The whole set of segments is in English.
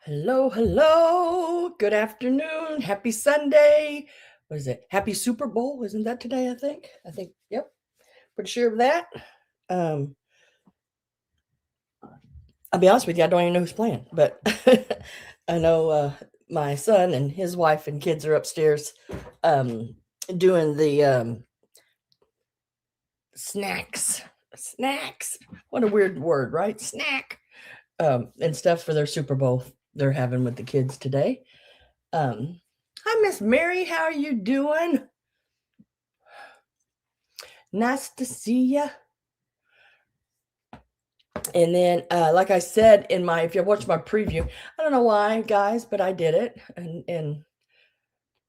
Hello, hello. Good afternoon. Happy Sunday. What is it? Happy Super Bowl. Isn't that today, I think? Yep. Pretty sure of that. Um, I'll be honest with you, I don't even know who's playing, but I know my son and his wife and kids are upstairs um, doing the snacks. Snacks. What a weird word, right? Snack. And stuff for their Super Bowl they're having with the kids today. Hi, Miss Mary. How are you doing? Nice to see you. And then, like I said in my, if you watch my preview, I don't know why, guys, but I did it and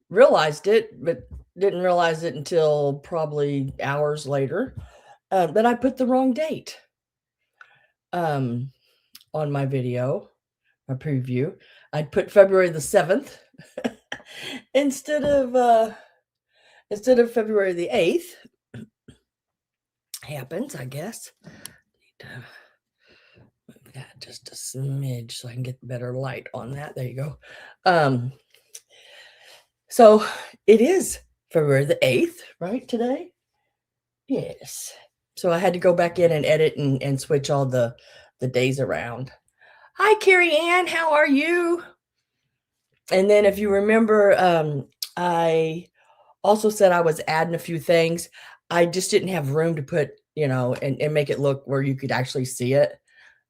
realized it, but didn't realize it until probably hours later that I put the wrong date um, on my video, my preview. I'd put February the 7th instead of February the 8th. Happens, I guess. Need to move that just a smidge so I can get better light on that. There you go. So it is February the 8th, right, today? Yes. So I had to go back in and edit and switch all the days around. Hi, Carrie Ann. How are you? And then if you remember, I also said I was adding a few things. I just didn't have room to put, and make it look where you could actually see it.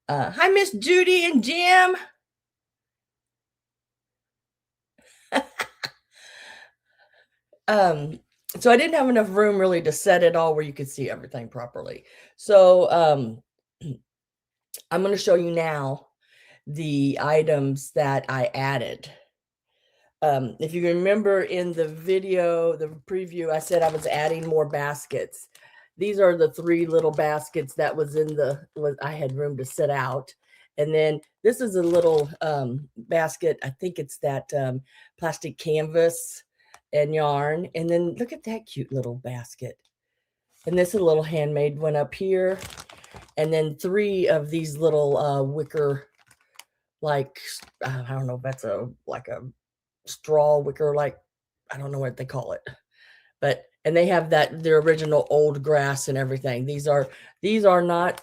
Hi, Miss Judy and Jim. So I didn't have enough room really to set it all where you could see everything properly. So I'm going to show you now the items that I added. If you remember in the video, the preview, I said I was adding more baskets. These are the 3 little baskets that was in I had room to set out. And then this is a little basket. I think it's that plastic canvas and yarn. And then look at that cute little basket. And this is a little handmade one up here. And then 3 of these little wicker, like, I don't know if that's like a straw wicker, like, I don't know what they call it. But, and they have their original old grass and everything. These are not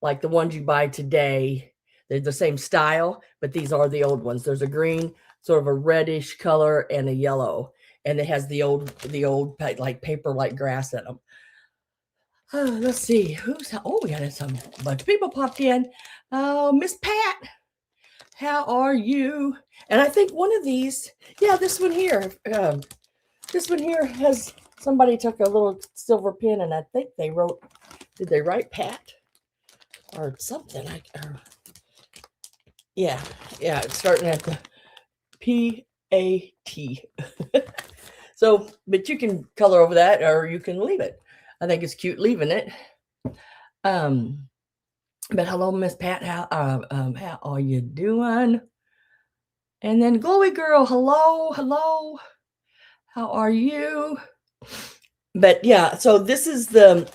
like the ones you buy today. They're the same style, but these are the old ones. There's a green, sort of a reddish color, and a yellow, and it has the old like paper like grass in them. Let's see we got some bunch of people popped in. Oh, Miss Pat, how are you? And I think one of these, yeah, this one here has somebody took a little silver pen, and I think they wrote. Did they write Pat or something? Yeah, it's starting at the P-A-T. So, but you can color over that, or you can leave it. I think it's cute leaving it. But hello, Miss Pat. How are you doing? And then Glowy Girl, hello. How are you? But yeah, so this is so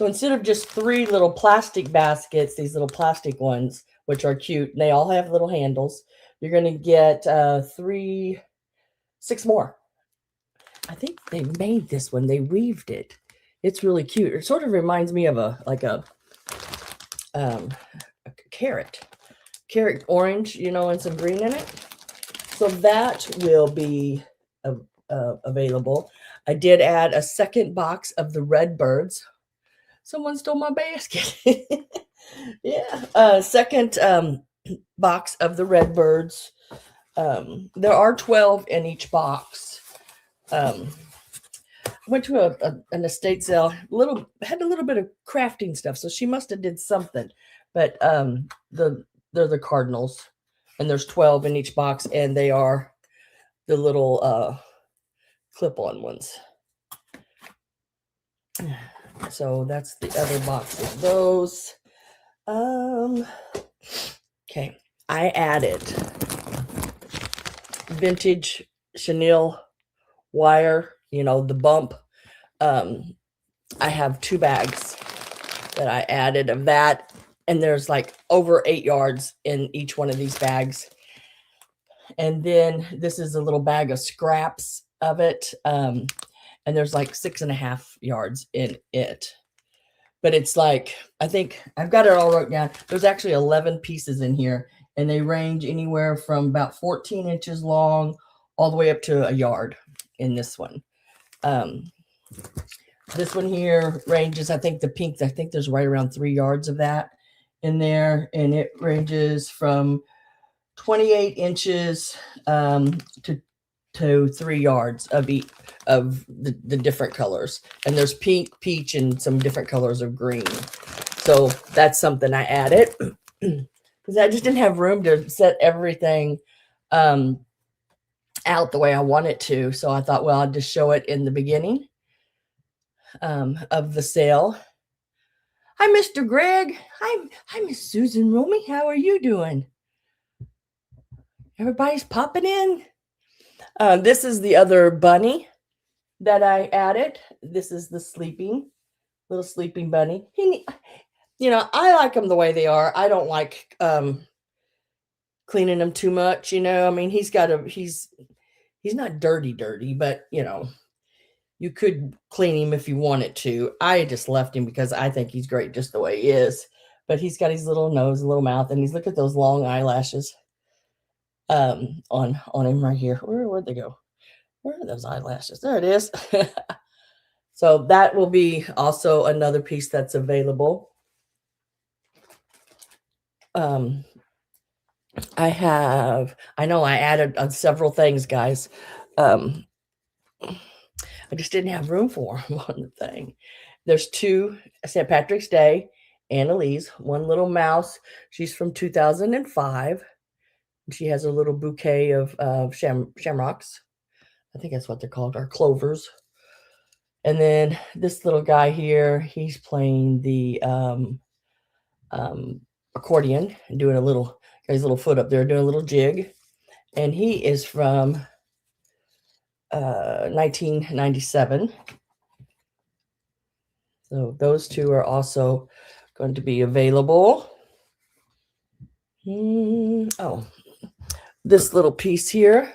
instead of just 3 little plastic baskets, these little plastic ones, which are cute, and they all have little handles, you're going to get 6 more. I think they made this one. They weaved it. It's really cute. It sort of reminds me of a carrot orange, and some green in it. So that will be available. I did add a second box of the red birds. Someone stole my basket. Yeah. Second box of the red birds. There are 12 in each box. Went to an estate sale. Had a little bit of crafting stuff, so she must have did something. But they're the cardinals, and there's 12 in each box, and they are the little clip-on ones. So that's the other box of those. Okay, I added vintage chenille wire, the bump. I have 2 bags that I added of that. and there's like over 8 yards in each one of these bags. And then this is a little bag of scraps of it. And there's like 6.5 yards in it. But it's like, I think I've got it all wrote down. There's actually 11 pieces in here, and they range anywhere from about 14 inches long all the way up to a yard in this one. This one here ranges, I think the pink, I think there's right around 3 yards of that in there. And it ranges from 28 inches to 3 yards of each of the different colors. And there's pink, peach, and some different colors of green. So that's something I added because I just didn't have room to set everything out the way I want it to. So I thought, well, I'll just show it in the beginning of the sale. Hi, Mr. Greg. Hi, Miss Susan Romy. How are you doing? Everybody's popping in. This is the other bunny that I added. This is the little sleeping bunny. I like them the way they are. I don't like cleaning them too much. I mean, he's not dirty, but you could clean him if you wanted to. I just left him because I think he's great just the way he is. But he's got his little nose, little mouth, and look at those long eyelashes on him right here. Where'd they go? Where are those eyelashes? There it is. So that will be also another piece that's available. I know I added several things, guys. I just didn't have room for them on the thing. There's 2 St. Patrick's Day Annalise, one little mouse. She's from 2005. She has a little bouquet of shamrocks. I think that's what they're called, or clovers. And then this little guy here, he's playing the accordion and doing got his little foot up there doing a little jig. And he is from 1997. So those 2 are also going to be available. Oh, this little piece here,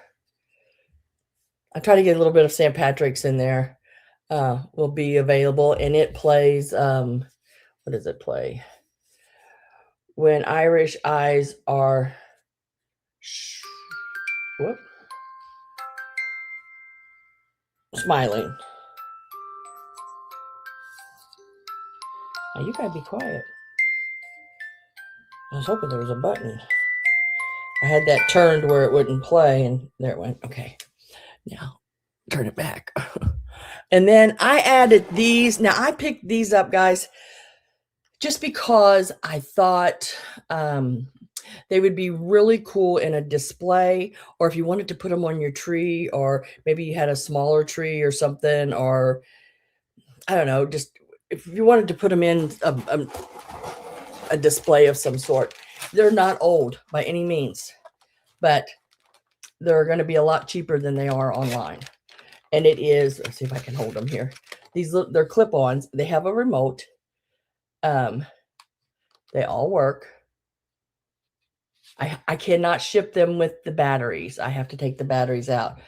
I try to get a little bit of St. Patrick's in there, will be available. And it plays, what does it play? When Irish eyes are smiling. Now you gotta be quiet. I was hoping there was a button. I had that turned where it wouldn't play, and there it went. Okay, now turn it back. And then I added these. Now I picked these up, guys, just because I thought they would be really cool in a display, or if you wanted to put them on your tree, or maybe you had a smaller tree or something, or I don't know, just if you wanted to put them in a display of some sort. They're not old by any means, but they're going to be a lot cheaper than they are online. And it is, let's see if I can hold them here. They're clip-ons. They have a remote. They all work. I cannot ship them with the batteries. I have to take the batteries out.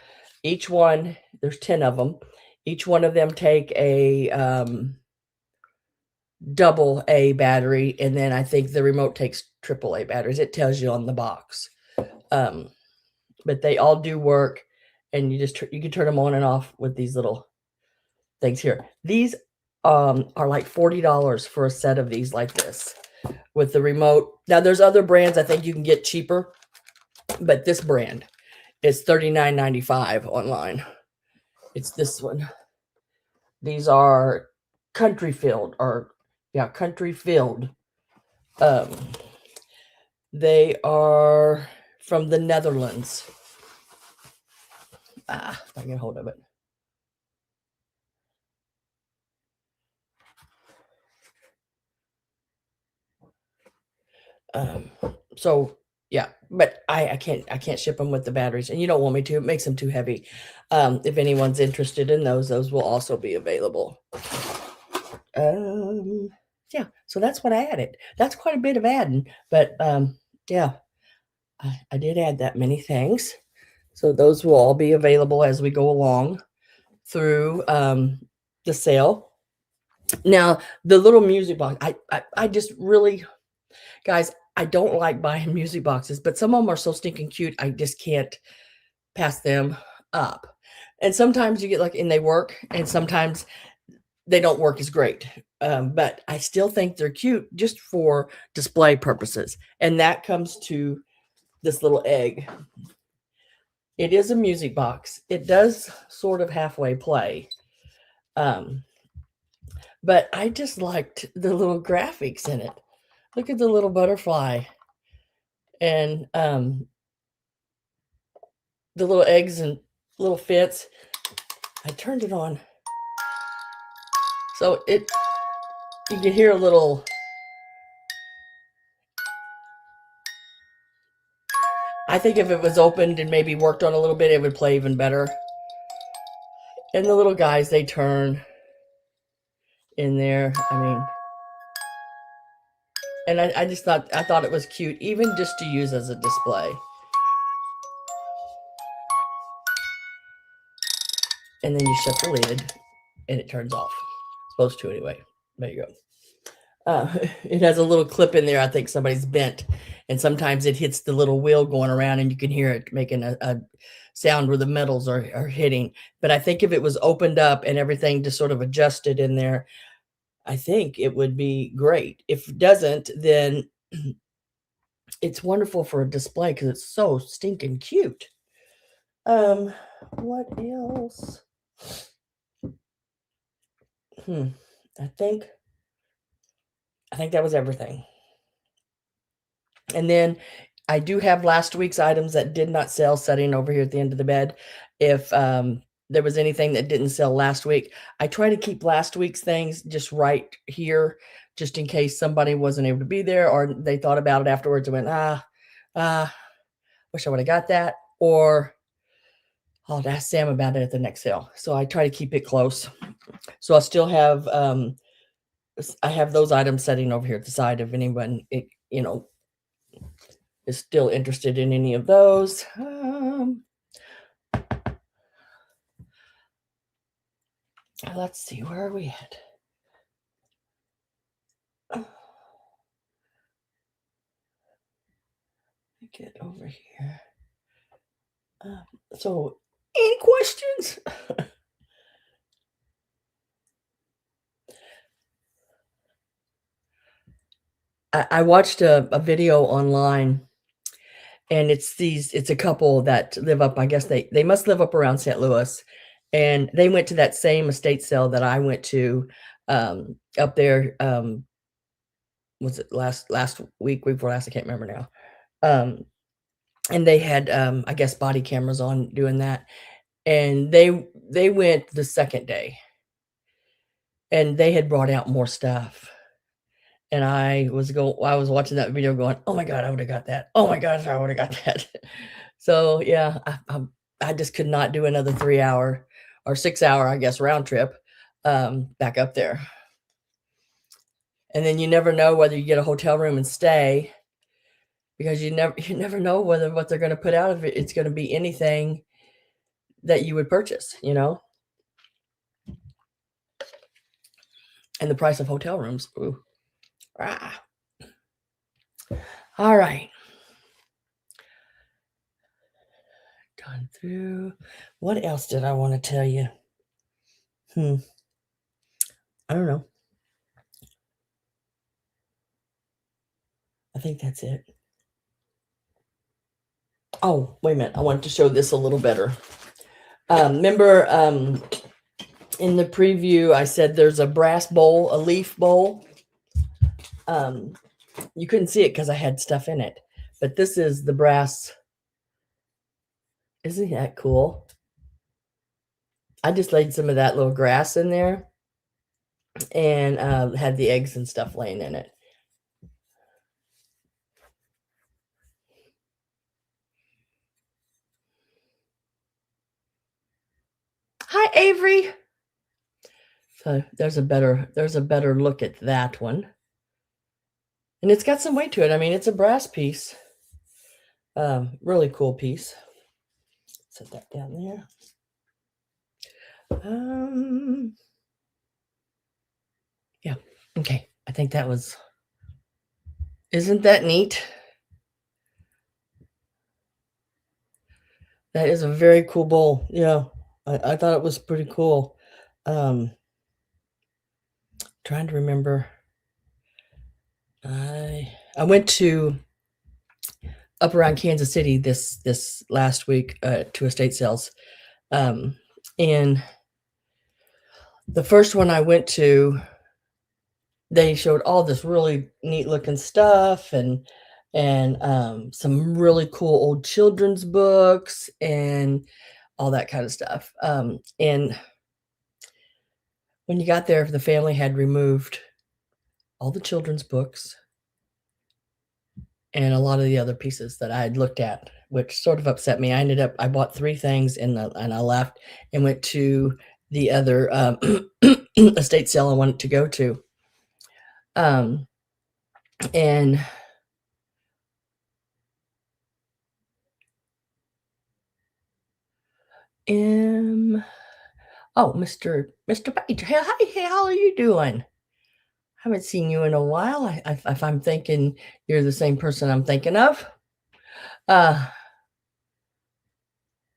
Each one, there's 10 of them. Each one of them take a double A battery, and then I think the remote takes triple A batteries. It tells you on the box. But they all do work, and you can turn them on and off with these little things here. These are like $40 for a set of these like this with the remote. Now there's other brands I think you can get cheaper, but this brand is $39.95 online. It's this one. These are Country Field. They are from the Netherlands. If I get hold of it. So yeah, but I can't ship them with the batteries, and you don't want me to. It makes them too heavy. If anyone's interested in those will also be available. Yeah, So that's what I added. That's quite a bit of adding, but yeah, I did add that many things. So those will all be available as we go along through the sale. Now, the little music box, I just really, guys, I don't like buying music boxes, but some of them are so stinking cute, I just can't pass them up. And sometimes you get like, and they work, and sometimes they don't work as great. But I still think they're cute just for display purposes. And that comes to this little egg. It is a music box. It does sort of halfway play. But I just liked the little graphics in it. Look at the little butterfly and the little eggs and little fits. I turned it on. So you can hear a little. I think if it was opened and maybe worked on a little bit, it would play even better. And the little guys, they turn in there. I mean, and I just thought it was cute, even just to use as a display. And then you shut the lid and it turns off. Supposed to anyway. There you go. It has a little clip in there. I think somebody's bent, and sometimes it hits the little wheel going around, and you can hear it making a sound where the metals are hitting. But I think if it was opened up and everything just sort of adjusted in there, I think it would be great. If it doesn't, then it's wonderful for a display because it's so stinking cute. What else? I think that was everything. And then I do have last week's items that did not sell sitting over here at the end of the bed. If there was anything that didn't sell last week, I try to keep last week's things just right here, just in case somebody wasn't able to be there or they thought about it afterwards and went, wish I would have got that, or I'll ask Sam about it at the next sale. So I try to keep it close. So I'll still have, I have those items sitting over here at the side if anyone, is still interested in any of those. Let's see, where are we at? Get over here. So, any questions? I watched a video online, and it's a couple that live up, I guess they must live up around St. Louis, and they went to that same estate sale that I went to up there. Was it last week before last? I can't remember now. And they had I guess body cameras on doing that, and they went the second day, and they had brought out more stuff. And I was watching that video going, "Oh my god, I would have got that. Oh my gosh, I would have got that." So yeah, I just could not do another 3 hour or 6 hour, I guess, round trip back up there. And then you never know whether you get a hotel room and stay, because you never know whether what they're going to put out of it, it's going to be anything that you would purchase, and the price of hotel rooms. Ooh. Ah. All right. Gone through. What else did I want to tell you? I don't know. I think that's it. Oh, wait a minute. I wanted to show this a little better. Remember in the preview, I said there's a brass bowl, a leaf bowl. You couldn't see it because I had stuff in it, but this is the brass. Isn't that cool? I just laid some of that little grass in there and had the eggs and stuff laying in it. Hi, Avery. So there's a better look at that one. And it's got some weight to it. I mean, it's a brass piece. Really cool piece. Set that down there. Yeah. Okay. I think that was, isn't that neat? That is a very cool bowl. Yeah. I thought it was pretty cool. Trying to remember. I went to up around Kansas City this last week to estate sales. And the first one I went to, they showed all this really neat looking stuff and some really cool old children's books and all that kind of stuff. And when you got there, the family had removed all the children's books and a lot of the other pieces that I had looked at, which sort of upset me. I bought 3 things and I left and went to the other estate sale I wanted to go to. And oh, Mr. Page, hey, how are you doing? Haven't seen you in a while. If I'm thinking you're the same person I'm thinking of,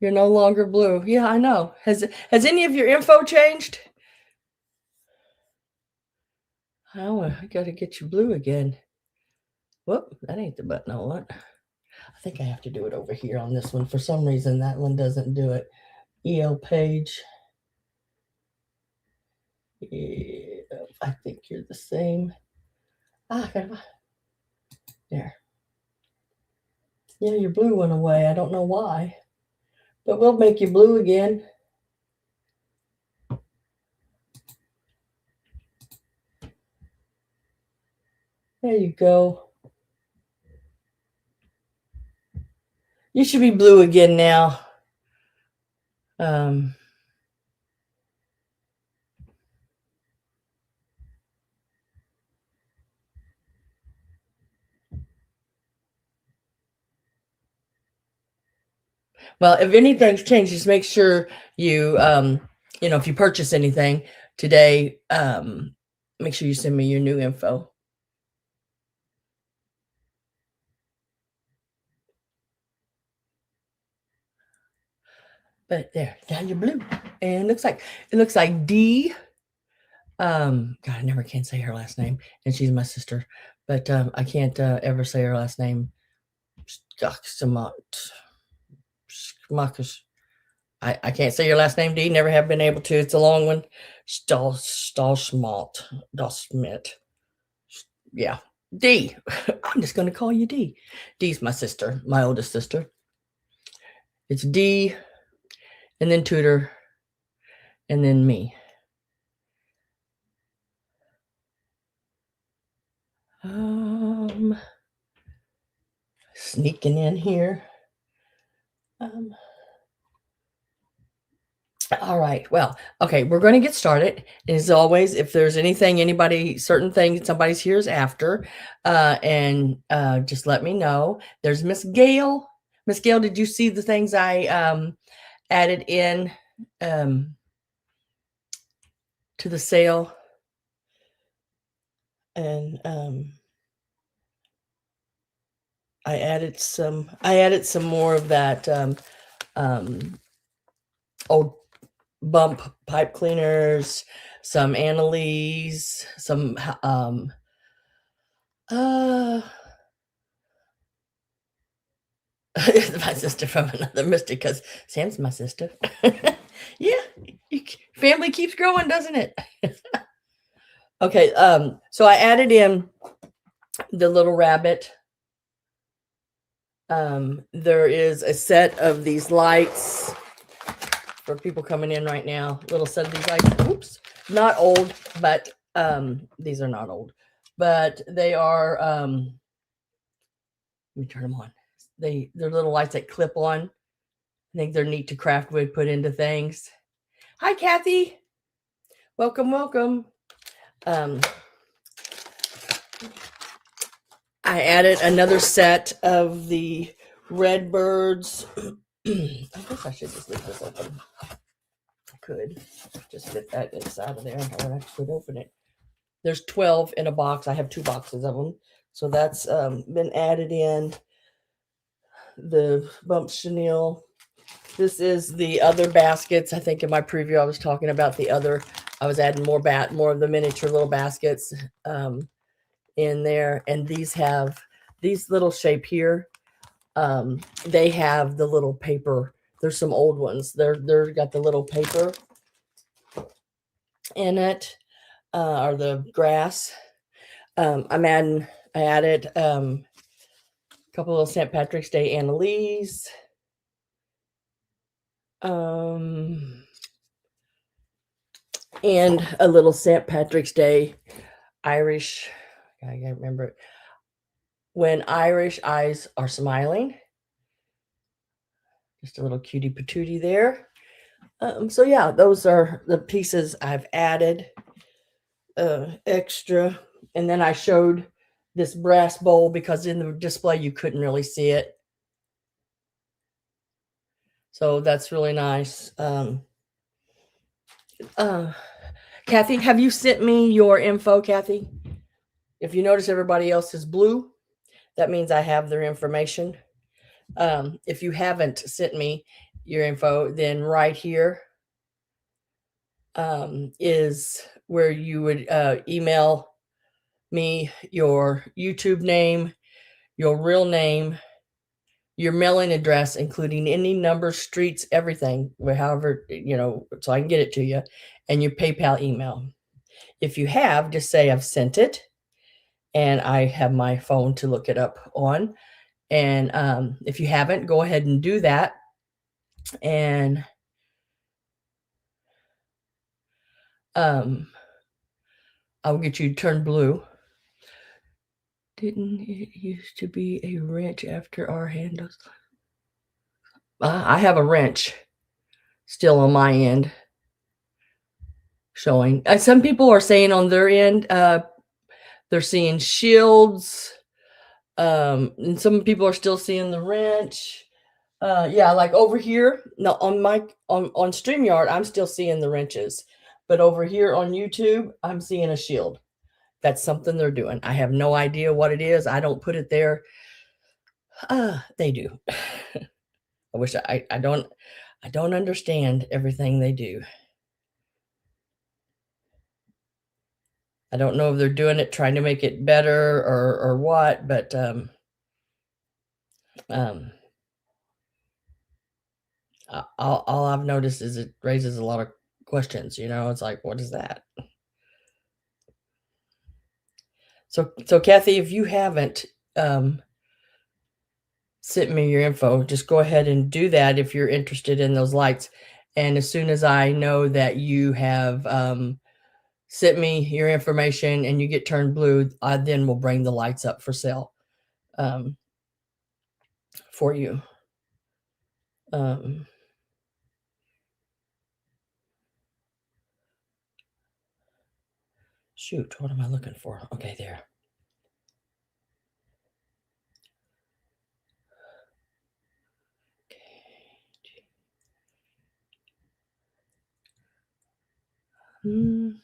you're no longer blue. Yeah, I know. Has any of your info changed? Oh, I got to get you blue again. Whoop, that ain't the button I want. I think I have to do it over here on this one. For some reason, that one doesn't do it. EL Page. Yeah, I think you're the same. There. Yeah, your blue went away. I don't know why, but we'll make you blue again. There you go. You should be blue again now. Well, if anything's changed, just make sure you, if you purchase anything today, make sure you send me your new info. But there, now you're blue, and it looks like D. God, I never can say her last name, and she's my sister, but I can't ever say her last name. I can't say your last name, D. Never have been able to. It's a long one. Stahlschmidt. Yeah, D. I'm just going to call you D. D's my sister, my oldest sister. It's D, and then Tudor, and then me. Sneaking in here. All right. Well, okay, we're going to get started. As always, if there's certain thing somebody's hears after, and just let me know. There's Miss Gail. Miss Gail, did you see the things I added in to the sale? And I added some more of that old bump pipe cleaners, some Annalise, some my sister from another mister, because Sam's my sister. Yeah, family keeps growing, doesn't it? Okay, so I added in the little rabbit. There is a set of these lights for people coming in right now. Little set of these lights. Oops, not old, but these are not old, but they are. Let me turn them on. They're little lights that clip on. I think they're neat to craft wood, put into things. Hi, Kathy. Welcome. I added another set of the Redbirds. I guess I should just leave this open. I could just fit that inside of there. I would actually open it. There's 12 in a box. I have 2 boxes of them. So that's been added in. The Bump Chenille. This is the other baskets. I think in my preview I was talking about the other. I was adding more of the miniature little baskets in there. And these have these little shape here. They have the little paper. There's some old ones. They're got the little paper in it, or the grass. I added a couple of St. Patrick's Day Annalise. And a little St. Patrick's Day Irish. I can't remember it. When Irish eyes are smiling. Just a little cutie patootie there. So yeah, those are the pieces I've added extra. And then I showed this brass bowl because in the display you couldn't really see it. So that's really nice. Kathy, have you sent me your info, Kathy? If you notice everybody else is blue, that means I have their information. If you haven't sent me your info, then right here is where you would email me your YouTube name, your real name, your mailing address, including any numbers, streets, everything, however, so I can get it to you, and your PayPal email. If you have, just say I've sent it, and I have my phone to look it up on. And if you haven't, go ahead and do that. And I'll get you turned blue. Didn't it used to be a wrench after our handles? I have a wrench still on my end showing. Some people are saying on their end, they're seeing shields. And some people are still seeing the wrench. Yeah, like over here, no, on StreamYard, I'm still seeing the wrenches. But over here on YouTube, I'm seeing a shield. That's something they're doing. I have no idea what it is. I don't put it there. They do. I wish I don't understand everything they do. I don't know if they're doing it trying to make it better or what, but all I've noticed is it raises a lot of questions. It's like, what is that? So Kathy, if you haven't sent me your info, just go ahead and do that if you're interested in those lights. And as soon as I know that you have sent me your information and you get turned blue, I then will bring the lights up for sale for you. Shoot, what am I looking for? Okay, there. I'm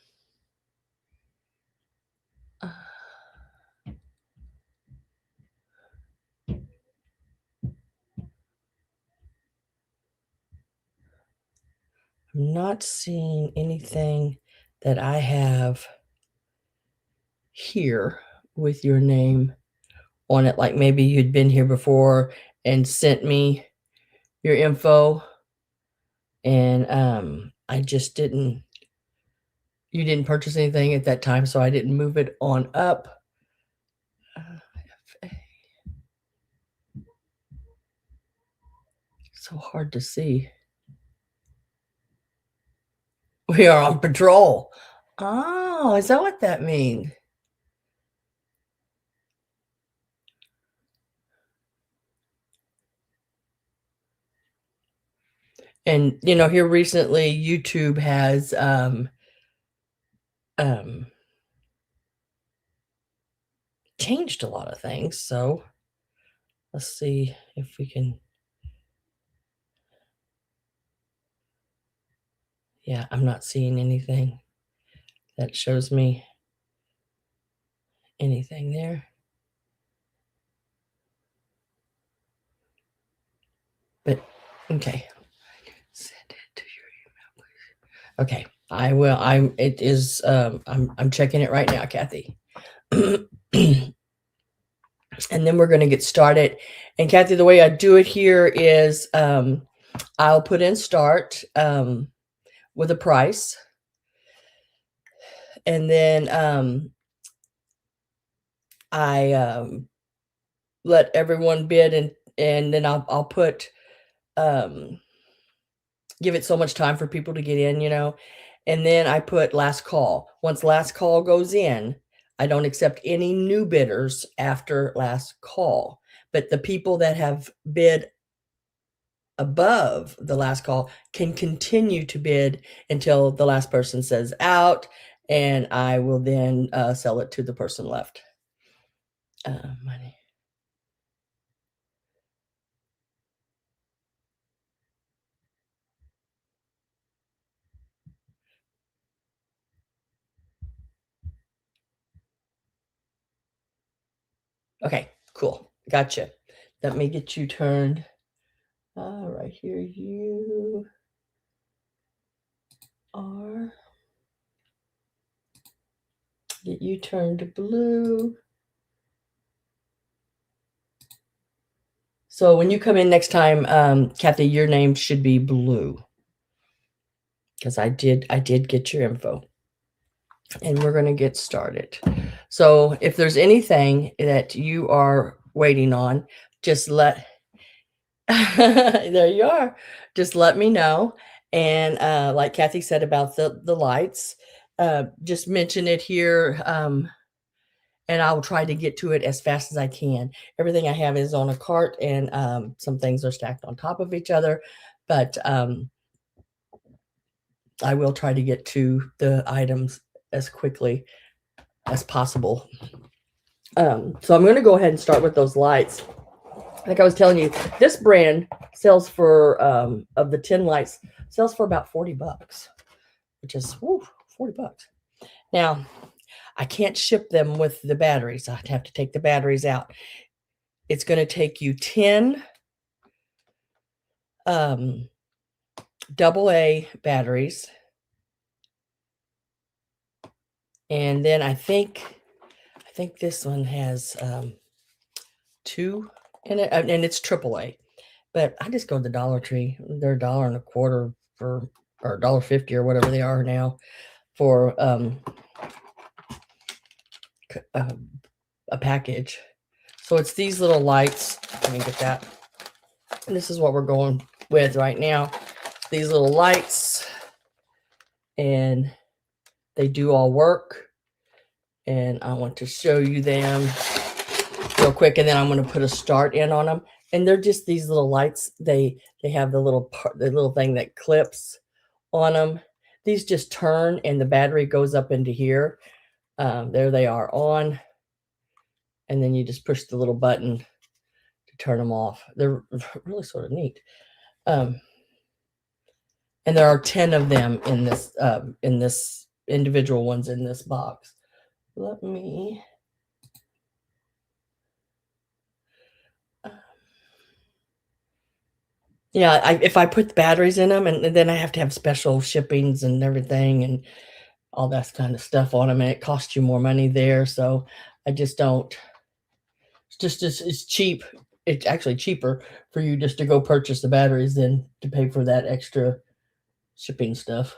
not seeing anything that I have here with your name on it. Like maybe you'd been here before and sent me your info, and I just didn't. You didn't purchase anything at that time, so I didn't move it on up. So hard to see. We are on patrol. Oh, is that what that means? And here recently, YouTube has changed a lot of things. So let's see if we can. Yeah, I'm not seeing anything that shows me anything there. But okay. Send it to your email, please. Okay, I will. I'm checking it right now, Kathy. And then we're going to get started. And Kathy, the way I do it here is I'll put in start with a price. And then I let everyone bid, and then I'll put give it so much time for people to get in, you know. And then I put last call. Once last call goes in, I don't accept any new bidders after last call. But the people that have bid above the last call can continue to bid until the last person says out, and I will then sell it to the person left. Money. Okay, cool. Gotcha. Let me get you turned. Right here, you are. Get you turned to blue. So when you come in next time, Kathy, your name should be blue, because I did get your info. And we're going to get started. So if there's anything that you are waiting on, just let there you are. Just let me know. And like Kathy said about the lights, just mention it here. And I will try to get to it as fast as I can. Everything I have is on a cart, and some things are stacked on top of each other. But I will try to get to the items as quickly as possible. So I'm going to go ahead and start with those lights. Like I was telling you, this brand sells for, of the 10 lights, sells for about $40, which is $40. Now, I can't ship them with the batteries. I'd have to take the batteries out. It's going to take you 10 AA batteries. And then I think this one has 2 in it, and it's AAA. But I just go to the Dollar Tree. They're $1.25 for, or $1.50 or whatever they are now for a package. So it's these little lights. Let me get that. And this is what we're going with right now. These little lights, and they do all work. And I want to show you them real quick, and then I'm going to put a start in on them. And they're just these little lights. They have the little thing that clips on them. These just turn, and the battery goes up into here. There they are on, and then you just push the little button to turn them off. They're really sort of neat. And there are 10 of them in this individual ones in this box. Let me. Yeah, if I put the batteries in them, and then I have to have special shippings and everything and all that kind of stuff on them, and it costs you more money there. So I just don't. It's cheap. It's actually cheaper for you just to go purchase the batteries than to pay for that extra shipping stuff.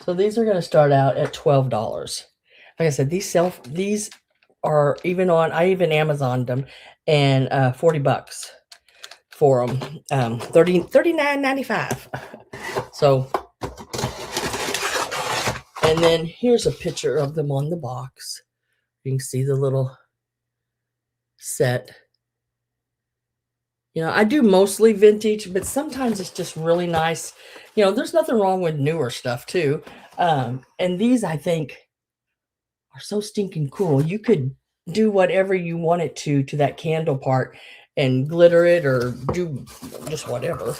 So these are going to start out at $12. Like I said, these are even on. I even Amazoned them, and $40 for them. $39.95. So, and then here's a picture of them on the box. You can see the little set. You know, I do mostly vintage, but sometimes it's just really nice. You know, there's nothing wrong with newer stuff too. And these, I think, are so stinking cool. You could do whatever you want it to that candle part and glitter it or do just whatever.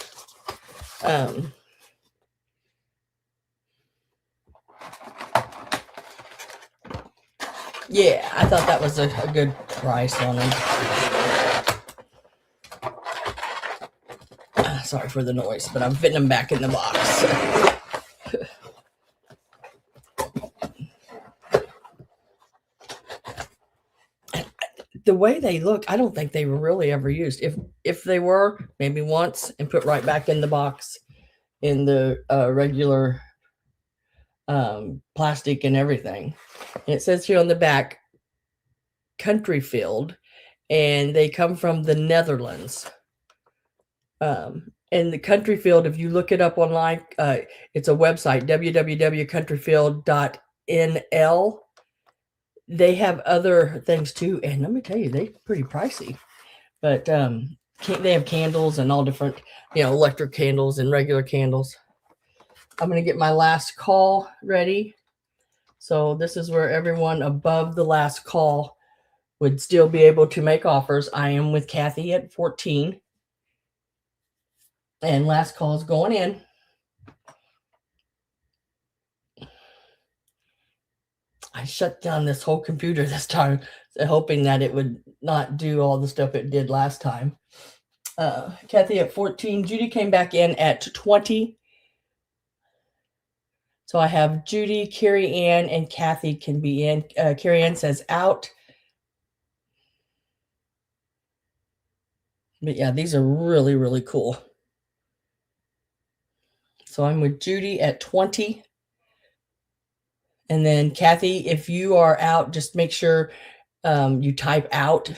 Yeah, I thought that was a good price on them. Sorry for the noise, but I'm fitting them back in the box. The way they look, I don't think they were really ever used. If they were, maybe once and put right back in the box in the regular plastic and everything. And it says here on the back, country field, and they come from the Netherlands. And the country field, if you look it up online, it's a website, www.countryfield.nl. They have other things too, and let me tell you, they're pretty pricey. But they have candles and all different, electric candles and regular candles. I'm going to get my last call ready. So this is where everyone above the last call would still be able to make offers. I am with Kathy at 14. And last call is going in. I shut down this whole computer this time, hoping that it would not do all the stuff it did last time. Kathy at 14. Judy came back in at 20. So I have Judy, Carrie Ann, and Kathy can be in. Carrie Ann says out. But yeah, these are really, really cool. So I'm with Judy at 20. And then Kathy, if you are out, just make sure you type out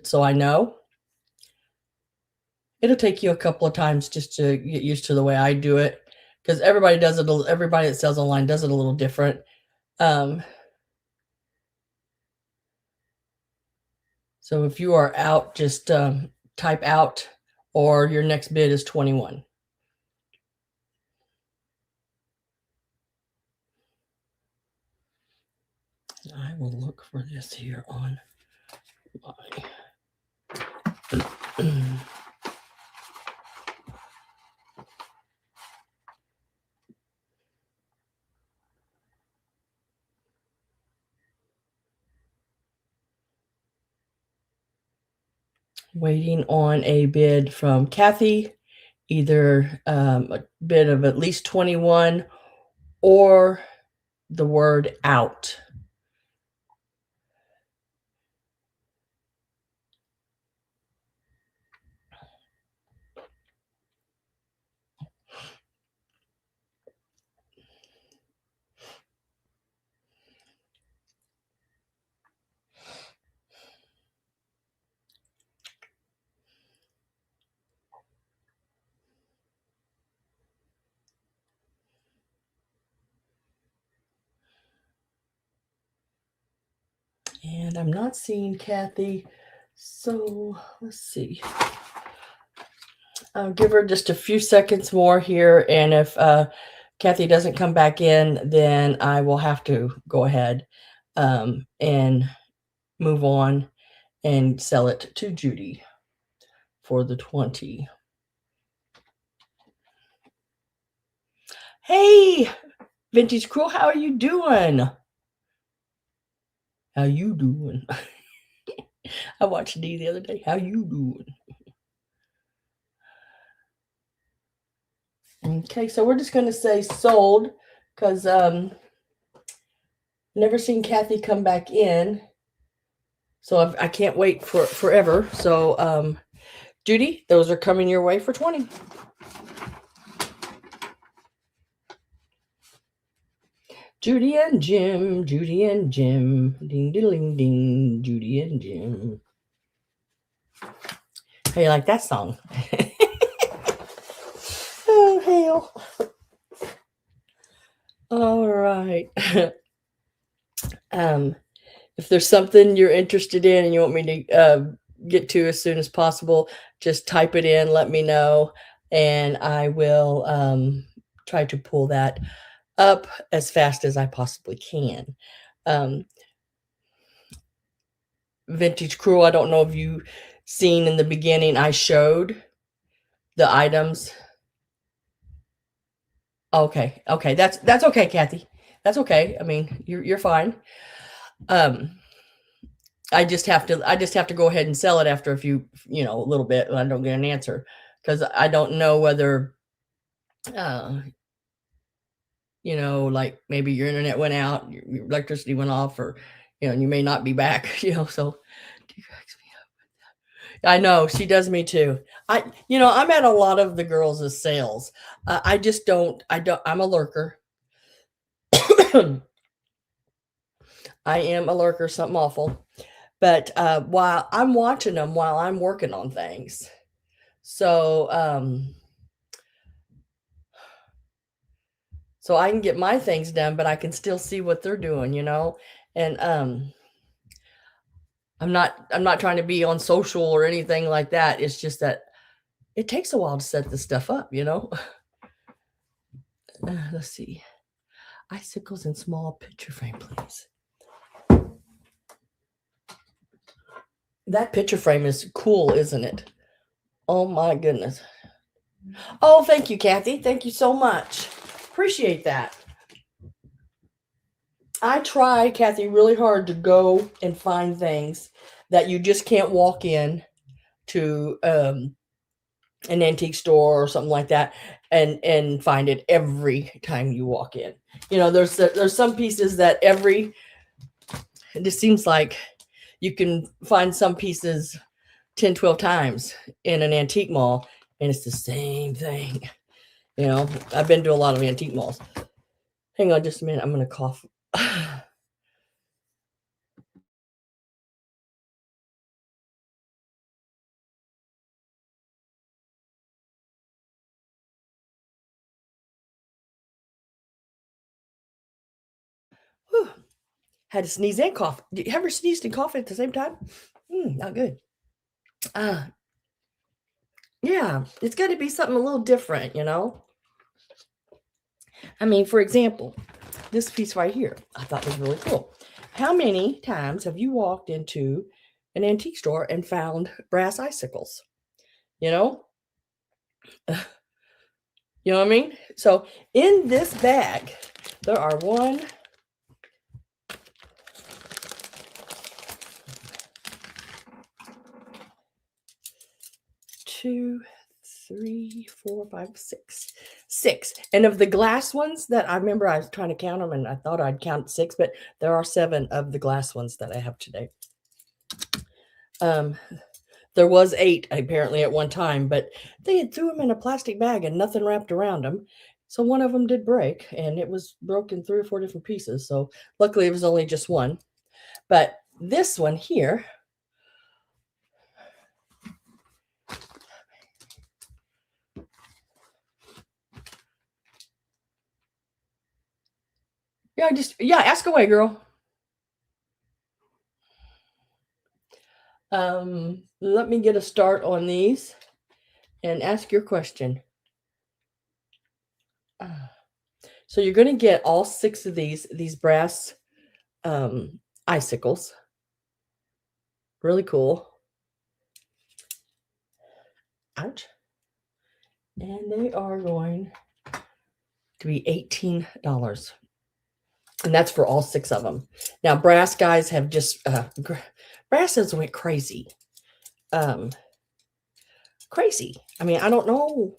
so I know. It'll take you a couple of times just to get used to the way I do it, because everybody does it. Everybody that sells online does it a little different. So if you are out, just type out, or your next bid is 21. I will look for this here on my waiting on a bid from Kathy, either a bid of at least 21 or the word out. And I'm not seeing Kathy, so let's see. I'll give her just a few seconds more here, and if Kathy doesn't come back in, then I will have to go ahead and move on and sell it to Judy for the 20. Hey, Vintage Crew, how are you doing? How you doing? I watched Dee the other day. How you doing? Okay, so we're just going to say sold, because never seen Kathy come back in. So I can't wait for forever. So Judy, those are coming your way for 20. Judy and Jim, Judy and Jim, ding ding ding, Judy and Jim. How you like that song? Oh hell! All right. If there's something you're interested in and you want me to get to as soon as possible, just type it in. Let me know, and I will try to pull that up as fast as I possibly can. Vintage Cruel. I don't know if you seen in the beginning, I showed the items. Okay, okay, that's okay, Kathy. That's okay. I mean, you're fine. Um, I just have to go ahead and sell it after a few, a little bit, and I don't get an answer because I don't know whether, uh, like maybe your internet went out, your electricity went off, or and you may not be back. So I know she does me too. I'm at a lot of the girls' sales. I just don't. I don't. I'm a lurker. I am a lurker, something awful. But while I'm watching them, while I'm working on things, so so I can get my things done, but I can still see what they're doing. And I'm not trying to be on social or anything like that. It's just that it takes a while to set this stuff up. Let's see. Icicles in small picture frame, please. That picture frame is cool, isn't it? Oh my goodness. Oh, thank you, Kathy. Thank you so much. Appreciate that. I try, Kathy, really hard to go and find things that you just can't walk in to an antique store or something like that and find it every time you walk in. There's some pieces that it just seems like you can find some pieces 10, 12 times in an antique mall, and it's the same thing. I've been to a lot of antique malls. Hang on just a minute. I'm going to cough. Whew. Had to sneeze and cough. Did you ever sneezed and cough at the same time? Not good. Uh, yeah, it's got to be something a little different. I mean, for example, this piece right here, I thought was really cool. How many times have you walked into an antique store and found brass icicles? You know, you know what I mean? So in this bag, there are 6. And of the glass ones that I remember, I was trying to count them and I thought I'd count 6, but there are 7 of the glass ones that I have today. There was 8 apparently at one time, but they had threw them in a plastic bag and nothing wrapped around them. So one of them did break, and it was broken 3 or 4 different pieces. So luckily it was only just one. But this one here, ask away, girl. Let me get a start on these and ask your question. So you're going to get all 6 of these brass icicles. Really cool. Ouch. And they are going to be $18. And that's for all 6 of them. Now, brass guys have just brass has went crazy. Crazy. I mean, I don't know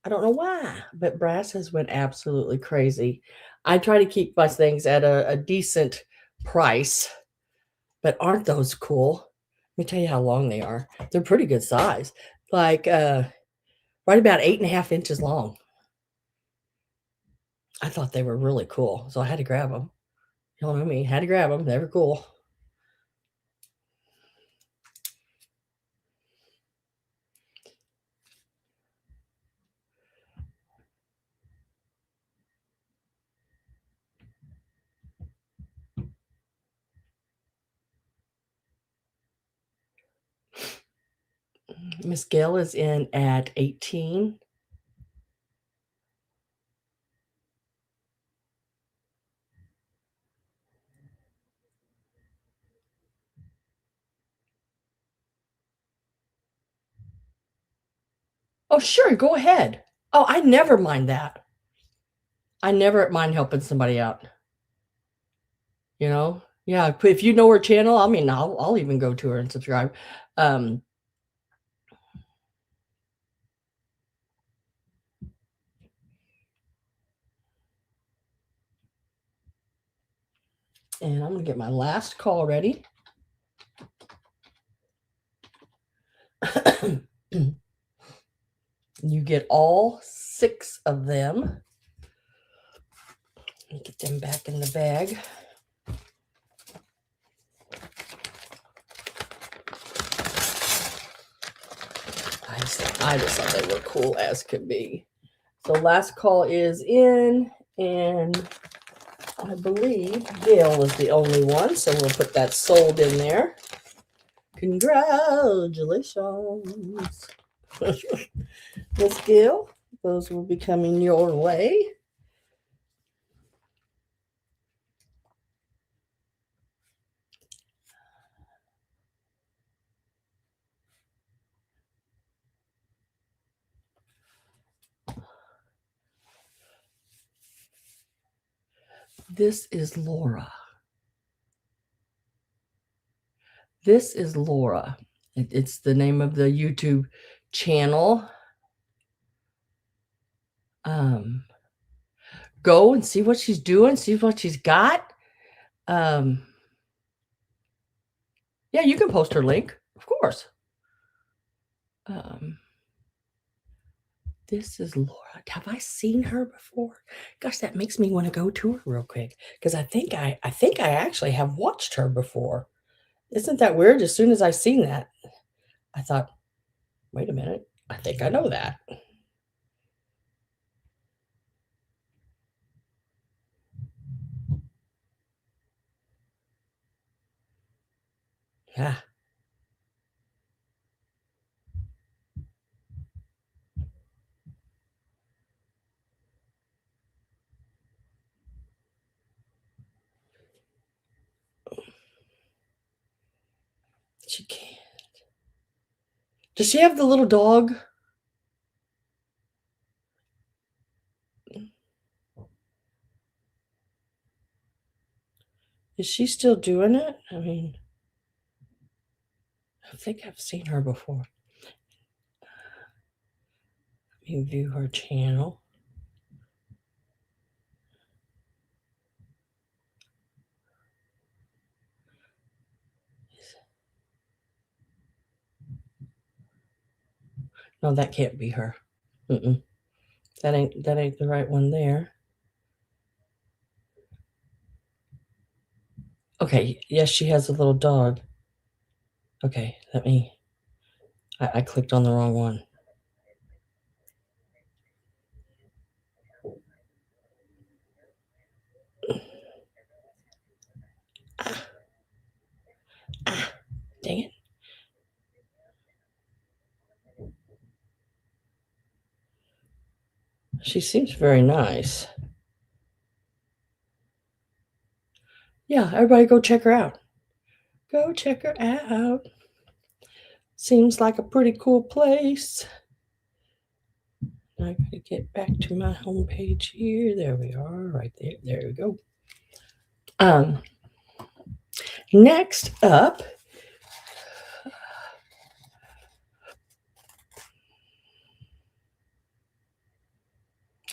why, but brass has went absolutely crazy. I try to keep my things at a decent price, but aren't those cool? Let me tell you how long they are. They're pretty good size, like right about 8.5 inches long. I thought they were really cool, so I had to grab them. You know what I mean? Had to grab them. They were cool. Miss Gail is in at 18. Oh, sure, go ahead. Oh, I never mind that. I never mind helping somebody out. You know? Yeah, if you know her channel, I mean, I'll even go to her and subscribe. And I'm gonna get my last call ready. You get all 6 of them. Let me get them back in the bag. I just thought they were cool as could be. So last call is in, and I believe Gail is the only one, so we'll put that sold in there. Congratulations. Miss Gail, those will be coming your way. This is Laura. This is Laura. It's the name of the YouTube channel. Go and see what she's doing, see what she's got. Yeah, you can post her link, of course. This is Laura. Have I seen her before? Gosh, that makes me want to go to her real quick because I think I actually have watched her before. Isn't that weird? As soon as I seen that, I thought, wait a minute, I think I know that. Yeah. She can't. Does she have the little dog? Is she still doing it? I mean, I think I've seen her before. Let me view her channel. No, that can't be her. That ain't the right one there. Okay, yes, she has a little dog. Okay, I clicked on the wrong one. Dang it. She seems very nice. Yeah, everybody go check her out. Go check her out. Seems like a pretty cool place. I gotta get back to my home page here. There we are, right there. There we go. Next up,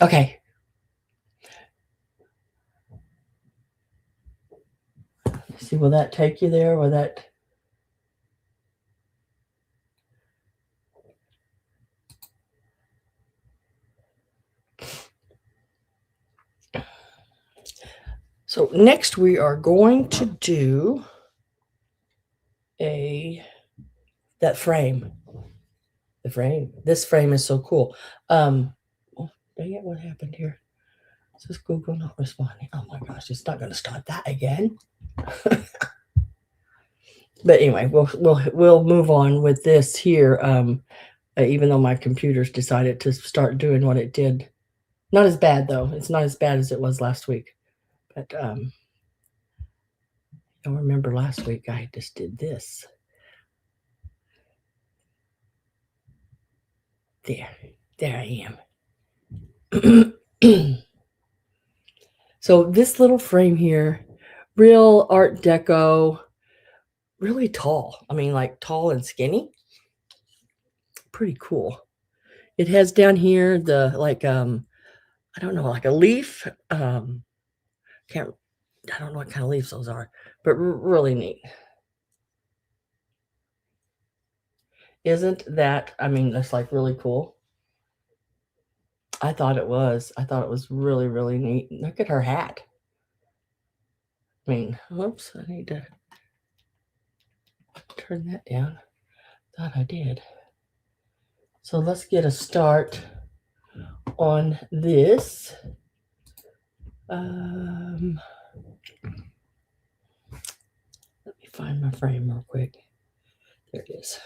okay. See, will that take you there? Will that? So next we are going to do that frame. The frame. This frame is so cool. Oh, dang it, what happened here? This is Google not responding. Oh my gosh, it's not going to start that again. But anyway, we'll move on with this here. Even though my computer's decided to start doing what it did. Not as bad though. It's not as bad as it was last week. But I remember last week I just did this. There. There I am. So this little frame here, real Art Deco, really tall. I mean, like tall and skinny. Pretty cool. It has down here the like I don't know, like a leaf. Can't I don't know what kind of leaves those are, but really neat. Isn't that, I mean, that's like really cool. I thought it was. I thought it was really, really neat. Look at her hat. I mean, whoops, I need to turn that down. Thought I did. So let's get a start on this. Let me find my frame real quick. There it is.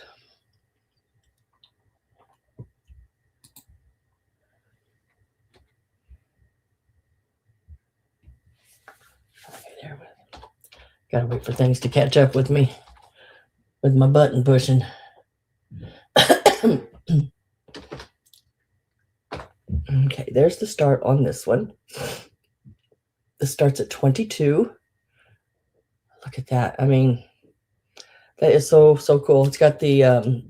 Okay, there we go. Gotta wait for things to catch up with me with my button pushing. Okay, there's the start on this one. This starts at 22. Look at that. I mean, that is so cool. It's got the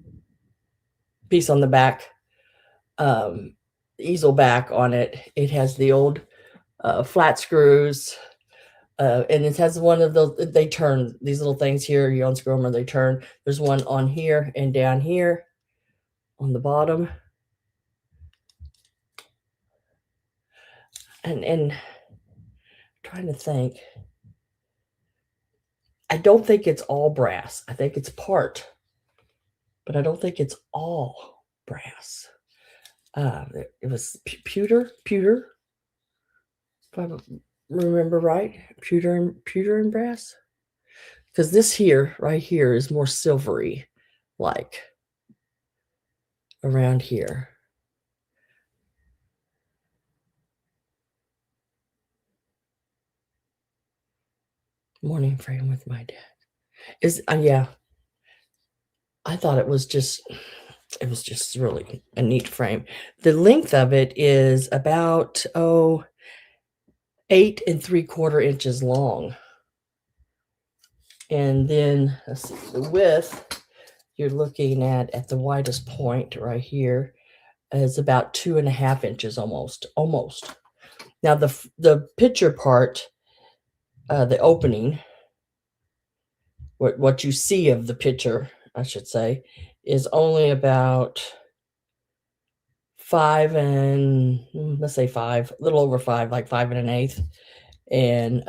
piece on the back, easel back on it. It has the old flat screws, and it has one of those. They turn these little things here. You unscrew them or they turn. There's one on here and down here on the bottom. And trying to think. I don't think it's all brass. I think it's part, but I don't think it's all brass. It was pewter, if I remember right, pewter and brass. Because this here, right here, is more silvery, like around here. Morning frame with my dad. Yeah. I thought it was just really a neat frame. The length of it is about 8 3/4 inches long. And then let's see, the width you're looking at the widest point right here is about 2.5 inches almost. Now the picture part, the opening, what you see of the picture, I should say, is only about 5 and let's say 5, a little over 5, like 5 1/8, and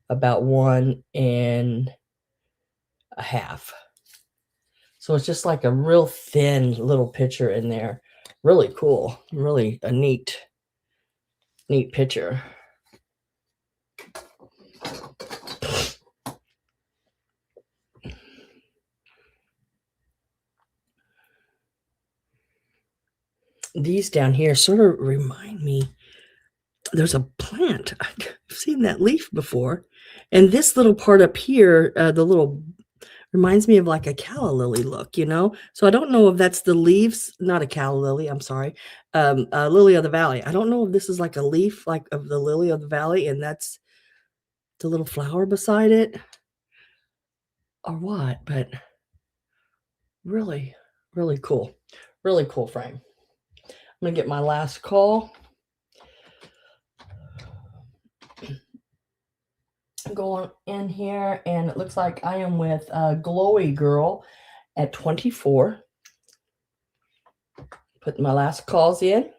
about 1 1/2. So it's just like a real thin little picture in there. Really cool. Really a neat picture. These down here sort of remind me, there's a plant. I've seen that leaf before. And this little part up here, the little, reminds me of like a calla lily look, you know? So I don't know if that's the leaves, not a calla lily, I'm sorry, lily of the valley. I don't know if this is like a leaf like of the lily of the valley and that's the little flower beside it or what, but really, really cool. Really cool frame. I'm going to get my last call. I'm going in here, and it looks like I am with Glowy Girl at 24. Putting my last calls in.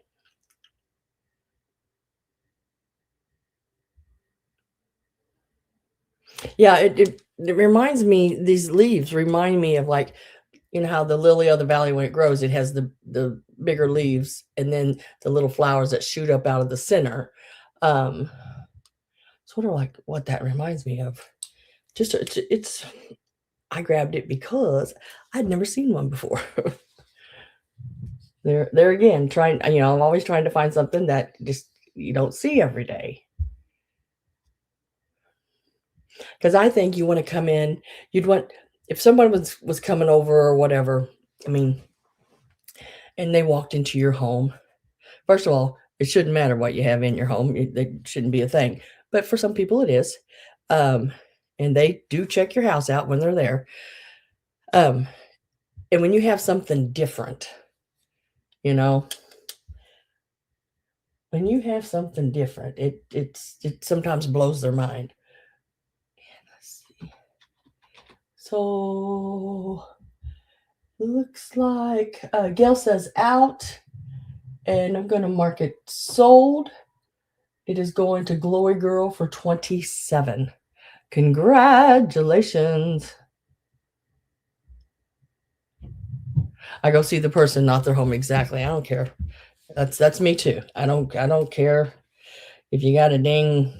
Yeah, it reminds me, these leaves remind me of like, you know how the lily of the valley, when it grows, it has the bigger leaves and then the little flowers that shoot up out of the center. Sort of like what that reminds me of. Just it's I grabbed it because I'd never seen one before. There again, trying, I'm always trying to find something that just you don't see every day. Because I think you want to come in, you'd want, if someone was coming over or whatever, I mean, and they walked into your home. First of all, it shouldn't matter what you have in your home. It shouldn't be a thing. But for some people, it is. Um, and they do check your house out when they're there. Um, and when you have something different, you know, when you have something different, it sometimes blows their mind. Let's see. So looks like Gail says out, and I'm going to mark it sold. It is going to Glory Girl for 27. Congratulations. I go see the person, not their home exactly. I don't care. That's me too. I don't care if you got a dang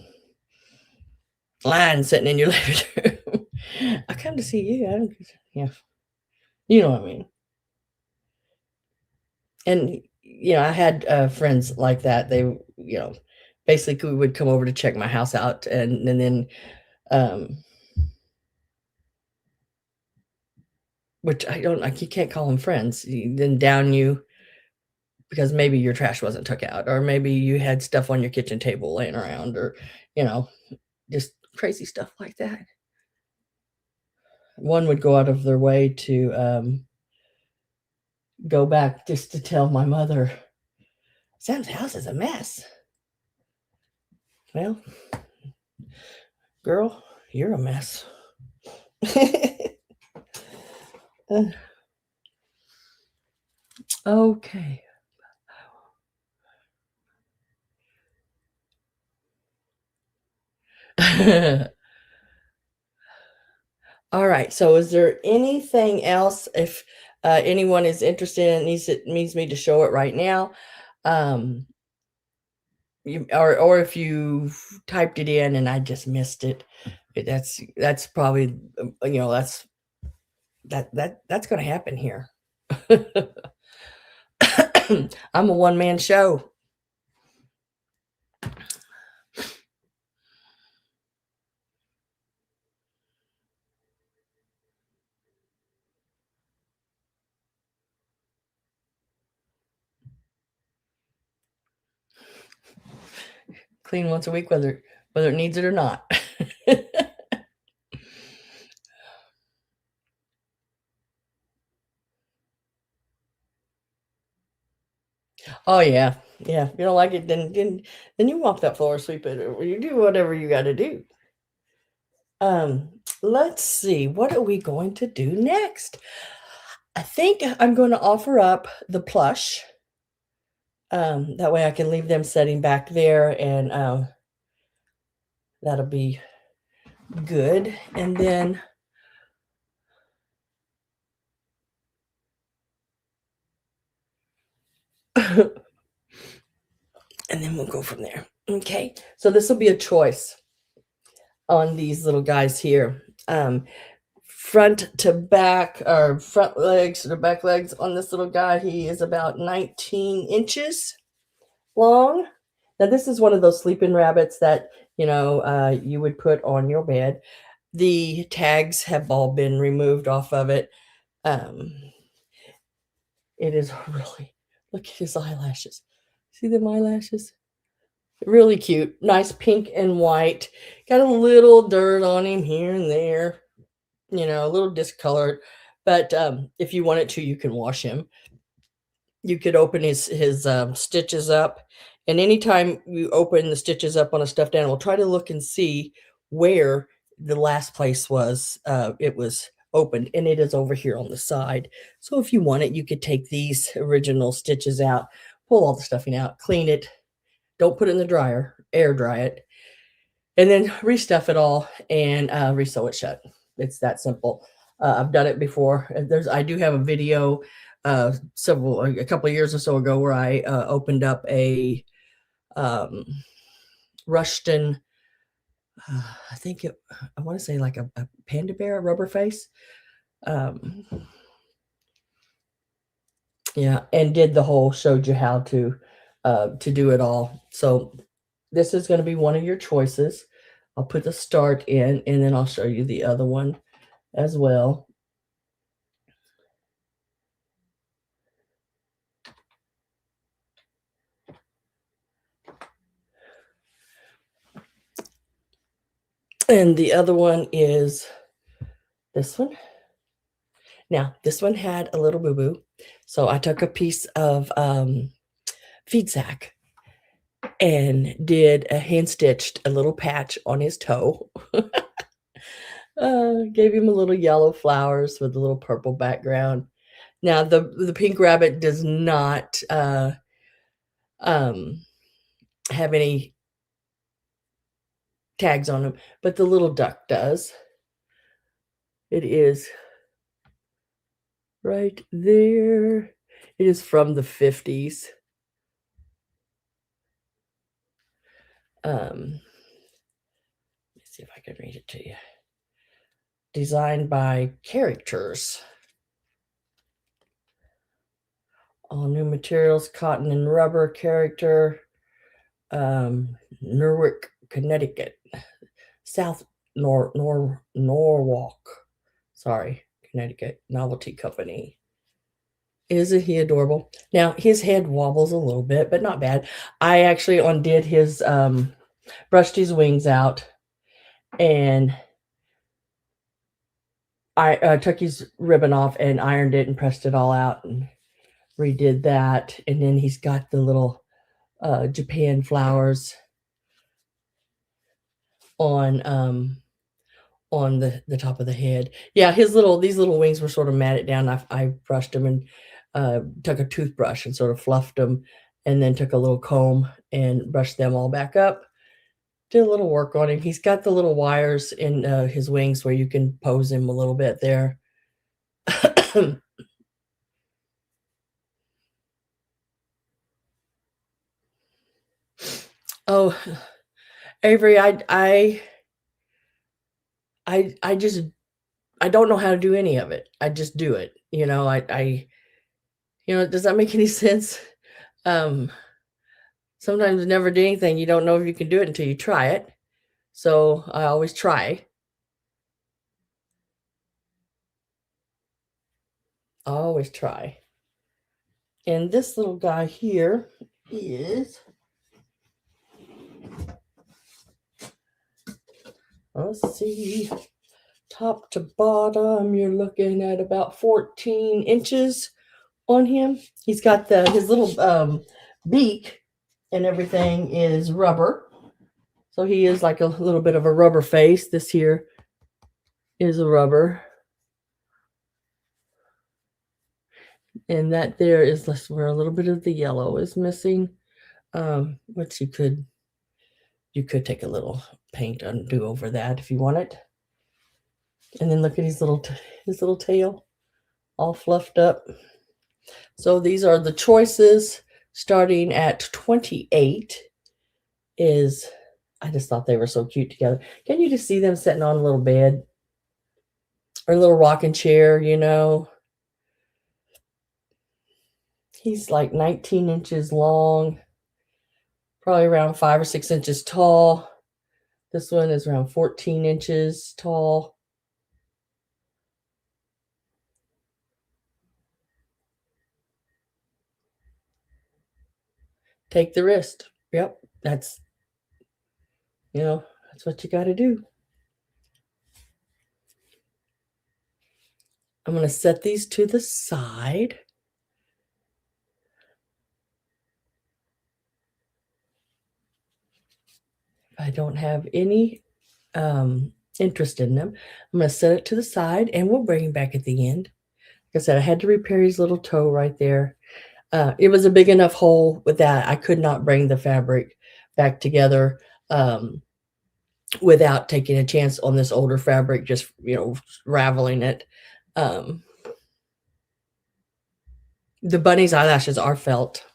line sitting in your living room. I come to see you. Yeah, you know what I mean. And I had friends like that. They, basically would come over to check my house out, and then, which I don't like. You can't call them friends. Then down you because maybe your trash wasn't took out, or maybe you had stuff on your kitchen table laying around, or you know, just crazy stuff like that. One would go out of their way to go back just to tell my mother, Sam's house is a mess. Well, girl, you're a mess. Okay. All right. So is there anything else? If anyone is interested and needs me to show it right now, or if you typed it in and I just missed it, that's probably that's going to happen here. I'm a one-man show. Clean once a week, whether it needs it or not. Oh yeah, yeah. If you don't like it, then you mop that floor, sweep it, or you do whatever you got to do. Let's see. What are we going to do next? I think I'm going to offer up the plush. That way I can leave them sitting back there, and that'll be good. And then and then we'll go from there. Okay. So this will be a choice on these little guys here. Front to back, or front legs to back legs on this little guy. He is about 19 inches long. Now this is one of those sleeping rabbits that you would put on your bed. The tags have all been removed off of it. It is really, look at his eyelashes. See them eyelashes? Really cute. Nice pink and white. Got a little dirt on him here and there, a little discolored. But if you wanted to, you can wash him. You could open his stitches up. And anytime you open the stitches up on a stuffed animal, try to look and see where the last place was. It was opened, and it is over here on the side. So if you want it, you could take these original stitches out, pull all the stuffing out, clean it. Don't put it in the dryer, air dry it, and then restuff it all and resew it shut. It's that simple. I've done it before. I do have a video a couple of years or so ago where I opened up a Rushton. I want to say like a panda bear, a rubber face. Yeah, and showed you how to do it all. So this is going to be one of your choices. I'll put the start in, and then I'll show you the other one as well. And the other one is this one. Now, this one had a little boo-boo. So I took a piece of feed sack and did a hand stitched a little patch on his toe. Gave him a little yellow flowers with a little purple background. Now the pink rabbit does not have any tags on him, but the little duck does. It is right there. It is from the 50s. Let's see if I can read it to you. Designed by Characters. All new materials, cotton and rubber, character, Norwalk, Connecticut, South Norwalk, sorry, Connecticut, Novelty Company. Isn't he adorable? Now, his head wobbles a little bit, but not bad. I actually undid his, brushed his wings out, and I took his ribbon off and ironed it and pressed it all out and redid that. And then he's got the little Japan flowers on the top of the head. Yeah, these little wings were sort of matted down. I brushed them and took a toothbrush and sort of fluffed them, and then took a little comb and brushed them all back up. Did a little work on him. He's got the little wires in his wings where you can pose him a little bit there. Oh, Avery, I just I don't know how to do any of it. I just do it. Does that make any sense? Sometimes never do anything. You don't know if you can do it until you try it. So I always try. I always try. And this little guy here is, let's see, top to bottom, you're looking at about 14 inches on him. He's got his little beak and everything is rubber. So he is like a little bit of a rubber face. This here is a rubber. And that there is where a little bit of the yellow is missing, which you could take a little paint undo over that if you want it. And then look at his little tail all fluffed up. So these are the choices. Starting at 28 is, I just thought they were so cute together. Can you just see them sitting on a little bed or a little rocking chair, He's like 19 inches long, probably around 5 or 6 inches tall. This one is around 14 inches tall. Take the risk. Yep, that's what you got to do. I'm going to set these to the side. I don't have any interest in them. I'm going to set it to the side, and we'll bring him back at the end. Like I said, I had to repair his little toe right there. It was a big enough hole with that. I could not bring the fabric back together without taking a chance on this older fabric, just, raveling it. The bunny's eyelashes are felt.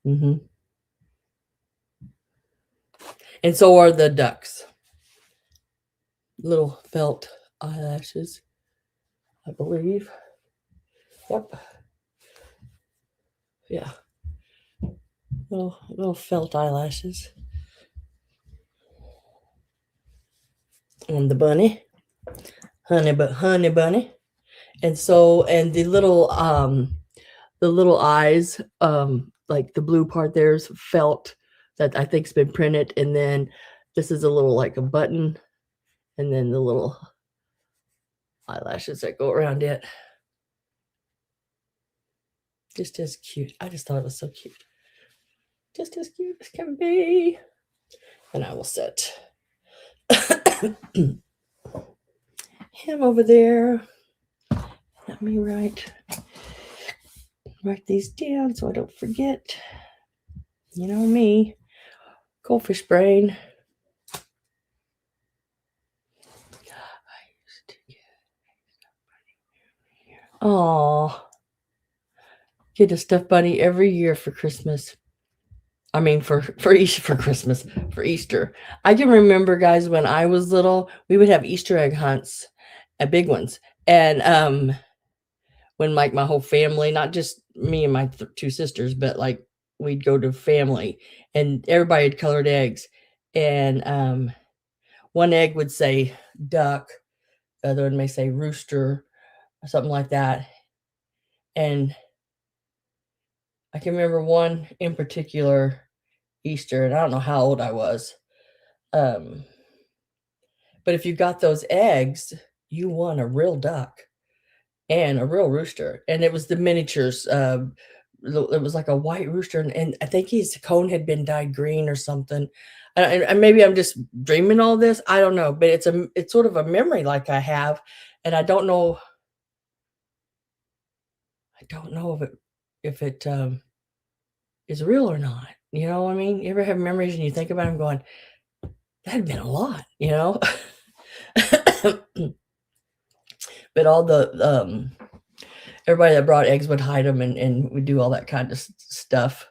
And so are the ducks. Little felt eyelashes, I believe. Yep. Yeah. Little felt eyelashes. And the bunny. Honey bunny. And so, and the little eyes, like the blue part there is felt that I think's been printed. And then this is a little like a button And then the little eyelashes that go around it. Just as cute. I just thought it was so cute. Just as cute as can be. And I will set him over there. Let me write these down so I don't forget. You know me, goldfish brain. Oh, get a stuffed bunny every year for Christmas. I mean, for Christmas, for Easter. I can remember, guys, when I was little, we would have Easter egg hunts, big ones, and when like my whole family, not just me and my two sisters, but like we'd go to family, and everybody had colored eggs, and one egg would say duck, the other one may say rooster, or something like that, and I can remember one in particular Easter, and I don't know how old I was. But if you got those eggs, you won a real duck and a real rooster. And it was the miniatures. It was like a white rooster, and I think his cone had been dyed green or something. And maybe I'm just dreaming all this. I don't know, but it's sort of a memory like I have, and I don't know if it is real or not. You know what I mean? You ever have memories and you think about them going, that'd been a lot, you know? But all the everybody that brought eggs would hide them, and we do all that kind of stuff.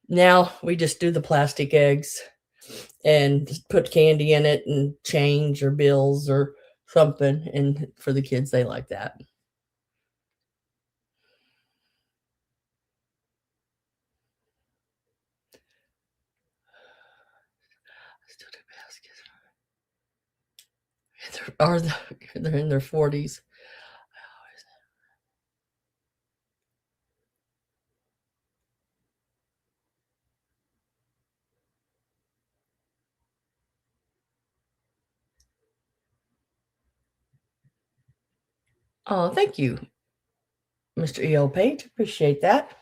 Now we just do the plastic eggs and just put candy in it and change or bills or something. And for the kids, they like that. They're in their 40s. Oh, thank you, Mr. E.O. Paint. Appreciate that.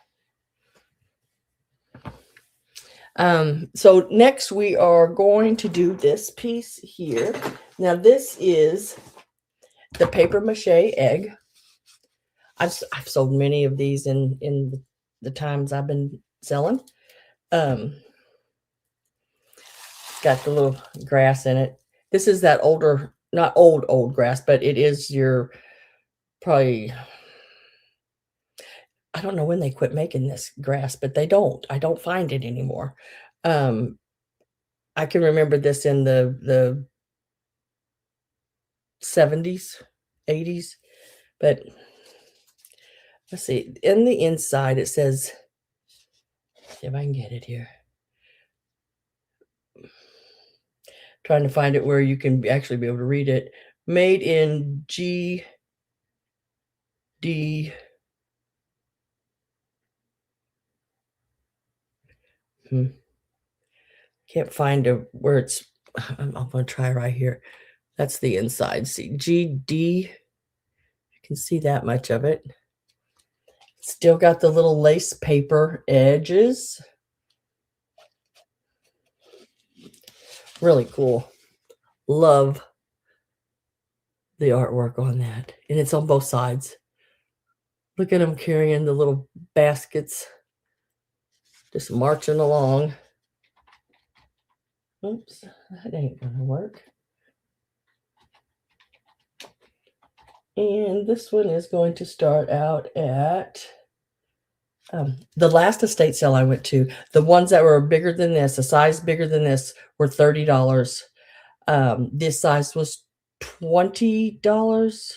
So next we are going to do this piece here. Now this is the paper mache egg. I've sold many of these in the times I've been selling. Got the little grass in it. This is that older, not old grass, but it is your probably, I don't know when they quit making this grass, but they don't. I don't find it anymore. I can remember this in the 70s, 80s, but let's see. In the inside, it says, if I can get it here. Trying to find it where you can actually be able to read it. Made in GD. Can't find where it's. I'm going to try right here. That's the inside. See, GD. You can see that much of it. Still got the little lace paper edges. Really cool. Love the artwork on that. And it's on both sides. Look at them carrying the little baskets. Just marching along. Oops, that ain't gonna work. And this one is going to start out at the last estate sale I went to. The ones that were bigger than this, a size bigger than this, were $30. This size was $20,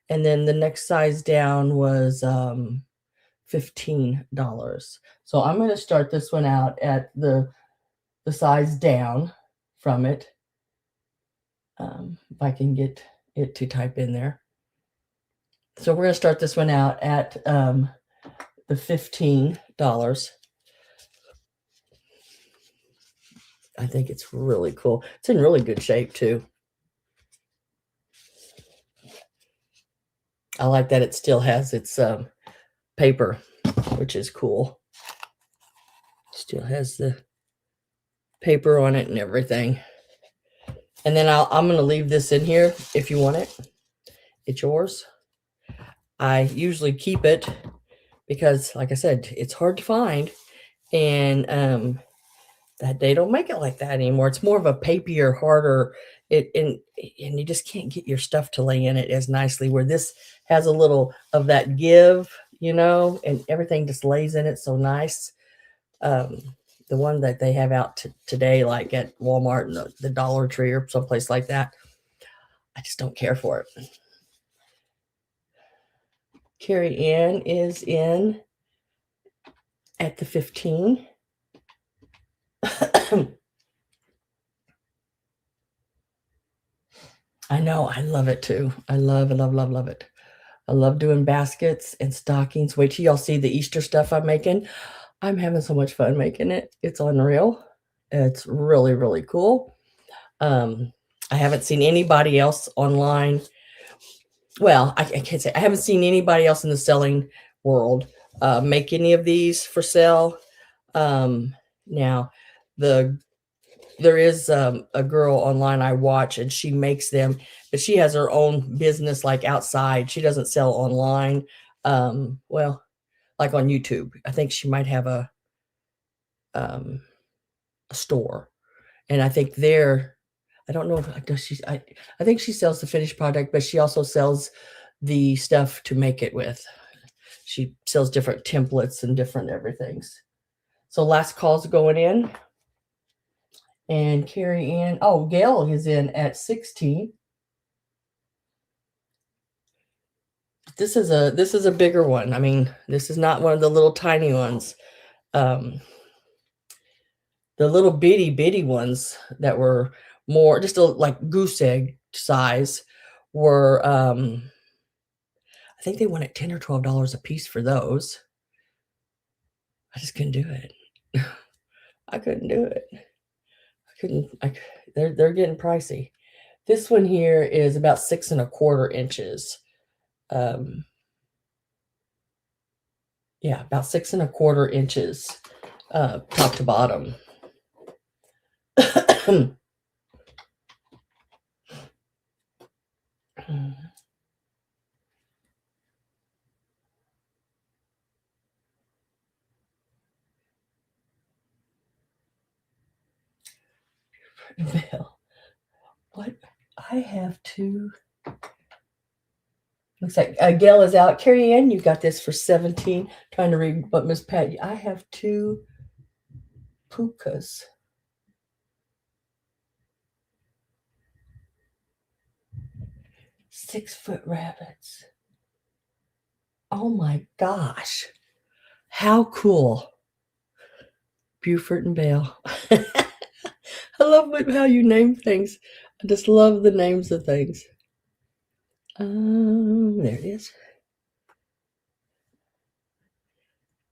and then the next size down was $15. So I'm going to start this one out at the size down from it. If I can get it to type in there. So we're going to start this one out at the $15. I think it's really cool. It's in really good shape too. I like that it still has its paper, which is cool. Still has the paper on it and everything. And then I'm going to leave this in here if you want it. It's yours. I usually keep it because, like I said, it's hard to find. And that they don't make it like that anymore. It's more of a papier, harder, and you just can't get your stuff to lay in it as nicely, where this has a little of that give, and everything just lays in it so nice. The one that they have out today, like at Walmart and the Dollar Tree or someplace like that, I just don't care for it. Carrie Ann is in at the 15. I know, I love it too. I love it. I love doing baskets and stockings. Wait till y'all see the Easter stuff I'm making. I'm having so much fun making it. It's unreal. It's really, really cool. I haven't seen anybody else online. Well, I can't say I haven't seen anybody else in the selling world make any of these for sale. Now, there is a girl online I watch, and she makes them, but she has her own business like outside. She doesn't sell online. Well, like on YouTube. I think she might have a store, and I think there. I don't know if does she. I think she sells the finished product, but she also sells the stuff to make it with. She sells different templates and different everythings. So last call's going in. And Carrie Ann, oh, Gail is in at 16. This is a bigger one. I mean, this is not one of the little tiny ones. The little bitty ones that were more just like goose egg size were I think they wanted $10 or $12 a piece for those. I just couldn't do it. I couldn't do it. They're getting pricey. This one here is about 6¼ inches. Yeah, about 6¼ inches, top to bottom. Bill, what? I have two. Looks like Gail is out. Carrie Ann, you got this for 17. Trying to read what Miss Pat. I have two pukas. Six-foot rabbits. Oh my gosh. How cool. Buford and Bale. I love how you name things. I just love the names of things. There it is.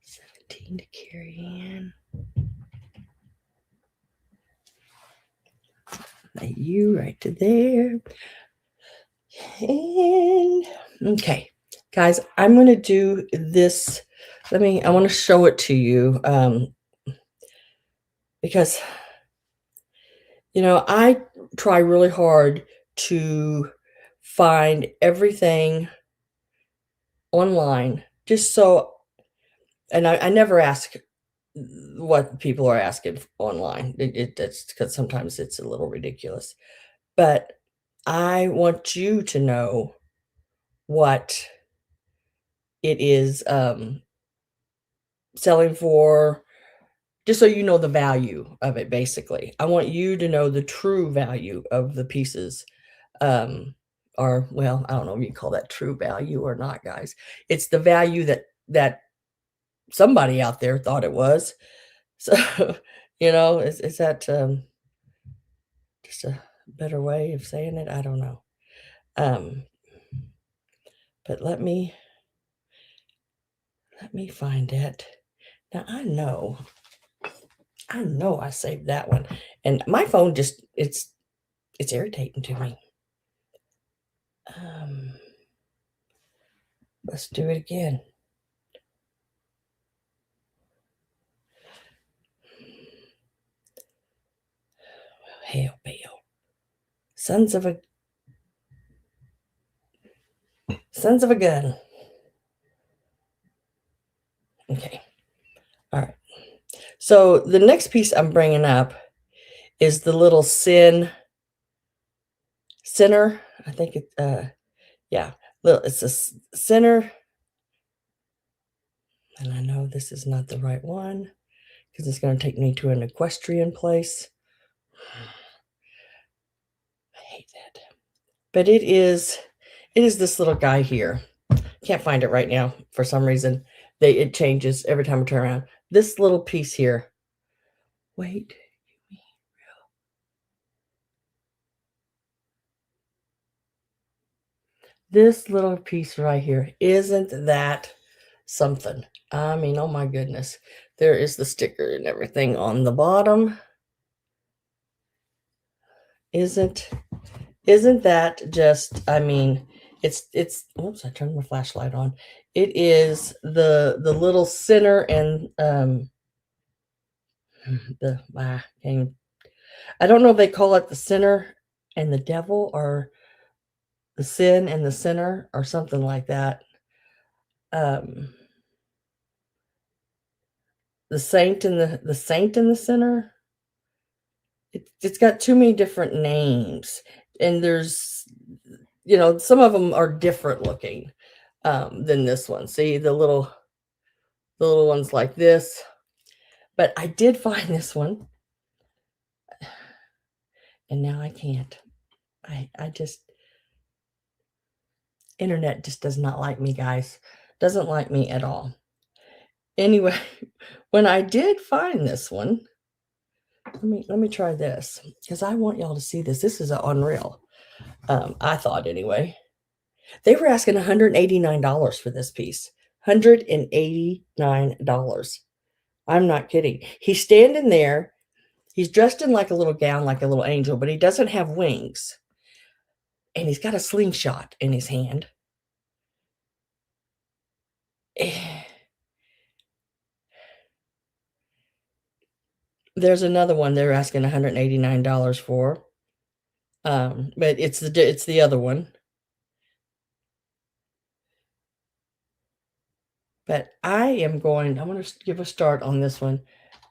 17 to Carrie Ann. You right to there. And okay, guys, I'm going to do this. I want to show it to you because, I try really hard to find everything online just so, and I never ask what people are asking online. That's because sometimes it's a little ridiculous, but I want you to know what it is selling for, just so you know the value of it. Basically, I want you to know the true value of the pieces. Or, well, I don't know if you call that true value or not, guys. It's the value that somebody out there thought it was. So, is that just a better way of saying it? I don't know. But let me find it. Now I know I saved that one, and my phone just it's irritating to me. Let's do it again. Hell, Bill. Sons of a gun. Okay. All right. So the next piece I'm bringing up is the little center. I think it, yeah, it's a center. And I know this is not the right one because it's going to take me to an equestrian place. I hate that. But it is this little guy here. Can't find it right now for some reason. It changes every time I turn around. This little piece here. Wait. This little piece right here, isn't that something? I mean, oh my goodness. There is the sticker and everything on the bottom. Isn't that just, I mean, it's oops, I turned my flashlight on. It is the little center and I don't know if they call it the center and the devil or the sin and the sinner or something like that. The saint and the sinner. It's got too many different names, and there's, some of them are different looking than this one. See the little ones like this, but I did find this one, and now I can't. I just internet just does not like me, guys. Doesn't like me at all. Anyway, when I did find this one, let me try this because I want y'all to see this. This is unreal. I thought anyway. They were asking $189 for this piece. $189. I'm not kidding. He's standing there. He's dressed in like a little gown, like a little angel, but he doesn't have wings. And he's got a slingshot in his hand. There's another one they're asking $189 for. But it's the other one. But I'm going to give a start on this one.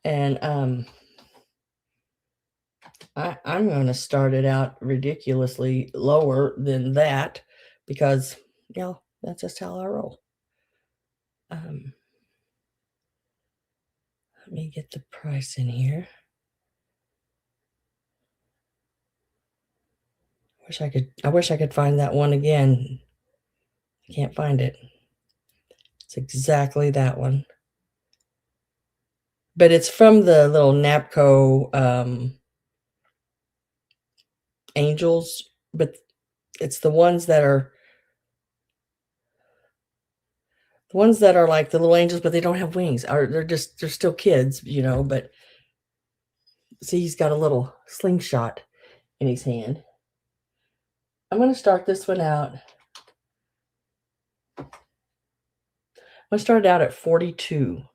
And I'm going to start it out ridiculously lower than that because, that's just how I roll. Let me get the price in here. I wish I could find that one again. I can't find it. It's exactly that one. But it's from the little Napco angels, but it's the ones that are like the little angels, but they don't have wings. They're still kids, but see, he's got a little slingshot in his hand. I'm going to start this one out. I'm going to start it out at $42.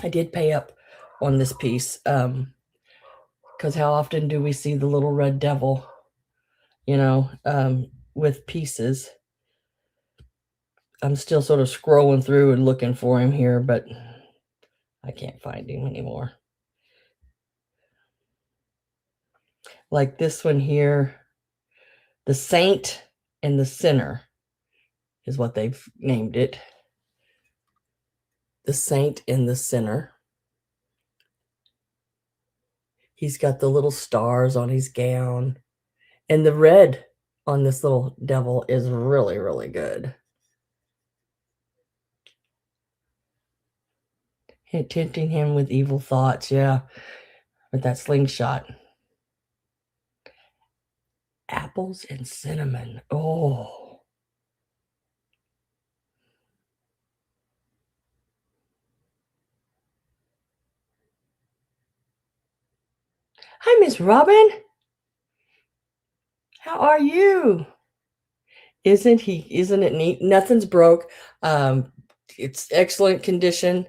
I did pay up on this piece because how often do we see the little red devil, with pieces? I'm still sort of scrolling through and looking for him here, but I can't find him anymore. Like this one here, the saint and the sinner is what they've named it. The saint and the sinner. He's got the little stars on his gown. And the red on this little devil is really, really good. Tempting him with evil thoughts, yeah. With that slingshot. Apples and cinnamon. Oh. Hi, Miss Robin. How are you? Isn't it neat? Nothing's broke. It's excellent condition.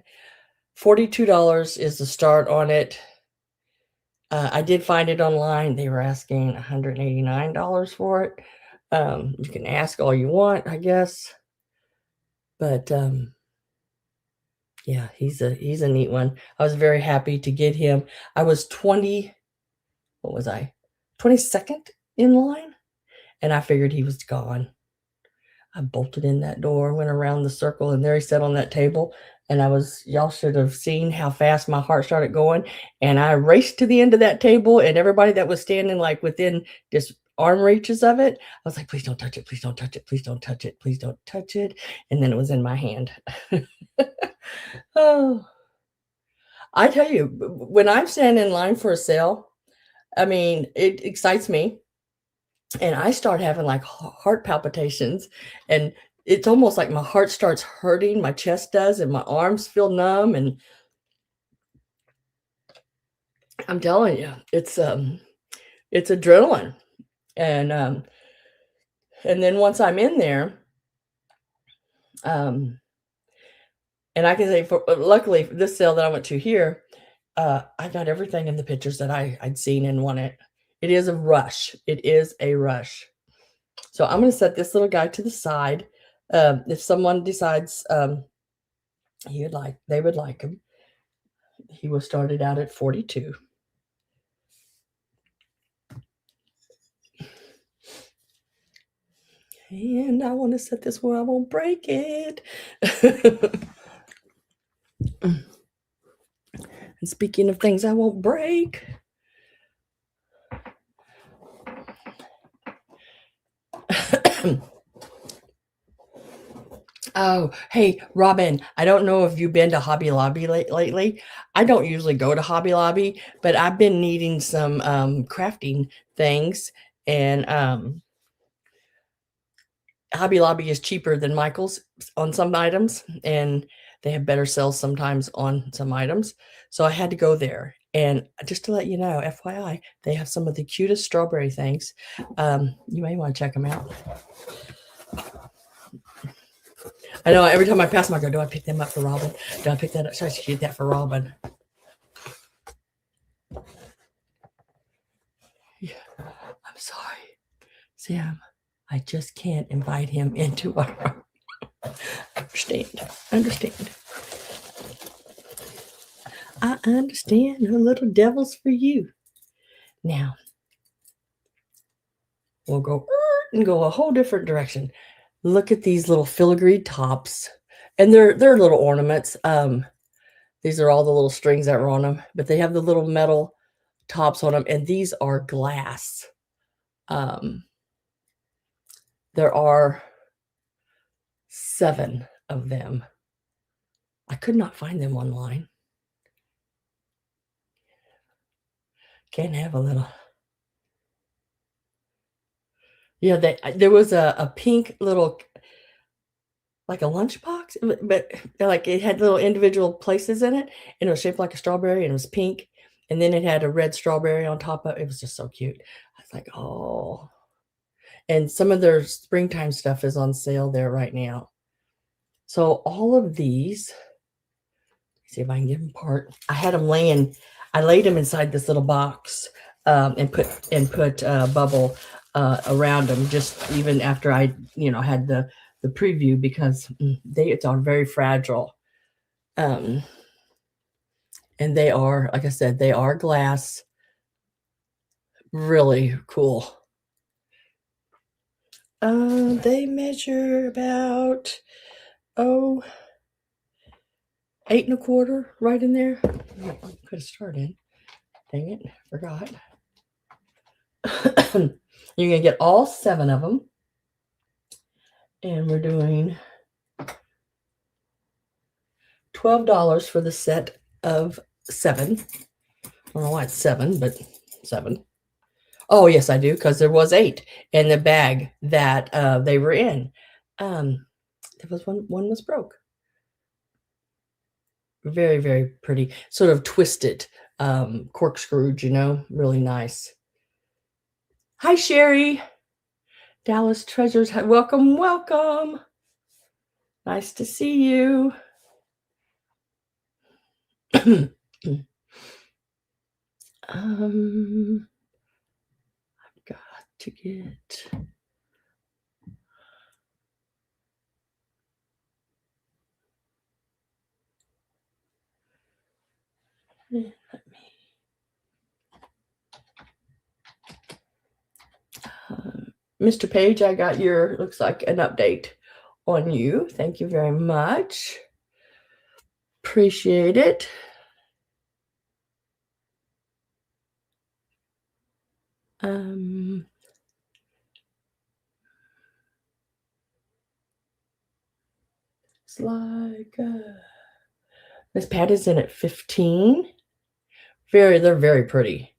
$42 is the start on it. I did find it online. They were asking $189 for it. You can ask all you want, I guess. But yeah, he's a neat one. I was very happy to get him. I was 22nd in line, and I figured he was gone. I bolted in that door, went around the circle, and there he sat on that table. And y'all should have seen how fast my heart started going. And I raced to the end of that table, and everybody that was standing like within just arm reaches of it, I was like, please don't touch it. Please don't touch it. Please don't touch it. Please don't touch it. And then it was in my hand. Oh, I tell you, when I'm standing in line for a sale, I mean, it excites me. And I start having like heart palpitations, and it's almost like my heart starts hurting, my chest does, and my arms feel numb. And I'm telling you, it's adrenaline. And then once I'm in there, and I can say, luckily this sale that I went to here, I got everything in the pictures that I'd seen and wanted. It is a rush. It is a rush. So I'm going to set this little guy to the side. If someone decides they would like him, he was started out at 42. And I want to set this where I won't break it. And speaking of things I won't break, oh, hey, Robin, I don't know if you've been to Hobby Lobby lately. I don't usually go to Hobby Lobby, but I've been needing some crafting things, and Hobby Lobby is cheaper than Michael's on some items, and they have better sales sometimes on some items. So I had to go there. And just to let you know, FYI, they have some of the cutest strawberry things. You may want to check them out. I know every time I pass them, I go, do I pick them up for Robin? Do I pick that up? Should I get that for Robin? Yeah, I'm sorry, Sam. I just can't invite him into our understand. I understand. A little devil's for you. Now, we'll go and go a whole different direction. Look at these little filigreed tops, and they're little ornaments. These are all the little strings that are on them, but they have the little metal tops on them, and these are glass. There are 7 of them. I could not find them online. Can't have a little. Yeah, there was a pink little, like a lunchbox, but like it had little individual places in it, and it was shaped like a strawberry, and it was pink, and then it had a red strawberry on top of it. It was just so cute. I was like, oh. And some of their springtime stuff is on sale there right now. So all of these, see if I can get them apart. I had them I laid them inside this little box, and put bubble around them, just even after I, had the preview, because it's all very fragile. And they are, like I said, they are glass. Really cool. They measure about 8 1/4, right in there. Put a start in. Dang it, forgot. You're gonna get all 7 of them, and we're doing $12 for the set of 7. I don't know why it's 7, but 7. Oh, yes, I do, because there was 8 in the bag that they were in. There was one was broke. Very, very pretty, sort of twisted, corkscrewed, really nice. Hi, Sherry. Dallas Treasures, welcome, welcome. Nice to see you. I've got to get. Let me. Mr. Page, I got your, looks like an update on you. Thank you very much. Appreciate it. It's like this pad is in at 15. They're very pretty.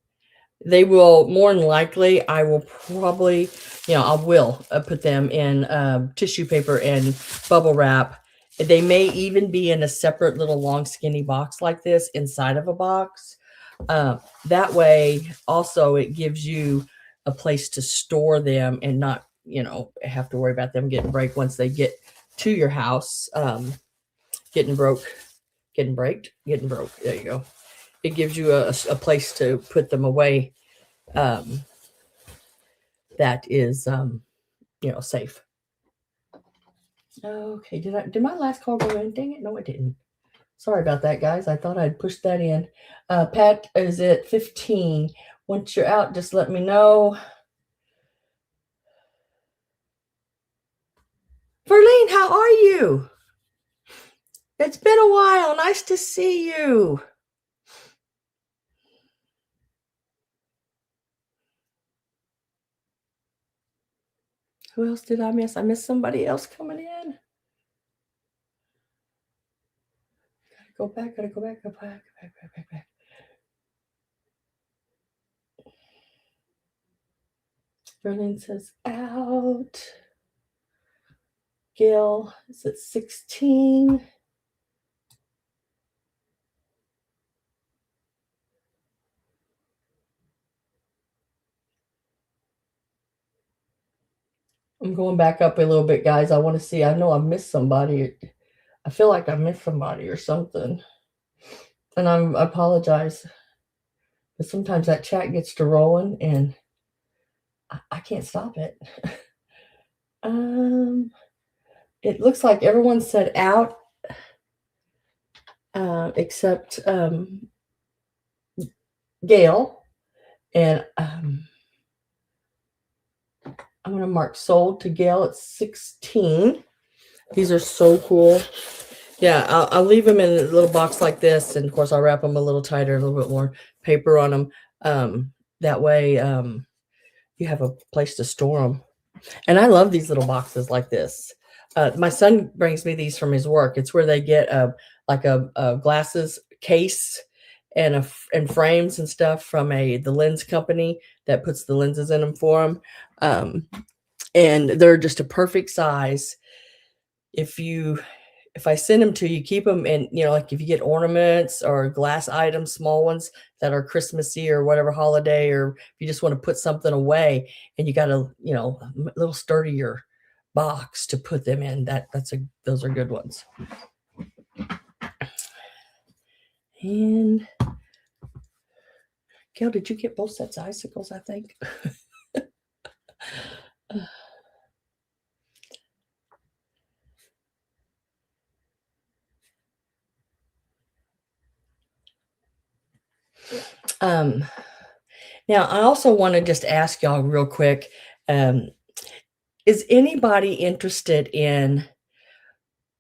They will, more than likely, I will probably, I will put them in tissue paper and bubble wrap. They may even be in a separate little long skinny box like this inside of a box. That way, also, it gives you a place to store them and not, have to worry about them getting break once they get to your house. Getting broke. There you go. It gives you a place to put them away that is, safe. Okay, did my last call go in? Dang it, no, it didn't. Sorry about that, guys. I thought I'd pushed that in. Pat is at 15. Once you're out, just let me know. Verlene, how are you? It's been a while. Nice to see you. Who else did I miss? I missed somebody else coming in. Gotta go back. Verlene says out. Gail is at 16. I'm going back up a little bit, guys. I want to see. I know I missed somebody. I feel like I missed somebody or something. And I apologize. But sometimes that chat gets to rolling and I can't stop it. It looks like everyone said out except Gail. And I'm going to mark sold to Gail at 16. These are so cool. Yeah, I'll leave them in a little box like this. And of course, I'll wrap them a little tighter, a little bit more paper on them. That way you have a place to store them. And I love these little boxes like this. My son brings me these from his work. It's where they get a glasses case and frames and stuff from the lens company that puts the lenses in them for them. And they're just a perfect size. If I send them to you, keep them in, like if you get ornaments or glass items, small ones that are Christmassy or whatever holiday, or if you just want to put something away and you got a little sturdier box to put them in, those are good ones. And Gail, did you get both sets of icicles, I think? Now, I also want to just ask y'all real quick, is anybody interested in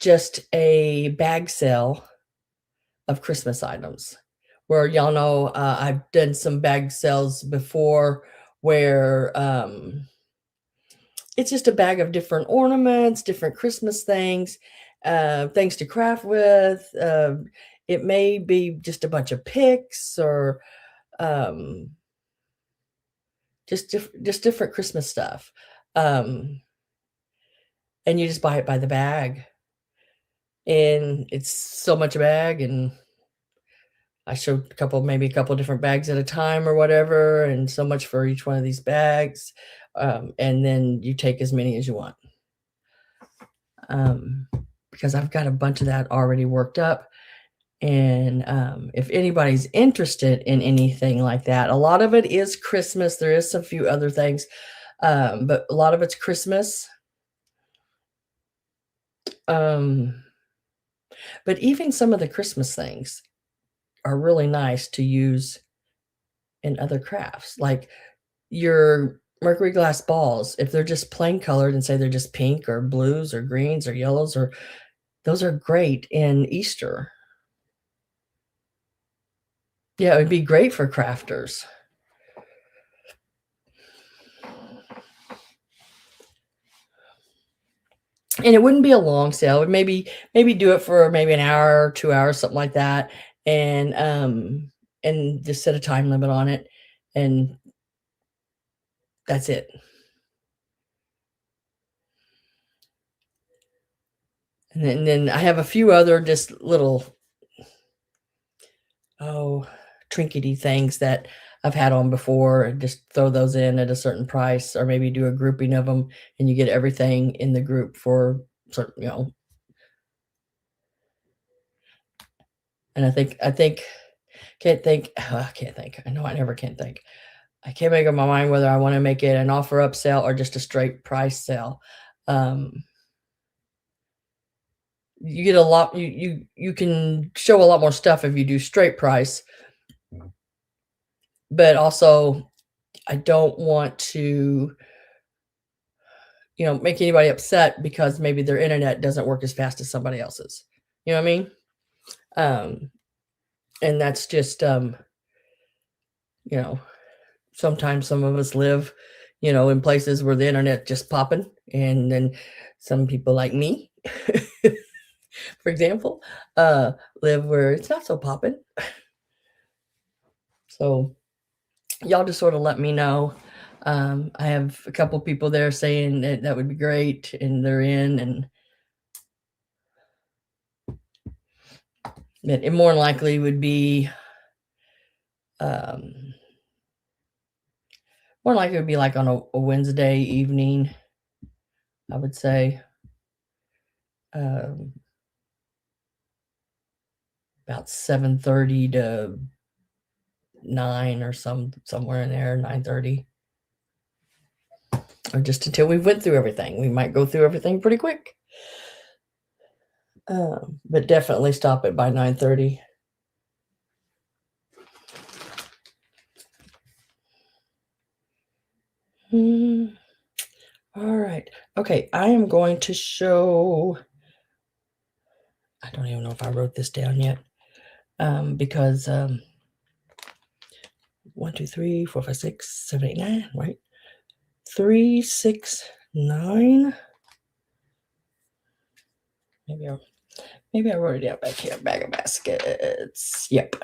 just a bag sale of Christmas items? Where y'all know I've done some bag sales before where it's just a bag of different ornaments, different Christmas things, things to craft with. It may be just a bunch of picks or just different Christmas stuff. And you just buy it by the bag. And it's so much a bag, and I showed maybe a couple different bags at a time or whatever, and so much for each one of these bags. and then you take as many as you want. Because I've got a bunch of that already worked up. And if anybody's interested in anything like that, a lot of it is Christmas. There is a few other things, but a lot of it's Christmas. But even some of the Christmas things are really nice to use in other crafts, like your mercury glass balls. If they're just plain colored and say they're just pink or blues or greens or yellows, or those are great in Easter. Yeah, it would be great for crafters. And it wouldn't be a long sale. Maybe do it for maybe an hour or 2 hours, something like that, and just set a time limit on it, and that's it. And then I have a few other just little, trinkety things that I've had on before, and just throw those in at a certain price, or maybe do a grouping of them, and you get everything in the group for certain. And I can't think. I can't think. I know I never can think. I can't make up my mind whether I want to make it an offer up sale or just a straight price sale. You get a lot. You can show a lot more stuff if you do straight price, but also I don't want to, make anybody upset because maybe their internet doesn't work as fast as somebody else's. You know what I mean? And that's just, sometimes some of us live, in places where the internet just popping, and then some people like me, for example, live where it's not so popping. So y'all just sort of let me know. I have a couple people there saying that would be great, and they're in, and it more likely would be, more likely it would be like on a Wednesday evening, I would say. About 7:30 to 9 or somewhere in there, 9:30. Or just until we went through everything. We might go through everything pretty quick. But definitely stop it by 9:30. All right. Okay, I am going to show. I don't even know if I wrote this down yet, because 1, 2, 3, 4, 5, 6, 7, 8, 9, right? 3, 6, 9. Maybe I wrote it down back here. Bag of baskets. Yep.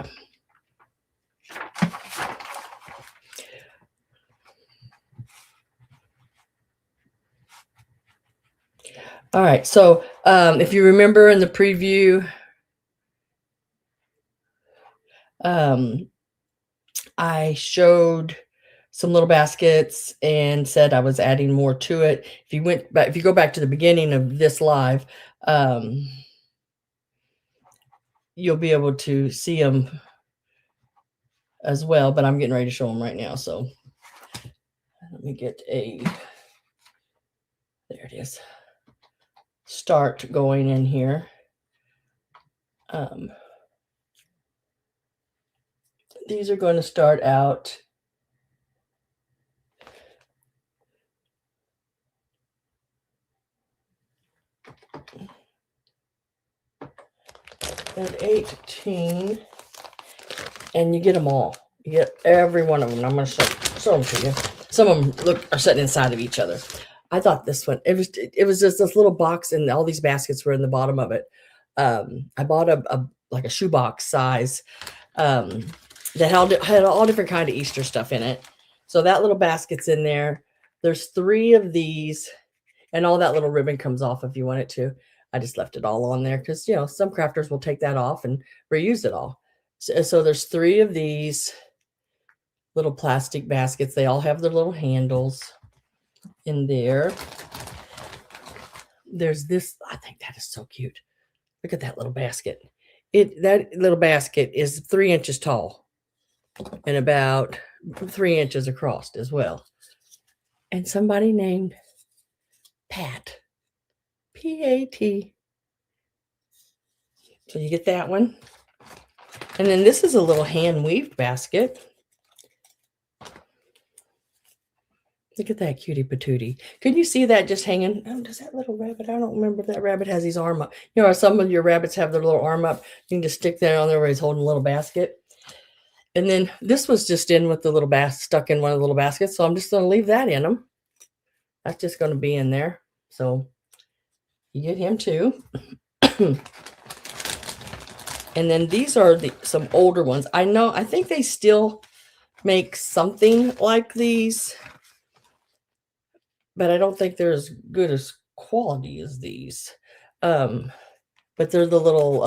All right. So if you remember in the preview, I showed some little baskets and said I was adding more to it. If you go back to the beginning of this live, you'll be able to see them as well, but I'm getting ready to show them right now. So let me get there it is. Start going in here. These are going to start out at 18, and you get them all. You get every one of them. I'm going to show them to you. Some of them are sitting inside of each other. I thought this one, it was just this little box, and all these baskets were in the bottom of it. I bought a shoebox size, that had all different kind of Easter stuff in it. So that little basket's in there. There's 3 of these, and all that little ribbon comes off if you want it to. I just left it all on there because, some crafters will take that off and reuse it all. So there's 3 of these little plastic baskets. They all have their little handles. in there. There's this, I think that is so cute. Look at that little basket. That little basket is 3 inches tall and about 3 inches across as well. And somebody named Pat, P-A-T. So you get that one. And then this is a little hand-weaved basket. Look at that cutie patootie. Can you see that just hanging? Oh, does that little rabbit? I don't remember if that rabbit has his arm up. You know, some of your rabbits have their little arm up. You can just stick that on there where he's holding a little basket. And then this was just in with the little stuck in one of the little baskets. So I'm just going to leave that in them. That's just going to be in there. So you get him too. And then these are some older ones. I think they still make something like these, but I don't think they're as good as quality as these. But they're the little,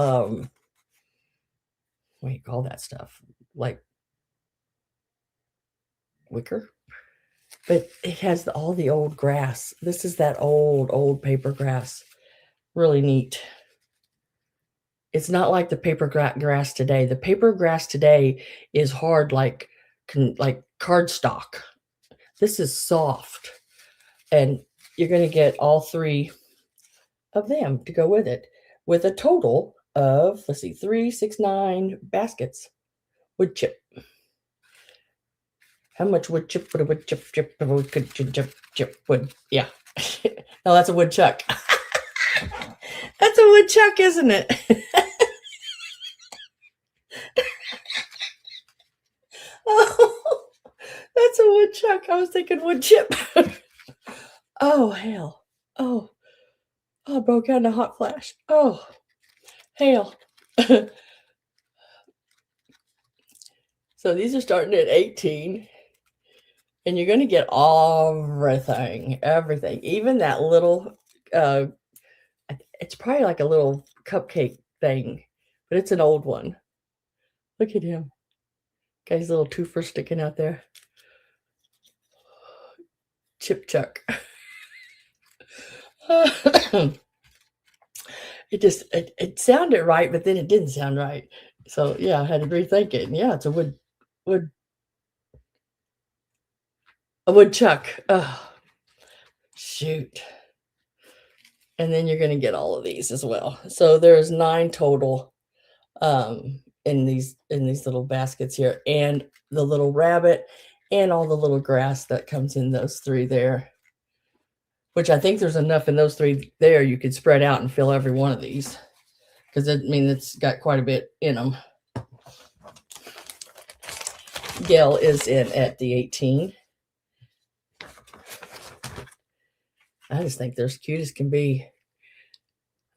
what do you call that stuff? Like wicker? But it has all the old grass. This is that old paper grass. Really neat. It's not like the paper grass today. The paper grass today is hard like cardstock. This is soft. And you're going to get all 3 of them to go with it, with a total of, let's see, 3, 6, 9 baskets. Wood chip. How much wood chip would a wood chip wood? Yeah. No, that's a woodchuck. That's a woodchuck, isn't it? Oh, that's a woodchuck. I was thinking wood chip. Oh, hell. Oh, I broke out in a hot flash. Oh, hell. So these are starting at 18. And you're going to get everything. Even that little, it's probably like a little cupcake thing, but it's an old one. Look at him. Got his little twofer sticking out there. Chip Chuck. It sounded right, but then it didn't sound right. So yeah, I had to rethink it. And yeah, it's a woodchuck. Oh, shoot. And then you're going to get all of these as well. So there's 9 total in these little baskets here, and the little rabbit and all the little grass that comes in those 3 there, which I think there's enough in those 3 there you could spread out and fill every one of these, because it's got quite a bit in them. Gail is in at the 18. I just think they're as cute as can be.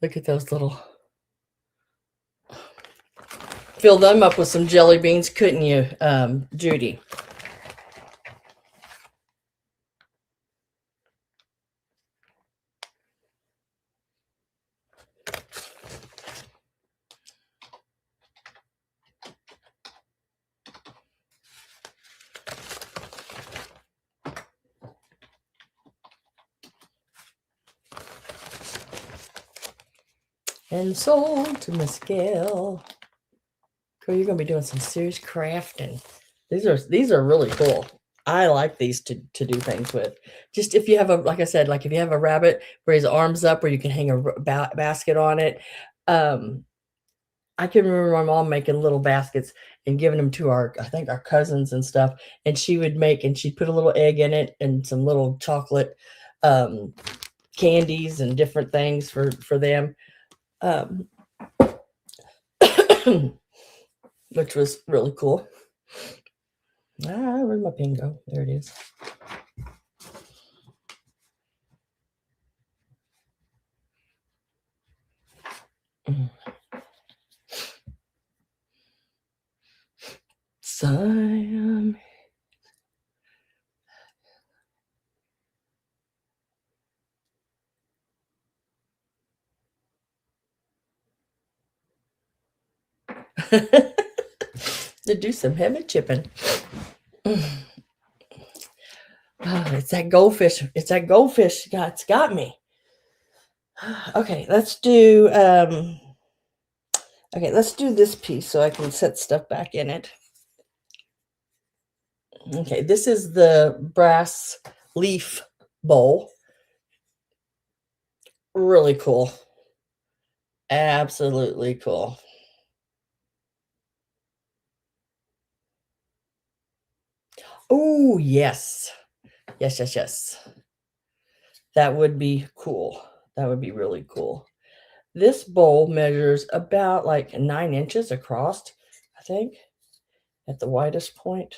Look at those little. Fill them up with some jelly beans, couldn't you, Judy? And sold to Miss Gail. Girl, you're gonna be doing some serious crafting. These are really cool. I like these to do things with. Just if you have like I said, like if you have a rabbit where his arms up, where you can hang a basket on it. I can remember my mom making little baskets and giving them to our cousins and stuff. And she'd put a little egg in it and some little chocolate candies and different things for them. Which was really cool. Where'd my pin go? There it is. Siam. To do some heavy chipping. Oh, it's that goldfish. It's that goldfish. It's got me. Okay, let's do this piece so I can set stuff back in it. Okay, this is the brass leaf bowl. Really cool. Absolutely cool. Oh, yes. Yes, yes, yes. That would be cool. That would be really cool. This bowl measures about like 9 inches across, I think, at the widest point.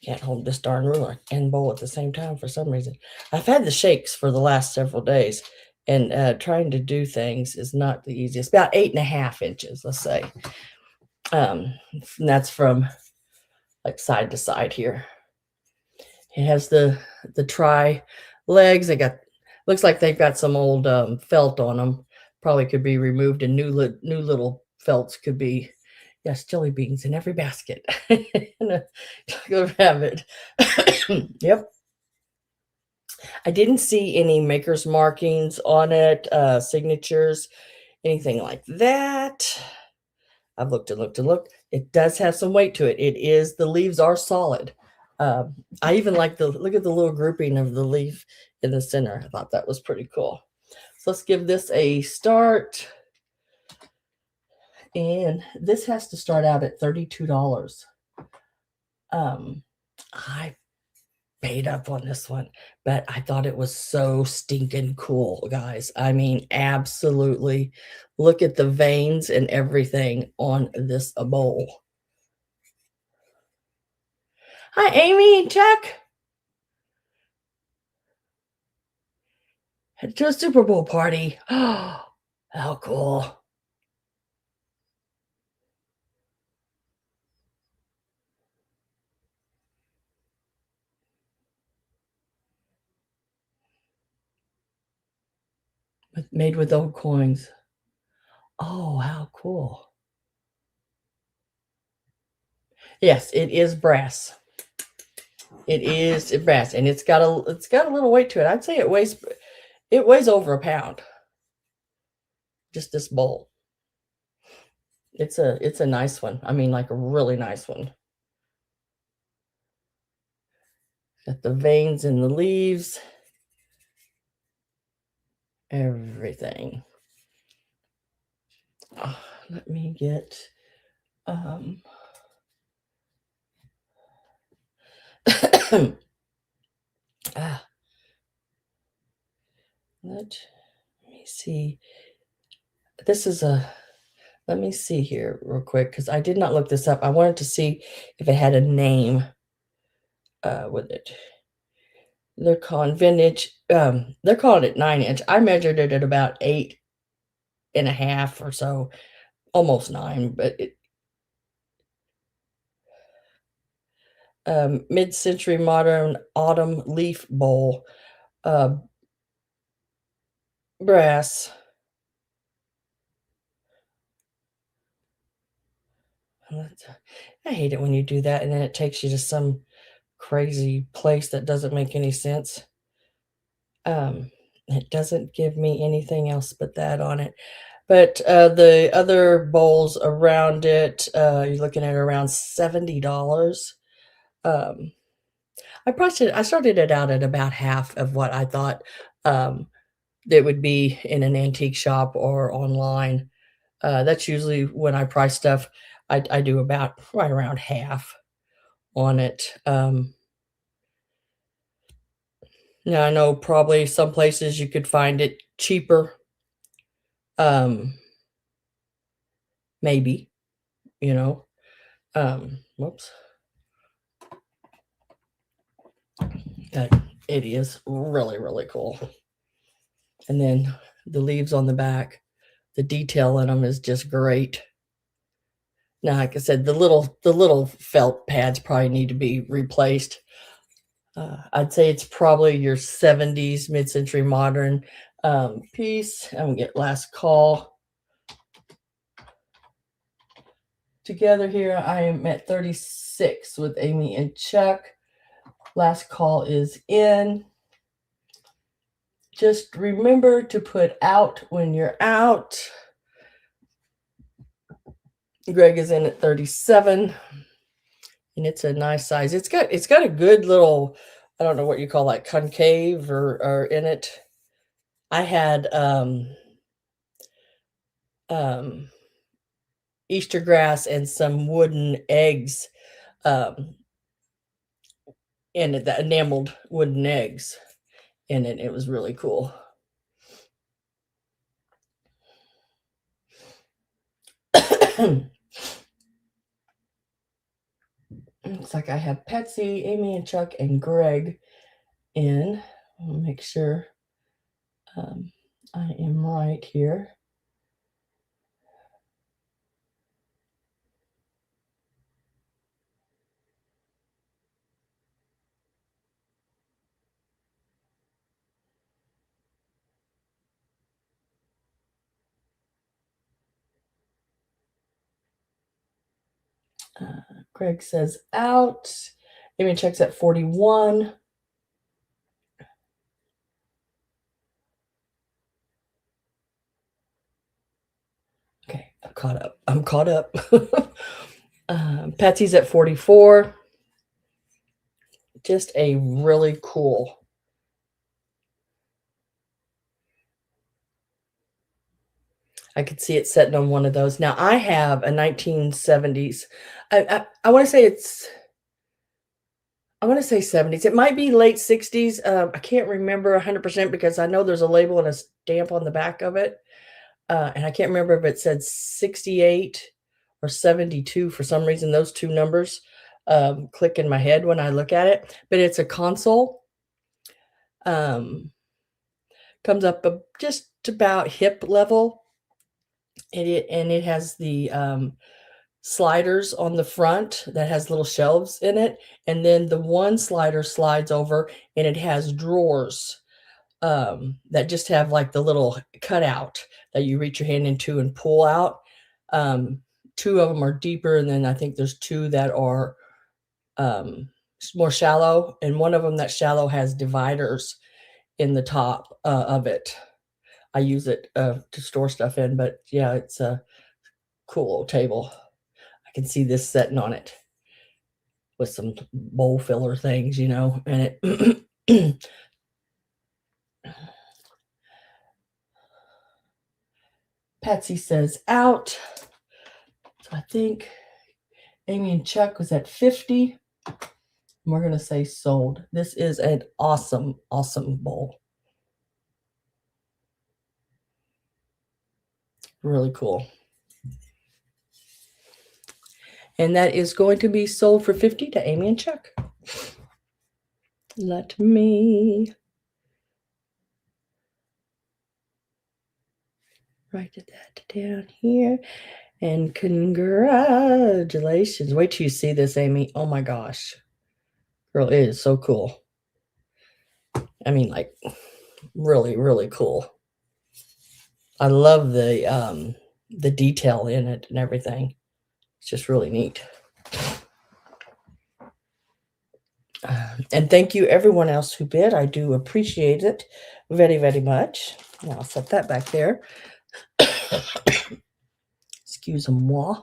Can't hold this darn ruler and bowl at the same time for some reason. I've had the shakes for the last several days, and trying to do things is not the easiest. About 8.5 inches, let's say. And that's from like side to side here. It has the tri legs. They got, looks like they've got some old felt on them. Probably could be removed, and new little felts could be. Yes, jelly beans in every basket. And a chocolate rabbit. Yep. I didn't see any maker's markings on it, signatures, anything like that. I've looked and looked and looked. It does have some weight to it. The leaves are solid. I even like look at the little grouping of the leaf in the center. I thought that was pretty cool. So let's give this a start. And this has to start out at $32. I paid up on this one, but I thought it was so stinking cool, guys. I mean, absolutely. Look at the veins and everything on this bowl. Hi, Amy and Chuck. Head to a Super Bowl party. Oh, how cool. Made with old coins. Oh, how cool. Yes, it is brass. It is brass, and it's got a little weight to it. I'd say it weighs over a pound. Just this bowl. It's a nice one. I mean, like a really nice one. Got the veins in the leaves. Everything. Let me get let me see. This is let me see here real quick, because I did not look this up. I wanted to see if it had a name with it. They're calling vintage. They're calling it 9 inch. I measured it at about 8.5 or so, almost 9, but it mid-century modern autumn leaf bowl, brass. I hate it when you do that and then it takes you to some crazy place that doesn't make any sense. It doesn't give me anything else but that on it. But the other bowls around it, you're looking at around $70. I started it out at about half of what I thought it would be in an antique shop or online. That's usually when I price stuff. I do about right around half on it. Now I know probably some places you could find it cheaper. Maybe, you know. Whoops. But it is really, really cool. And then the leaves on the back, the detail in them is just great. Now, like I said, the little felt pads probably need to be replaced. I'd say it's probably your 70s mid-century modern piece. I'm gonna get last call. together here. I am at 36 with Amy and Chuck. Last call is in. Just remember to put out when you're out. Greg is in at 37, and it's a nice size. It's got a good little, I don't know what you call that, concave or in it. I had Easter grass and some wooden eggs in it, the enameled wooden eggs in it. It was really cool. Looks like I have Patsy, Amy, and Chuck, and Greg in. I'll make sure I am right here. Greg says out. Amy checks at 41. Okay, I'm caught up. Patsy's at 44. Just a really cool. I could see it sitting on one of those. Now I have a 1970s. I want to say I want to say 70s. It might be late 60s. I can't remember 100% because I know there's a label and a stamp on the back of it. And I can't remember if it said 68 or 72 for some reason. Those two numbers click in my head when I look at it. But it's a console. Comes up just about hip level. And it has the sliders on the front that has little shelves in it, and then the one slider slides over and it has drawers that just have like the little cutout that you reach your hand into and pull out. Two of them are deeper, and then I think there's two that are more shallow, and one of them that shallow has dividers in the top of it. I use it to store stuff in, but yeah, it's a cool old table. I can see this setting on it with some bowl filler things, you know, and it. Patsy says out. So I think Amy and Chuck was at 50. And we're going to say sold. This is an awesome, awesome bowl. Really cool. And that is going to be sold for 50 to Amy and Chuck. Let me write that down here. And congratulations. Wait till you see this, Amy. Oh my gosh. Girl, it is so cool. I mean, like, really, really cool. I love the detail in it and everything. It's just really neat. And thank you everyone else who bid. I do appreciate it very, very much. Now I'll set that back there. Excuse-moi.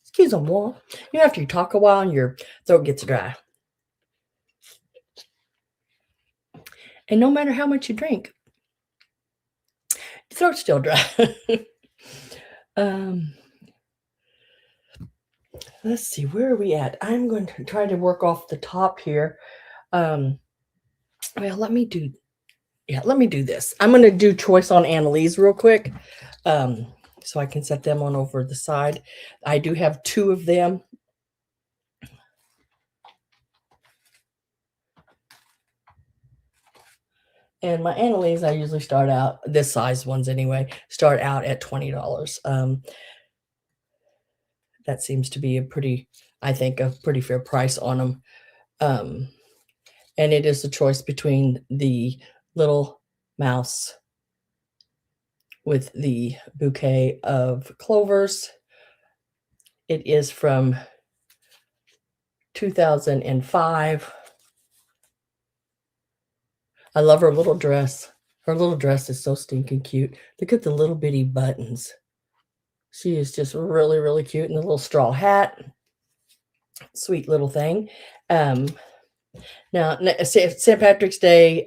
Excuse-moi. You know, after you talk a while and your throat gets dry. And no matter how much you drink, your throat's still dry. Let's see, where are we at? I'm going to try to work off the top here. Well, let me do this. I'm going to do choice on Annalise real quick. So I can set them on over the side. I do have two of them. And my Annalise, I usually start out, this size ones anyway, start out at $20. That seems to be I think, a pretty fair price on them. And it is a choice between the little mouse with the bouquet of clovers It is from 2005. I love her little dress. Her little dress is so stinking cute. Look at the little bitty buttons. She is just really, really cute. And the little straw hat. Sweet little thing. Now, St. Patrick's Day,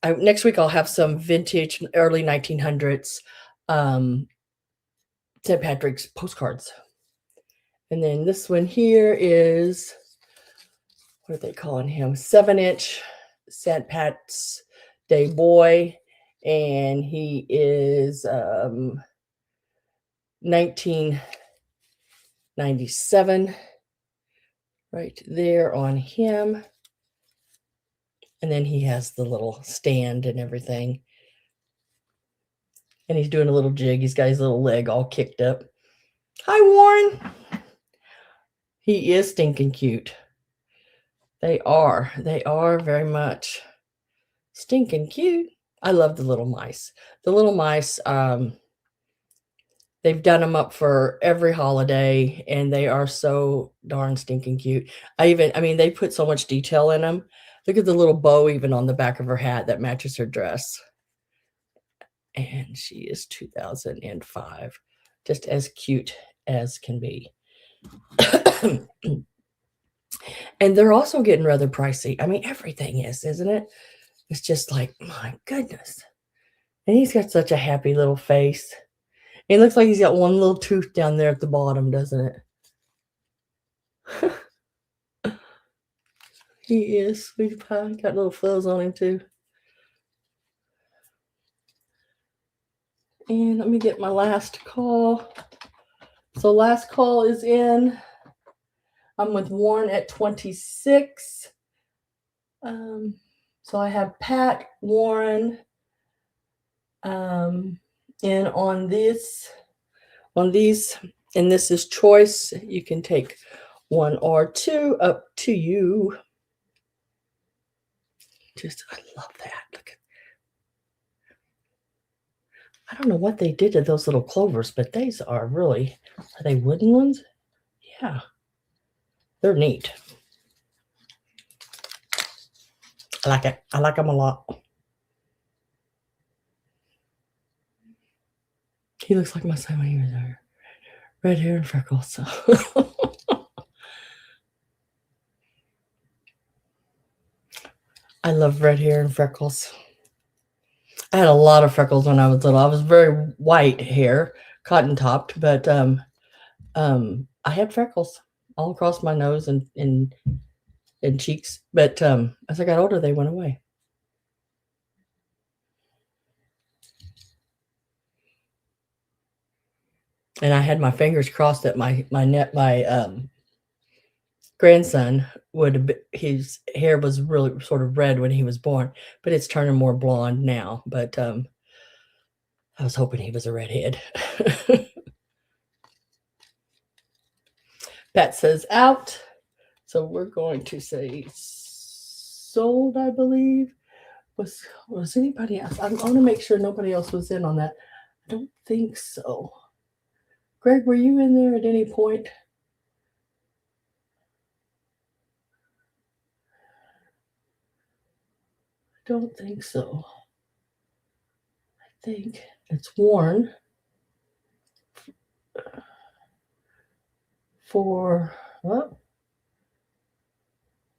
next week I'll have some vintage early 1900s St. Patrick's postcards. And then this one here is, what are they calling him? 7-inch St. Pat's Day boy. And he is 1997 right there on him. And then he has the little stand and everything. And he's doing a little jig. He's got his little leg all kicked up. Hi, Warren. He is stinking cute. They are very much stinking cute. I love the little mice. The little mice, they've done them up for every holiday, and they are so darn stinking cute. I mean, they put so much detail in them. Look at the little bow even on the back of her hat that matches her dress. And she is 2005, just as cute as can be. And they're also getting rather pricey. I mean, everything is, isn't it? It's just like, my goodness. And he's got such a happy little face. It looks like he's got one little tooth down there at the bottom, doesn't it? He is, sweetie pie. Got little fuzz on him, too. And let me get my last call. So last call is in. I'm with Warren at 26. So I have Pat, Warren, in on these, and this is choice. You can take one or two, up to you. Just, I love that. Look at, I don't know what they did to those little clovers, but these are really, are they wooden ones? Yeah, they're neat. I like it. I like them a lot. He looks like my son when he was there. Red hair and freckles. I love red hair and freckles. I had a lot of freckles when I was little. I was very white hair, cotton topped, but I had freckles all across my nose and cheeks. But as I got older, they went away. And I had my fingers crossed that my grandson his hair was really sort of red when he was born, but it's turning more blonde now. But I was hoping he was a redhead. Pat says out. So we're going to say sold, I believe. Was anybody else? I want to make sure nobody else was in on that. I don't think so. Greg, were you in there at any point? I don't think so. I think it's Warren for, well,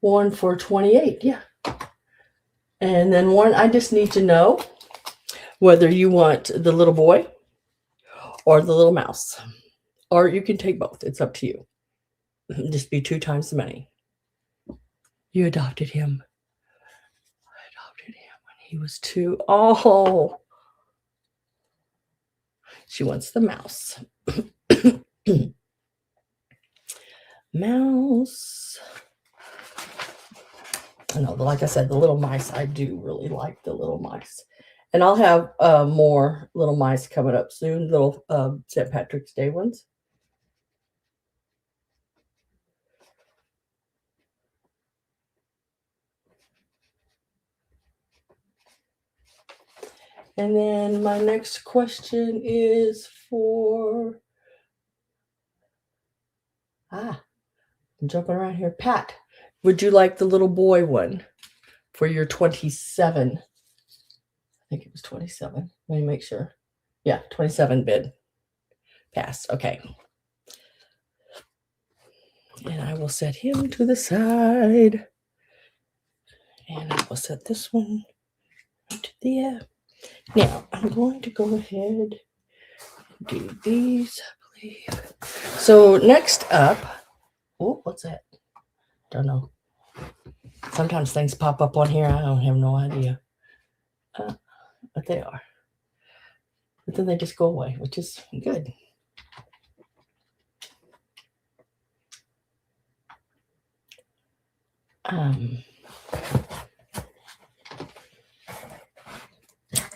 Warren for 28. Yeah. And then Warren, I just need to know whether you want the little boy or the little mouse, or you can take both. It's up to you. Just be 2 times the money. You adopted him. I adopted him when he was 2. Oh, she wants the mouse. Mouse. I know, like I said, the little mice, I do really like the little mice. And I'll have more little mice coming up soon, little St. Patrick's Day ones. And then my next question is for I'm jumping around here. Pat, would you like the little boy one for your 27? I think it was 27. Let me make sure. Yeah, 27 bid. Passed. Okay. And I will set him to the side. And I will set this one to the Now, I'm going to go ahead and do these, I believe. So next up, oh, what's that? Don't know. Sometimes things pop up on here. I don't have no idea what they are. But then they just go away, which is good.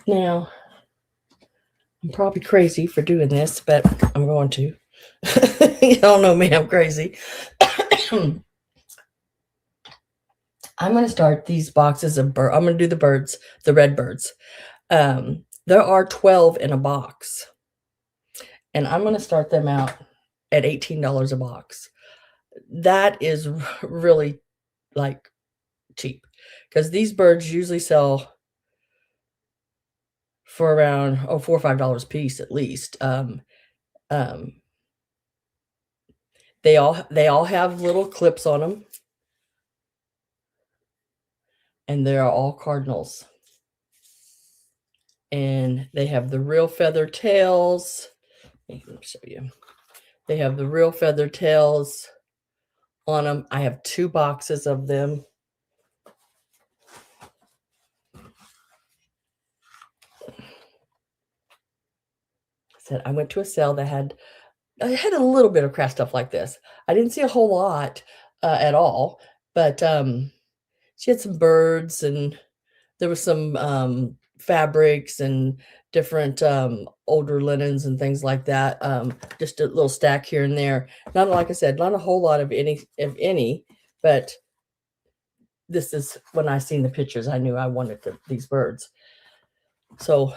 Now, I'm probably crazy for doing this, but I'm going to. Y'all know me, I'm crazy. I'm going to start these boxes of birds. I'm going to do the birds, the red birds. There are 12 in a box. And I'm going to start them out at $18 a box. That is really like cheap because these birds usually sell for around $4 or $5 a piece at least. They all have little clips on them, and they are all cardinals. And they have the real feather tails. Let me show you. They have the real feather tails on them. I have 2 boxes of them. I went to a sale that had a little bit of craft stuff like this. I didn't see a whole lot at all, but she had some birds, and there was some fabrics and different older linens and things like that. Just a little stack here and there. Not, like I said, not a whole lot of any, but this is when I seen the pictures, I knew I wanted these birds. So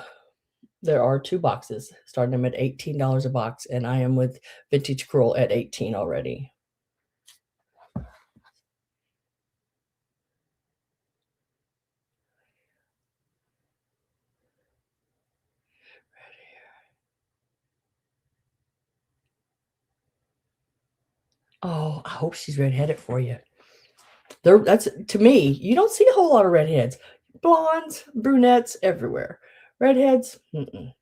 there are 2 boxes, starting them at $18 a box, and I am with Vintage Curl at 18 already. Oh, I hope she's redheaded for you. That's, to me, you don't see a whole lot of redheads. Blondes, brunettes, everywhere. Redheads, and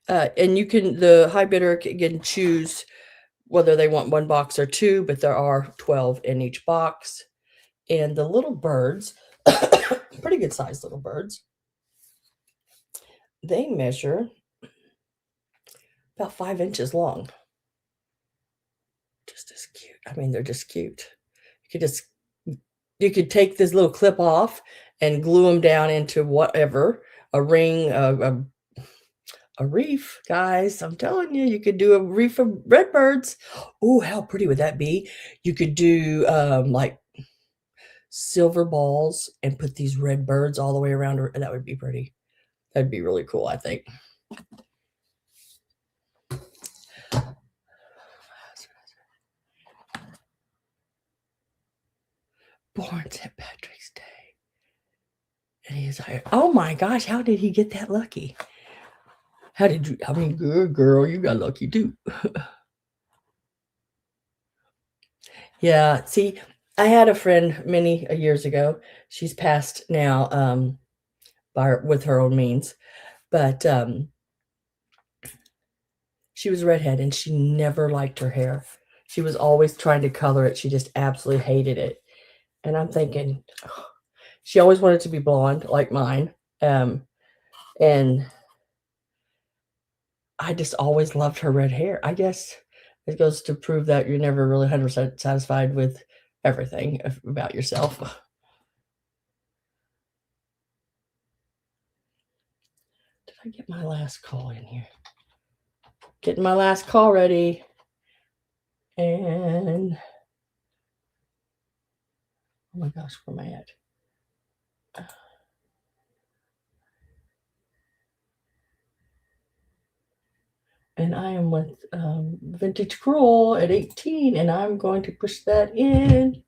the high bidder can choose whether they want 1 box or 2, but there are 12 in each box. And the little birds, pretty good sized little birds, they measure about 5 inches long. Just as cute. I mean, they're just cute. You could take this little clip off and glue them down into whatever, a ring, a reef, guys. I'm telling you, you could do a reef of redbirds. Oh, how pretty would that be? You could do like silver balls and put these red birds all the way around her. That would be pretty. That'd be really cool, I think. Born St. Patrick's Day. And he's like, oh my gosh, how did he get that lucky? How did you? I mean, good girl, you got lucky too. Yeah, see, I had a friend many years ago. She's passed now with her own means, but she was redhead and she never liked her hair. She was always trying to color it. She just absolutely hated it. And I'm thinking, she always wanted to be blonde like mine. And I just always loved her red hair. I guess it goes to prove that you're never really 100% satisfied with everything about yourself. Did I get my last call in here? Getting my last call ready. And oh my gosh, where am I at? And I am with Vintage Cruel at 18, and I'm going to push that in.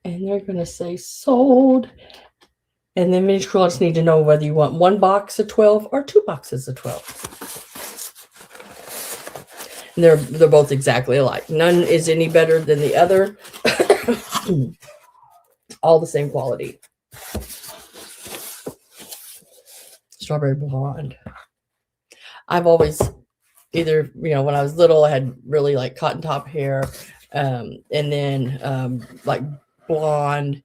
And they're going to say sold. And then Vintage Cruel just need to know whether you want 1 box of 12 or 2 boxes of 12. And they're both exactly alike. None is any better than the other. All the same quality. Strawberry Blonde. I've always either, when I was little, I had really like cotton top hair, and then like blonde,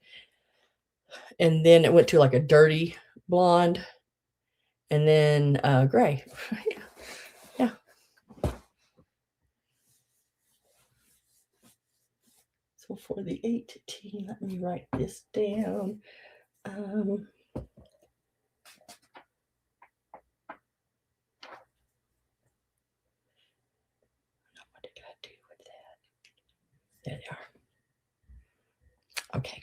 and then it went to like a dirty blonde, and then gray. Yeah. So for the 18, let me write this down. What did I do with that? There they are. Okay.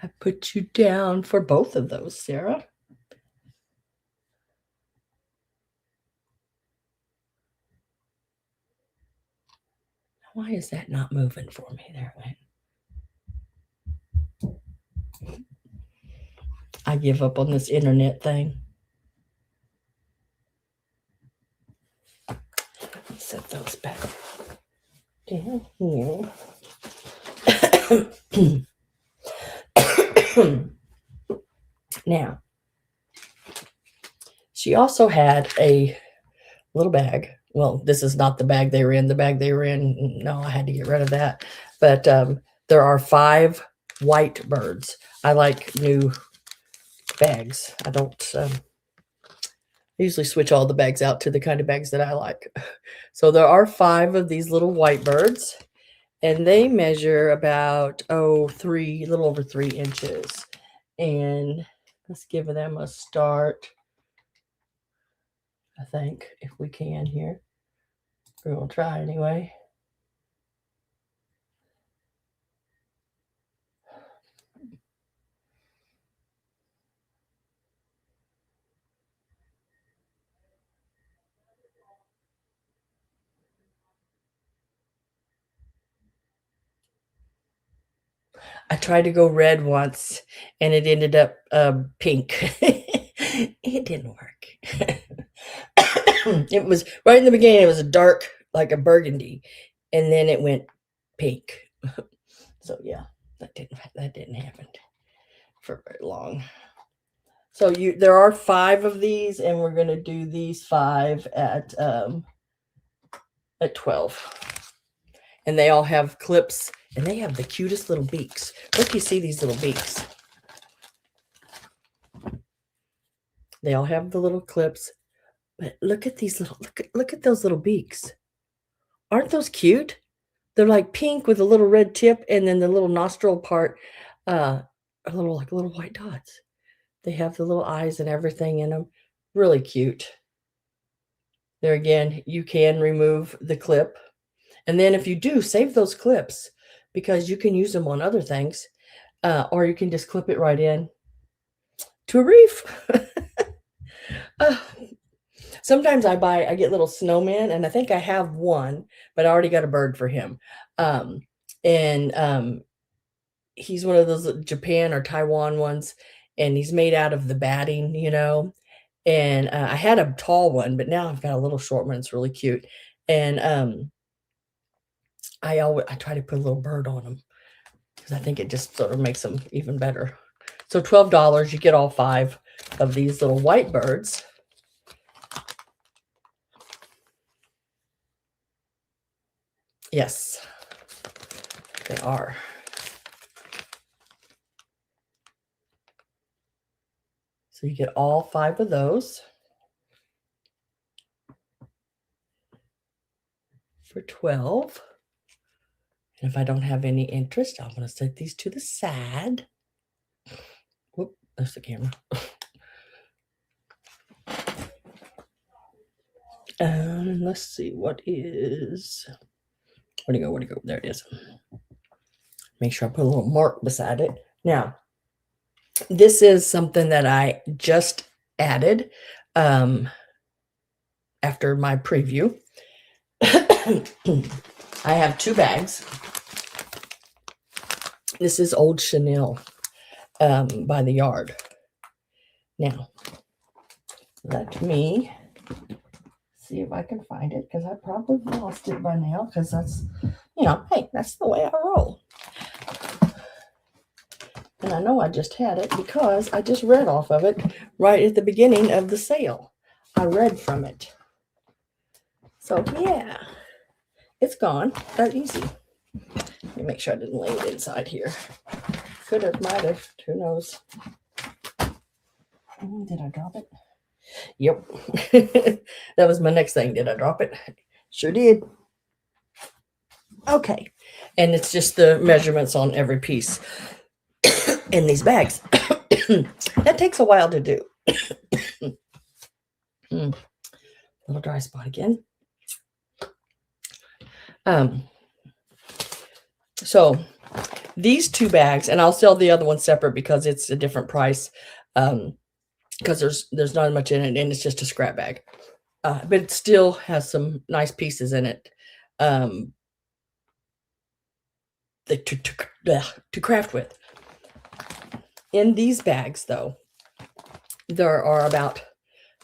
I put you down for both of those, Sarah. Why is that not moving for me? There it went. I give up on this internet thing. Set those back down here. Now, she also had a little bag. Well, this is not the bag they were in. The bag they were in, no, I had to get rid of that. But there are 5 white birds. I like new bags. I don't usually switch all the bags out to the kind of bags that I like. So there are 5 of these little white birds, and they measure about a little over 3 inches. And let's give them a start, I think, if we can here. We're going to try anyway. I tried to go red once, and it ended up pink. It didn't work. It was right in the beginning. It was a dark, like a burgundy, and then it went pink. So yeah, that didn't happen for very long. So there are 5 of these, and we're going to do these 5 at 12. And they all have clips, and they have the cutest little beaks. Look, you see these little beaks. They all have the little clips, but look at these little, look at those little beaks. Aren't those cute? They're like pink with a little red tip, and then the little nostril part, are little white dots. They have the little eyes and everything in them. Really cute. There again, you can remove the clip. And then if you do, save those clips, because you can use them on other things, or you can just clip it right in to a reef. Sometimes I get little snowmen, and I think I have one, but I already got a bird for him. He's one of those Japan or Taiwan ones, and he's made out of the batting, and I had a tall one, but now I've got a little short one. It's really cute. And I try to put a little bird on them, because I think it just sort of makes them even better. So $12, you get all 5 of these little white birds. Yes, they are. So you get all 5 of those for $12. And if I don't have any interest, I'm going to set these to the side. Whoop, there's the camera. Let's see, what is Where'd it go? Where'd it go? There it is. Make sure I put a little mark beside it. Now, this is something that I just added after my preview. I have 2 bags. This is Old Chanel by the Yard. Now, let me see if I can find it, because I probably lost it by now, because that's, hey, that's the way I roll. And I know I just had it because I just read off of it right at the beginning of the sale. I read from it. So, yeah, it's gone. That easy. Let me make sure I didn't lay it inside here. Could have, might have, who knows. Did I drop it? Yep. That was my next thing. Did I drop it? Sure did. Okay. And it's just the measurements on every piece in these bags. That takes a while to do. Little dry spot again. So these 2 bags, and I'll sell the other one separate because it's a different price. Because there's not much in it, and it's just a scrap bag. But it still has some nice pieces in it to craft with. In these bags, though, there are about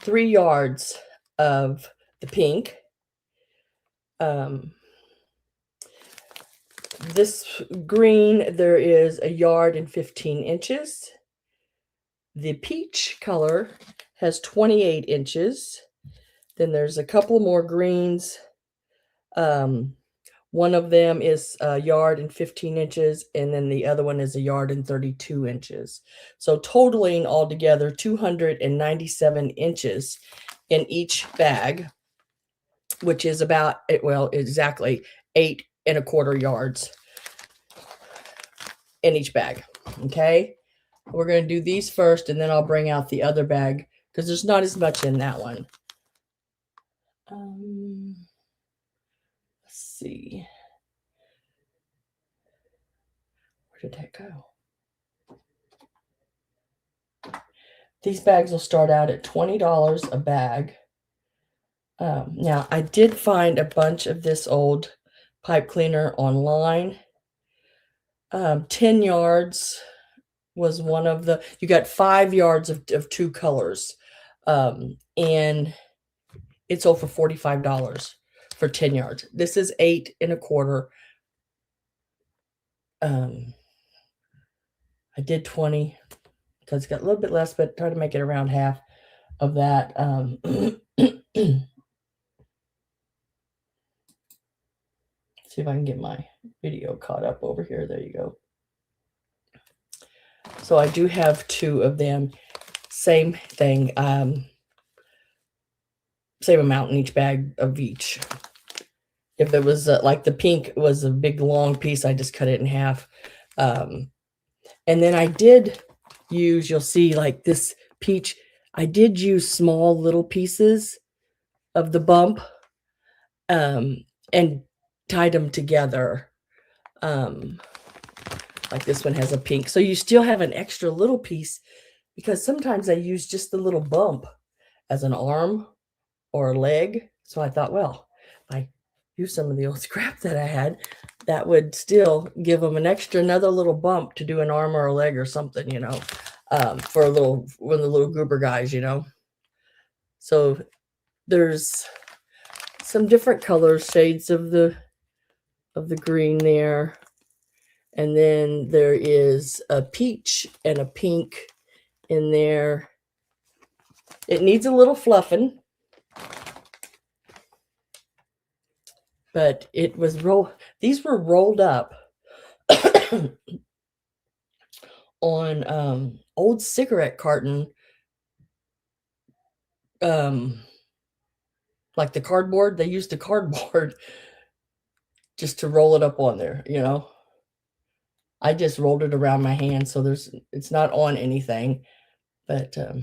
3 yards of the pink. This green, there is 1 yard and 15 inches. The peach color has 28 inches. Then there's a couple more greens. One of them is 1 yard and 15 inches, and then the other one is 1 yard and 32 inches. So totaling altogether 297 inches in each bag, which is about, well, exactly 8 1/4 yards in each bag. Okay, we're going to do these first, and then I'll bring out the other bag because there's not as much in that one. Let's see. Where did that go? These bags will start out at $20 a bag. Now, I did find a bunch of this old pipe cleaner online. 10 yards was one of the, you got 5 yards of 2 colors. And it sold for $45 for 10 yards. This is 8 1/4. I did 20 because it's got a little bit less, but try to make it around half of that. See if I can get my video caught up over here. There you go. So I do have 2 of them. Same thing. Same amount in each bag of each. If it was like the pink was a big long piece, I just cut it in half. And then I did use, you'll see like this peach, I did use small little pieces of the bump and tied them together. Like this one has a pink. So you still have an extra little piece, because sometimes I use just the little bump as an arm or a leg. So I thought, well, if I use some of the old scrap that I had, that would still give them another little bump to do an arm or a leg or something, for one of the little goober guys, So there's some different colors, shades of the green there. And then there is a peach and a pink in there. It needs a little fluffing, but it was these were rolled up on old cigarette carton, like the cardboard. They used the cardboard just to roll it up on there, I just rolled it around my hand, so it's not on anything. But let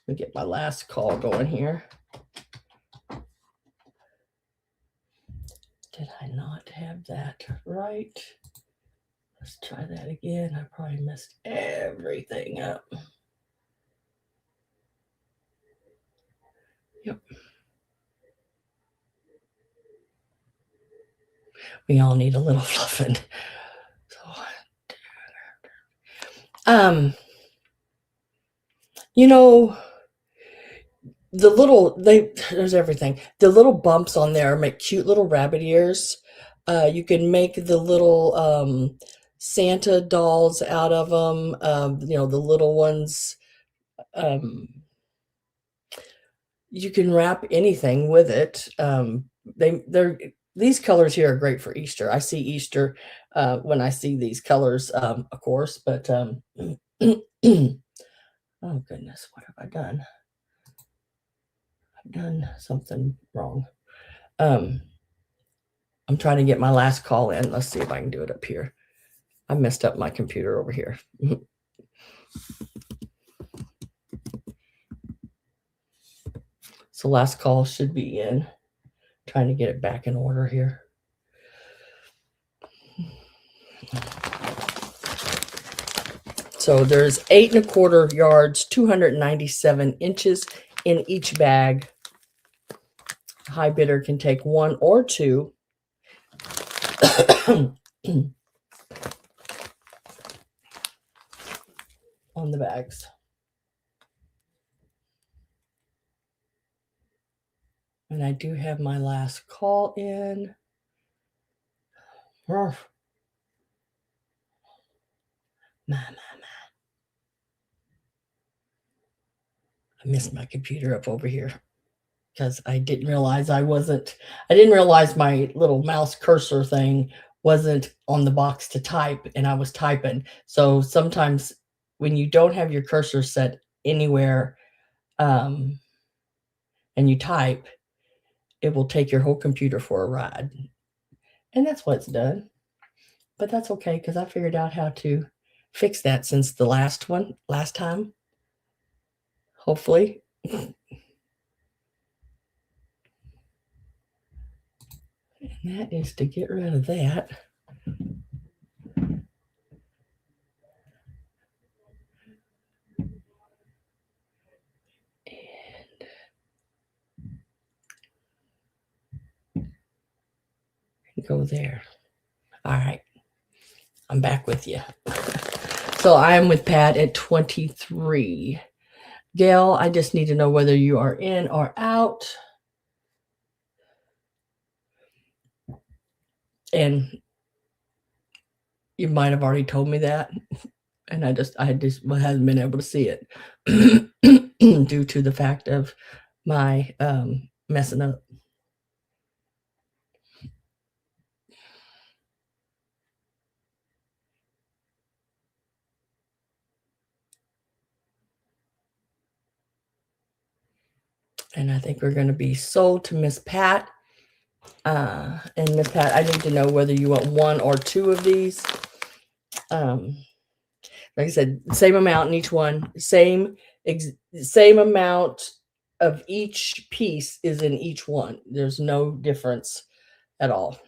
me get my last call going here. Did I not have that right? Let's try that again. I probably messed everything up. Yep. We all need a little fluffing. So, you know, the little there's everything. The little bumps on there make cute little rabbit ears. You can make the little Santa dolls out of them. You know, the little ones. You can wrap anything with it. They're these colors here are great for Easter. I see Easter when I see these colors, of course. But oh goodness, what have I done? I've done something wrong. I'm trying to get my last call in. Let's see if I can do it up here. I messed up my computer over here. So last call should be in. Trying to get it back in order here. So there's 8 1/4 yards, 297 inches in each bag. High bidder can take 1 or 2. On the bags. And I do have my last call in. I missed my computer up over here because I didn't realize I didn't realize my little mouse cursor thing wasn't on the box to type, and I was typing. So sometimes when you don't have your cursor set anywhere and you type, it will take your whole computer for a ride. And that's what it's done. But that's okay because I figured out how to fix that since the last time. Hopefully. And that is to get rid of that. And go there. All right. I'm back with you. So I am with Pat at 23. Gail, I just need to know whether you are in or out. And you might have already told me that. And I just hadn't been able to see it due to the fact of my messing up. And I think we're going to be sold to Miss Pat. And Miss Pat, I need to know whether you want 1 or 2 of these. Like I said, same amount in each one. Same amount of each piece is in each one. There's no difference at all.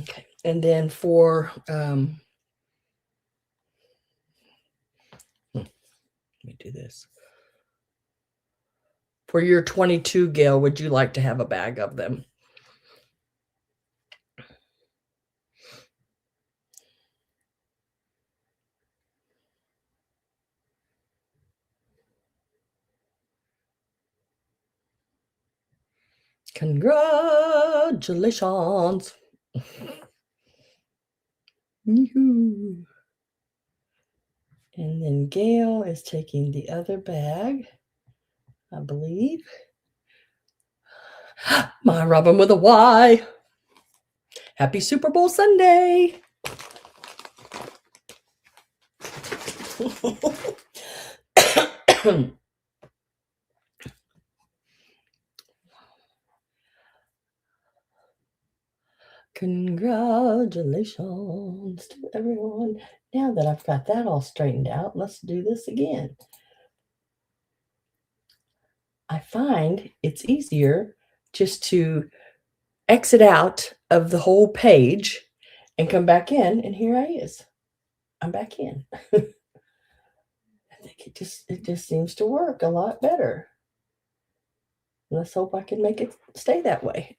Okay, and then for let me do this. For your 22, Gail, would you like to have a bag of them? Congratulations. And then Gail is taking the other bag, I believe. My Robin with a Y. Happy Super Bowl Sunday. Congratulations to everyone. Now that I've got that all straightened out, let's do this again. I find it's easier just to exit out of the whole page and come back in, and here I is. I'm back in. I think it just seems to work a lot better. Let's hope I can make it stay that way.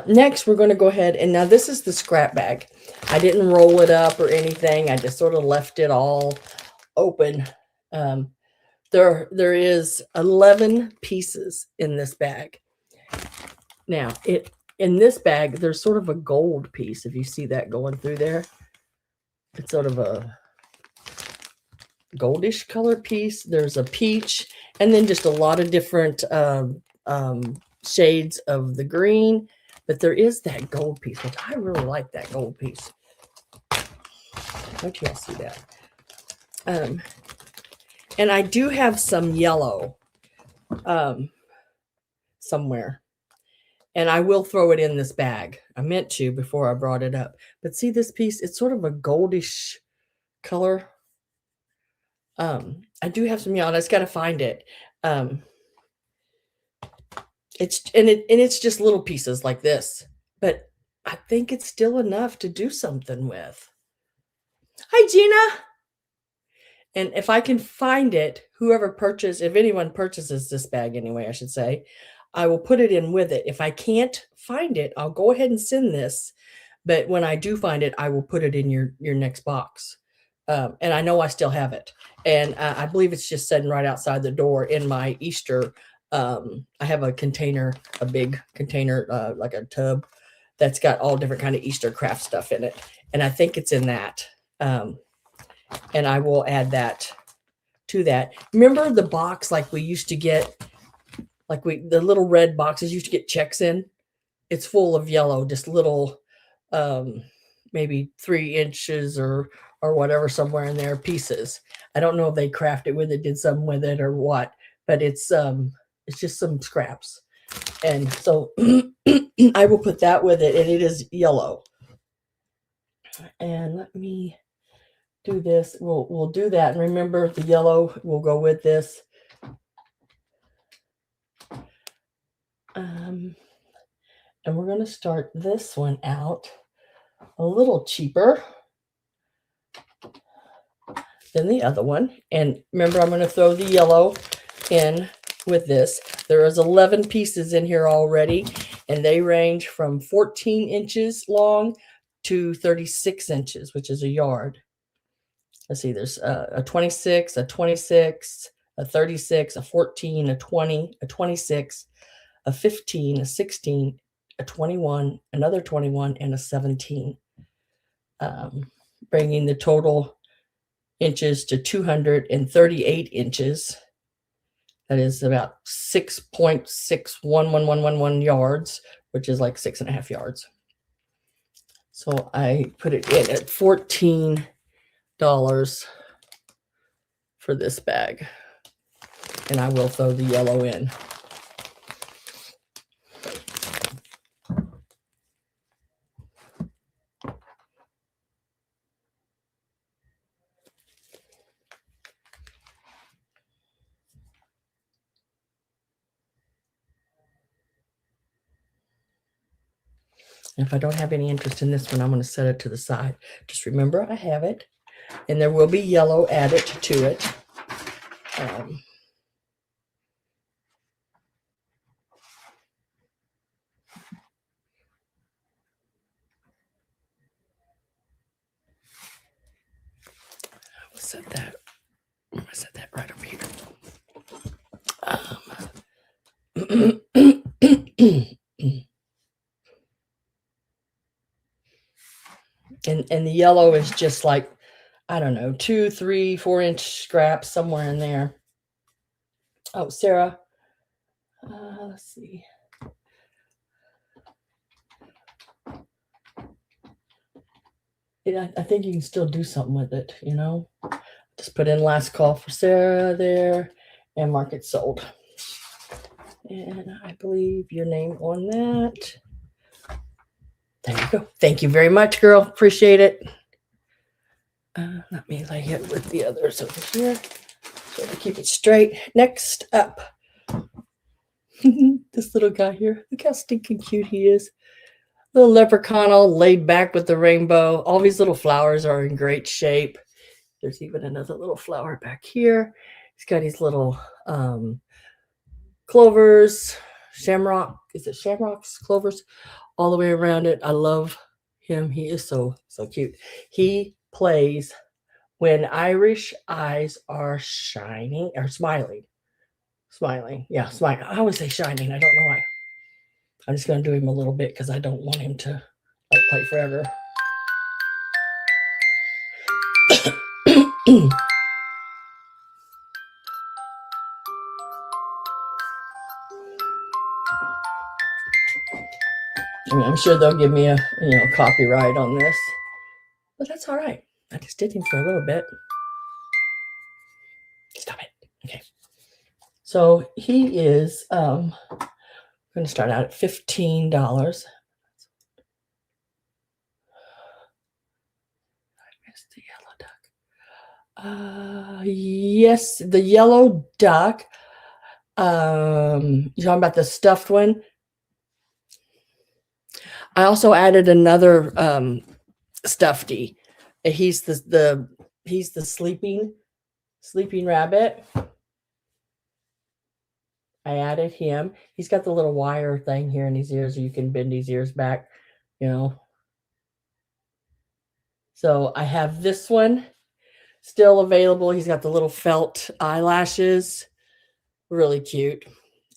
Next, we're going to go ahead, and now this is the scrap bag. I didn't roll it up or anything. I just sort of left it all open. There is 11 pieces in this bag. Now, in this bag, there's sort of a gold piece. If you see that going through there, it's sort of a goldish color piece. There's a peach, and then just a lot of different shades of the green. But there is that gold piece, which I really like that gold piece. Don't you all see that? And I do have some yellow somewhere. And I will throw it in this bag. I meant to before I brought it up. But see this piece? It's sort of a goldish color. I do have some yellow. I just got to find it. It's just little pieces like this. But I think it's still enough to do something with. Hi, Gina. And if I can find it, if anyone purchases this bag anyway, I should say, I will put it in with it. If I can't find it, I'll go ahead and send this. But when I do find it, I will put it in your next box. And I know I still have it. And I believe it's just sitting right outside the door in my Easter. I have a container, a big container, like a tub that's got all different kind of Easter craft stuff in it. And I think it's in that. And I will add that to that. Remember the box like we used to get, the little red boxes used to get checks in? It's full of yellow, just little, maybe 3 inches or whatever, somewhere in there, pieces. I don't know if they crafted with it, did something with it or what, but it's just some scraps. And so I will put that with it, and it is yellow. And let me do this. We'll do that. And remember, the yellow will go with this. And we're going to start this one out a little cheaper than the other one. And remember, I'm going to throw the yellow in with this. There is 11 pieces in here already, and they range from 14 inches long to 36 inches, which is a yard. Let's see, there's a 26, a 26, a 36, a 14, a 20, a 26, a 15, a 16, a 21, another 21, and a 17, bringing the total inches to 238 inches. That is about 6.611111 yards, which is like 6.5 yards. So I put it in at $14 for this bag, and I will throw the yellow in. And if I don't have any interest in this one, I'm going to set it to the side. Just remember I have it, and there will be yellow added to it. I'm going to set that right over here. And the yellow is just like, I don't know, 2, 3, 4 inch scraps somewhere in there. Oh, Sarah, let's see. I think you can still do something with it, you know. Just put in last call for Sarah there and mark it sold. And I believe your name on that. There you go. Thank you very much, girl. Appreciate it. Let me lay it with the others over here so to keep it straight. Next up, this little guy here. Look how stinking cute he is. Little leprechaun all laid back with the rainbow. All these little flowers are in great shape. There's even another little flower back here. He's got these little clovers, shamrock. Is it shamrocks, clovers, all the way around it? I love him. He is so cute. He plays when Irish eyes are shining or smiling. Smiling. Yeah, smiling. I always say shining. I don't know why. I'm just going to do him a little bit because I don't want him to like play forever. I mean, I'm sure they'll give me a copyright on this, but that's all right. I just did him for a little bit. Stop it. Okay. So he is I'm going to start out at $15. Where's the yellow duck? Yes, the yellow duck. You're talking about the stuffed one? I also added another stuffy. He's the sleeping rabbit. I added him. He's got the little wire thing here in his ears, so you can bend his ears back, So I have this one still available. He's got the little felt eyelashes. Really cute.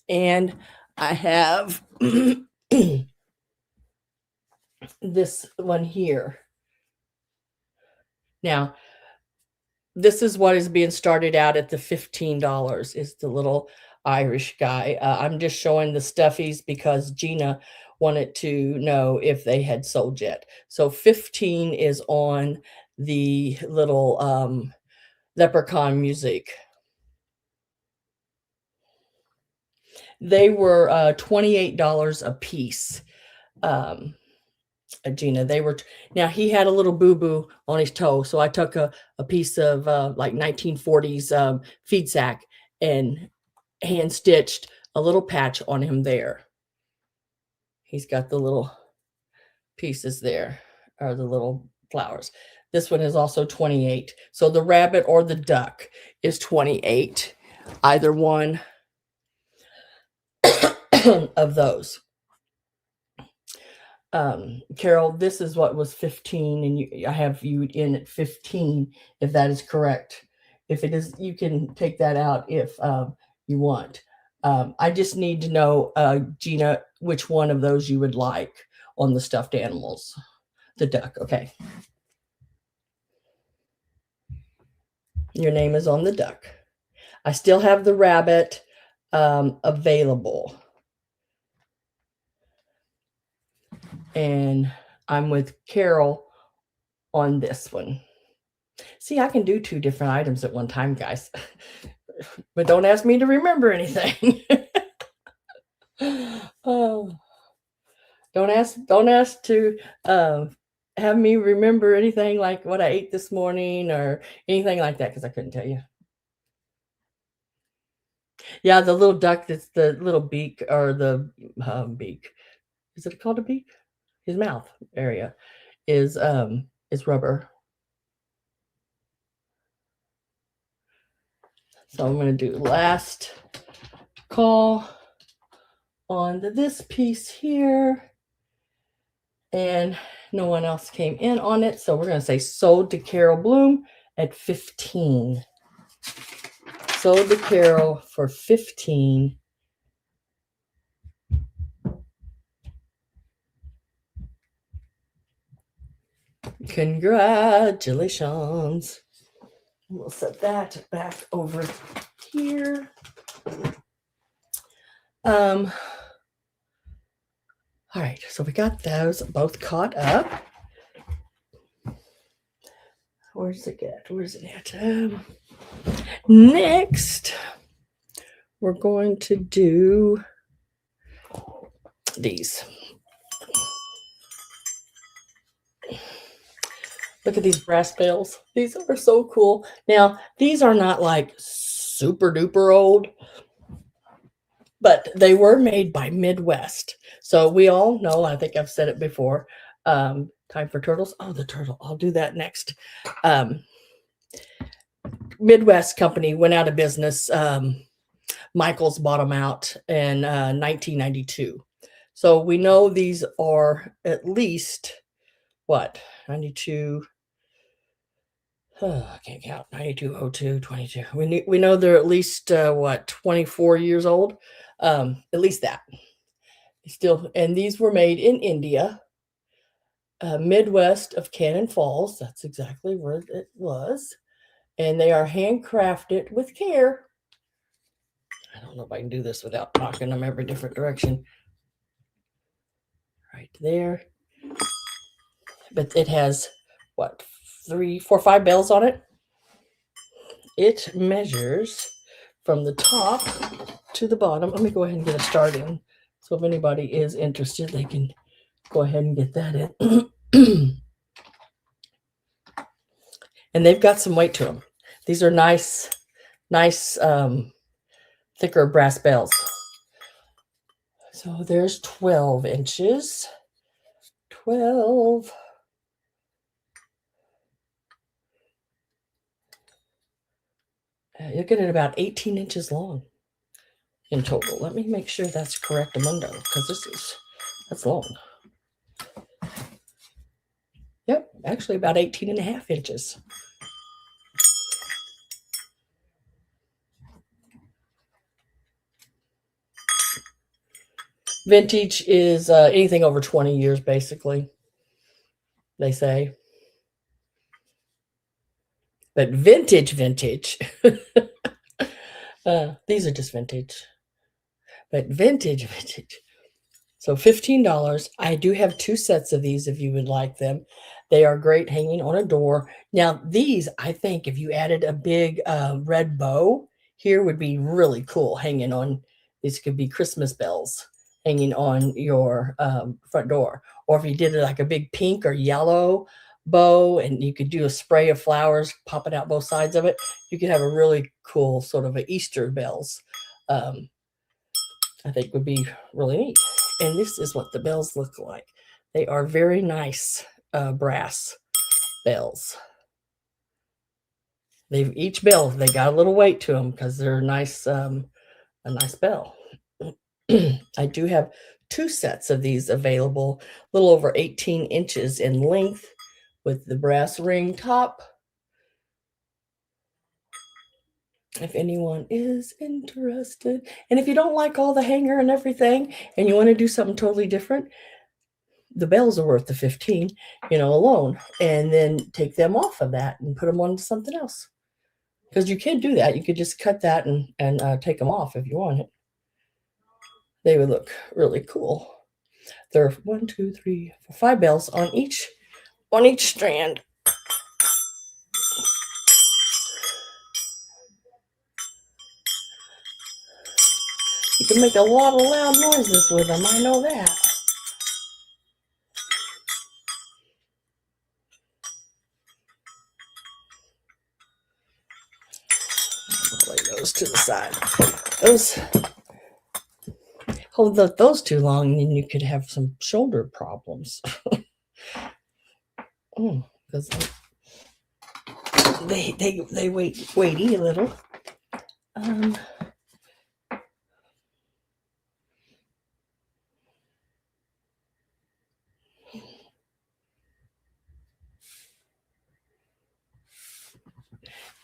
And I have this one here. Now, this is what is being started out at the $15 is the little Irish guy. I'm just showing the stuffies because Gina wanted to know if they had sold yet. So 15 is on the little leprechaun music. They were $28 a piece. Gina, they were now he had a little boo-boo on his toe, so I took a piece of like 1940s feed sack and hand stitched a little patch on him there. He's got the little pieces there, or the little flowers. This one is also 28. So the rabbit or the duck is 28. Either one of those. Carol, this is what was 15, and I have you in at 15, if that is correct. If it is, you can take that out if you want. I just need to know, Gina, which one of those you would like on the stuffed animals. The duck, okay. Your name is on the duck. I still have the rabbit available. And I'm with Carol on this one. See, I can do 2 different items at one time, guys. But don't ask me to remember anything. Oh, don't ask to have me remember anything like what I ate this morning or anything like that, because I couldn't tell you. Yeah, the little duck, that's the little beak, or the beak. Is it called a beak? His mouth area is rubber. So I'm going to do last call on this piece here. And no one else came in on it. So we're going to say sold to Carol Bloom at 15. Sold to Carol for 15. Congratulations. We'll set that back over here. All right, so we got those both caught up. Where's it at? Next, we're going to do these. Look at these brass bells. These are so cool. Now, these are not like super duper old, but they were made by Midwest. So we all know, I think I've said it before, time for turtles. Oh, the turtle. I'll do that next. Midwest company went out of business. Michaels bought them out in 1992. So we know these are at least what, 92. Oh, I can't count. 92, 02, 22. We know they're at least what, 24 years old. At least that. Still, and these were made in India, Midwest of Cannon Falls. That's exactly where it was. And they are handcrafted with care. I don't know if I can do this without knocking them every different direction. Right there. But it has what, 3, 4, 5 bells on it. It measures from the top to the bottom. Let me go ahead and get a start in. So if anybody is interested, they can go ahead and get that in. And they've got some weight to them. These are nice, thicker brass bells. So there's 12 inches. 12. You're getting about 18 inches long in total. Let me make sure that's correct, Amundo, because that's long. Yep, actually about 18 and a half inches. Vintage is anything over 20 years, basically, they say. But vintage, these are just vintage. But vintage. So $15. I do have 2 sets of these if you would like them. They are great hanging on a door. Now, these, I think, if you added a big red bow here, would be really cool hanging on. These could be Christmas bells hanging on your front door. Or if you did it like a big pink or yellow bow, and you could do a spray of flowers popping out both sides of it, you could have a really cool sort of a Easter bells. I think would be really neat. And this is what the bells look like. They are very nice brass bells. Each bell, they got a little weight to them because they're nice, a nice bell. I do have 2 sets of these available, a little over 18 inches in length with the brass ring top. If anyone is interested. And if you don't like all the hanger and everything and you want to do something totally different, the bells are worth the 15, alone, and then take them off of that and put them on something else. Because you can do that. You could just cut that and take them off if you want it. They would look really cool. There are 1, 2, 3, 4, 5 bells on each strand. You can make a lot of loud noises with them. I know that. I'll lay those to the side. Hold those too long, and you could have some shoulder problems. Because they weighty a little.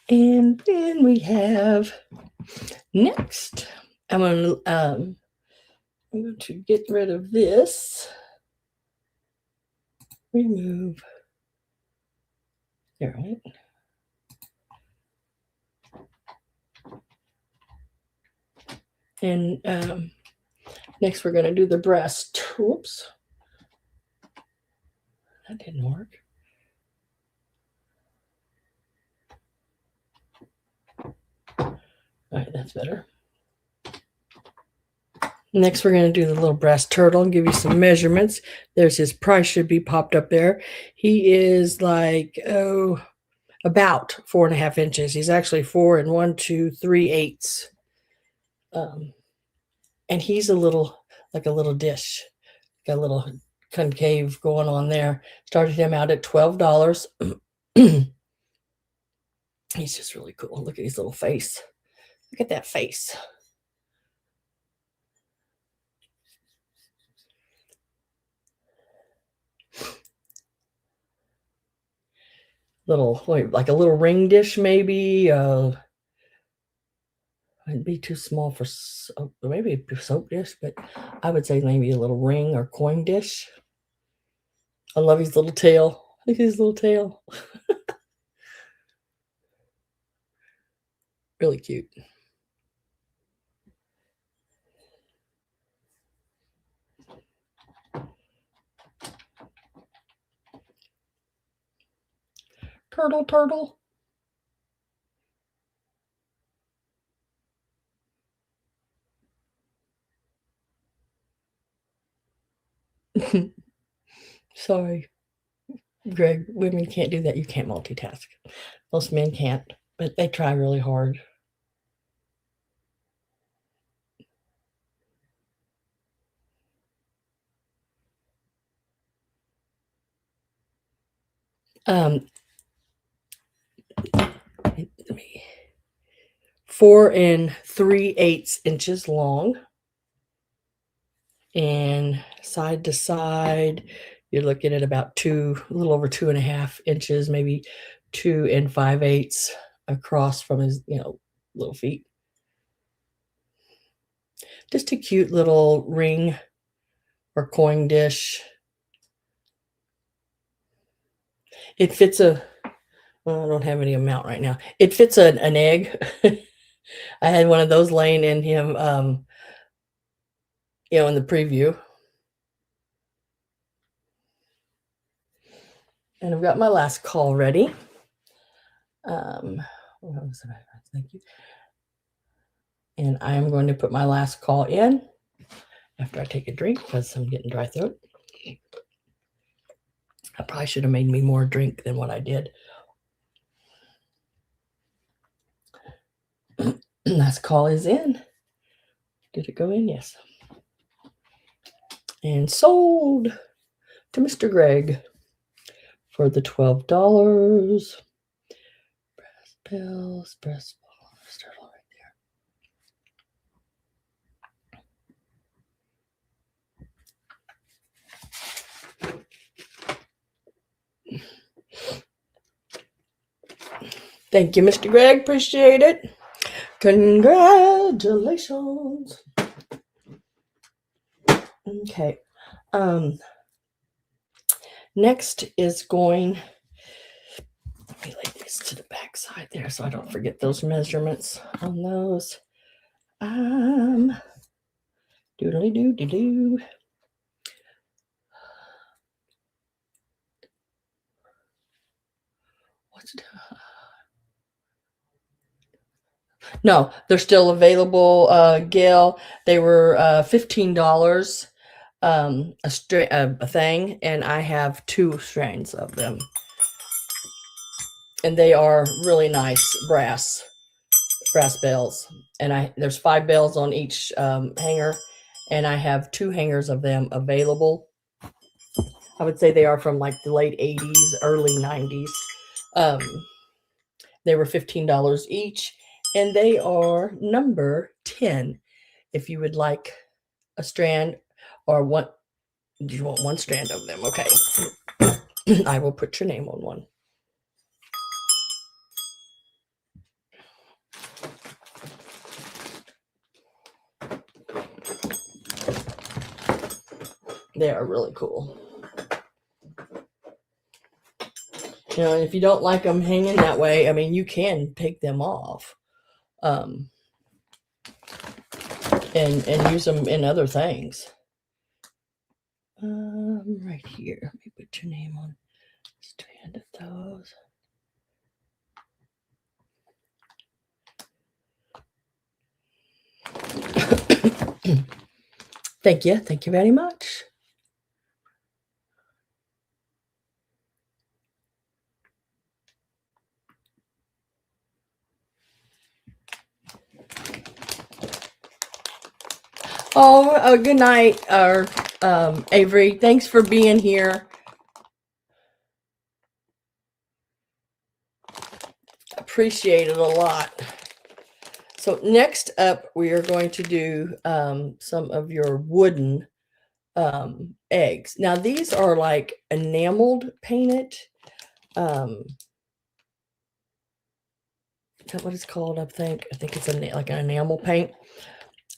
And then we have next. I'm going to get rid of this. Remove. There, right? And next we're going to do the breast. Whoops. That didn't work. All right, that's better. Next, we're going to do the little brass turtle and give you some measurements. There's his price should be popped up there. He is like, about 4.5 inches. He's actually 4 and 1, 2, 3/8. And he's like a little dish, got a little concave going on there. Started him out at $12. He's just really cool. Look at his little face. Look at that face. Like a little ring dish, maybe. It'd be too small for soap, maybe a soap dish, but I would say maybe a little ring or coin dish. I love his little tail. Look at his little tail. Really cute. Turtle, turtle. Sorry, Greg, women can't do that. You can't multitask. Most men can't, but they try really hard. Um, 4 and 3/8 inches long, and side to side, you're looking at about a little over 2.5 inches, maybe 2 and 5/8 across from his, little feet. Just a cute little ring or coin dish. It fits well, I don't have any amount right now. It fits an egg. I had one of those laying in him, in the preview. And I've got my last call ready. Thank you. And I'm going to put my last call in after I take a drink because I'm getting dry throat. I probably should have made me more drink than what I did. Last call is in. Did it go in? Yes. And sold to Mr. Greg for the $12. Brass bells, brass balls, turtle right there. Thank you, Mr. Greg. Appreciate it. Congratulations. Okay. Next is let me lay these to the back side there so I don't forget those measurements on those. Doodly doo doo doo. No, they're still available, Gail. They were $15 a thing, and I have 2 strands of them. And they are really nice brass bells. And there's 5 bells on each hanger, and I have 2 hangers of them available. I would say they are from like the late 80s, early 90s. They were $15 each, and they are number 10. If you would like a strand or one, do you want one strand of them? Okay. I will put your name on one. They are really cool. If you don't like them hanging that way, I mean, you can take them off and use them in other things. Right here, let me put your name on a strand of those. Thank you. Thank you very much. Oh, good night, Avery. Thanks for being here. Appreciate it a lot. So next up, we are going to do some of your wooden eggs. Now these are like enameled painted. Is that what it's called? I think it's like an enamel paint.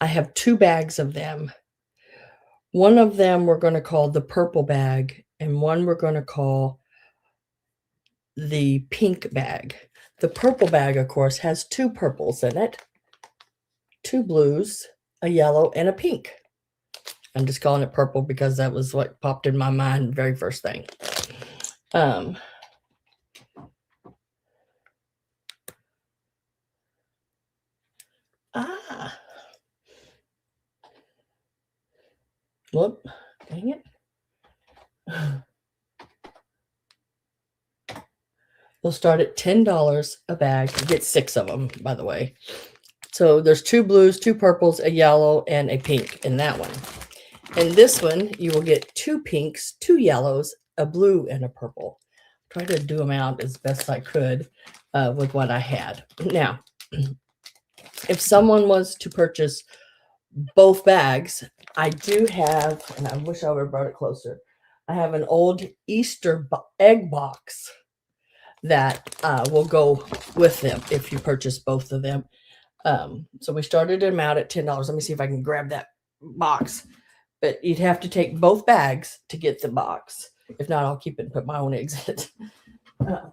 I have 2 bags of them. One of them we're going to call the purple bag, and one we're going to call the pink bag. The purple bag, of course, has 2 purples in it, 2 blues, a yellow, and a pink. I'm just calling it purple because that was what popped in my mind very first thing. Whoop, dang it. They'll start at $10 a bag. You get 6 of them, by the way. So there's 2 blues, 2 purples, a yellow, and a pink in that one. And this one, you will get 2 pinks, 2 yellows, a blue, and a purple. Try to do them out as best I could with what I had. Now, if someone was to purchase both bags, I do have, and I wish I would have brought it closer, I have an old Easter egg box that will go with them if you purchase both of them. So we started them out at $10. Let me see if I can grab that box. But you'd have to take both bags to get the box. If not, I'll keep it and put my own eggs in it.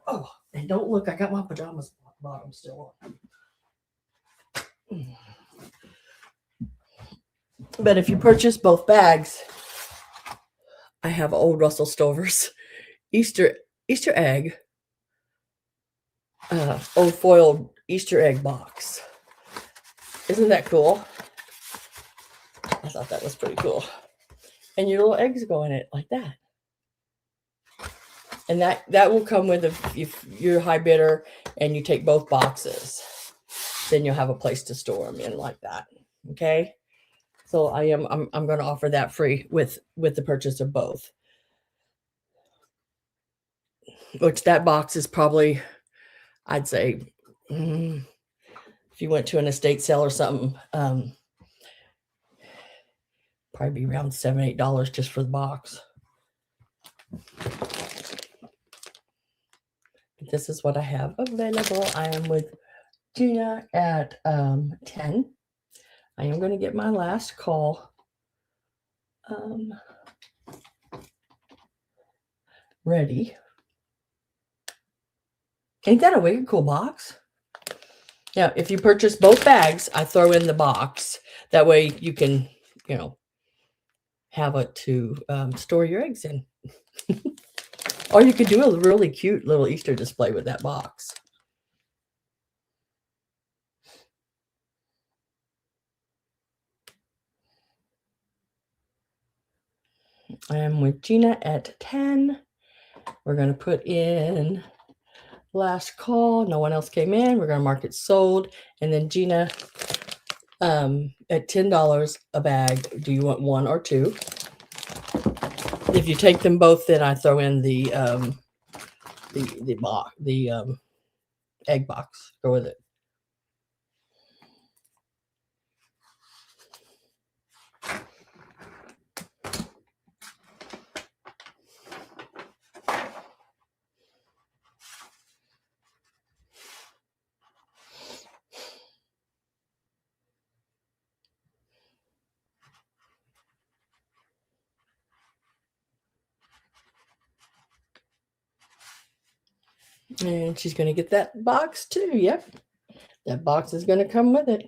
Oh, and don't look, I got my pajamas bottom still on. But if you purchase both bags, I have old Russell Stover's Easter egg, old foiled Easter egg box. Isn't that cool? I thought that was pretty cool. And your little eggs go in it like that. And that will come with if you're a high bidder and you take both boxes, then you'll have a place to store them in like that. Okay. So I'm going to offer that free with the purchase of both. Which that box is probably, I'd say, if you went to an estate sale or something, probably be around $7, $8 just for the box. This is what I have available. I am with Gina at 10. I am going to get my last call ready. Ain't that a wicked cool box? Now, if you purchase both bags, I throw in the box. That way you can, have it to store your eggs in. Or you could do a really cute little Easter display with that box. I am with Gina at 10. We're going to put in last call. No one else came in. We're going to mark it sold. And then Gina, at $10 a bag, do you want 1 or 2? If you take them both, then I throw in the egg box. Go with it. And she's going to get that box too. Yep. That box is going to come with it.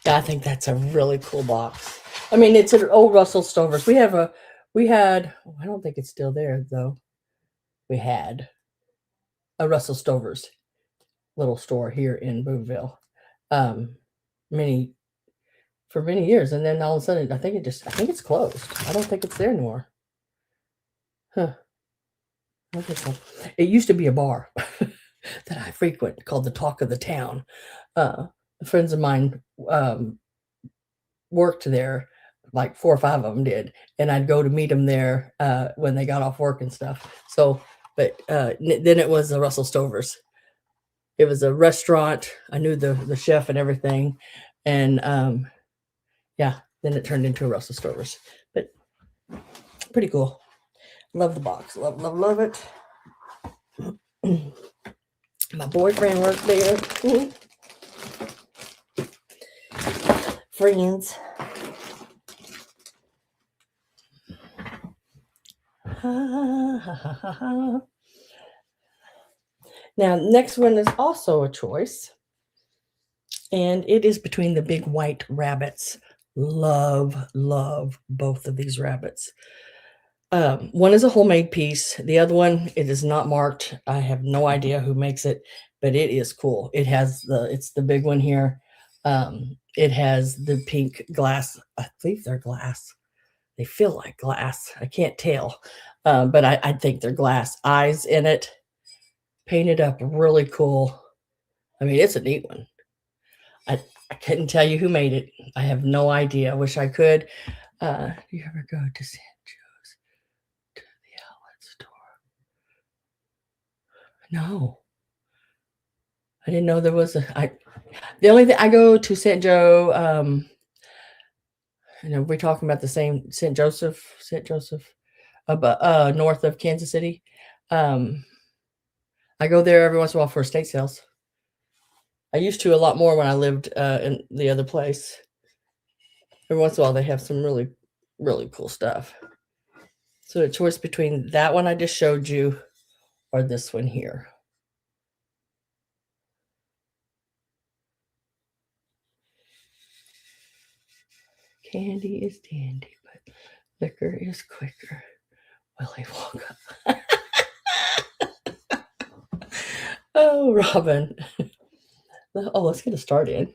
Yeah, I think that's a really cool box. I mean, it's an old Russell Stover's. We had, I don't think it's still there though. We had a Russell Stover's. little store here in Boonville, for many years, and then all of a sudden, I think it's closed. I don't think it's there anymore. Huh. It used to be a bar that I frequent called the Talk of the Town. Friends of mine worked there, like 4 or 5 of them did, and I'd go to meet them there when they got off work and stuff. So, but then it was the Russell Stovers. It was a restaurant. I knew the chef and everything, and yeah, then it turned into a Russell Stovers. But pretty cool. Love the box. Love it. My boyfriend worked there. Friends. Now, next one is also a choice, and it is between the big white rabbits. Love both of these rabbits. One is a homemade piece. The other one, it is not marked. I have no idea who makes it, but it is cool. It's the big one here. It has the pink glass. I believe they're glass. They feel like glass. I can't tell, but I think they're glass. Eyes in it, painted up really cool. I mean, it's a neat one. I couldn't tell you who made it. I have no idea. I wish I could. Do you ever go to San Joe's to the outlet store? No. I didn't know there was the only thing I go to St. Joe, we're talking about the same St. Joseph, north of Kansas City. I go there every once in a while for estate sales. I used to a lot more when I lived in the other place. Every once in a while, they have some really, really cool stuff. So a choice between that one I just showed you or this one here. Candy is dandy, but liquor is quicker. Willy Wonka. Oh, Robin. Oh, let's get a start in.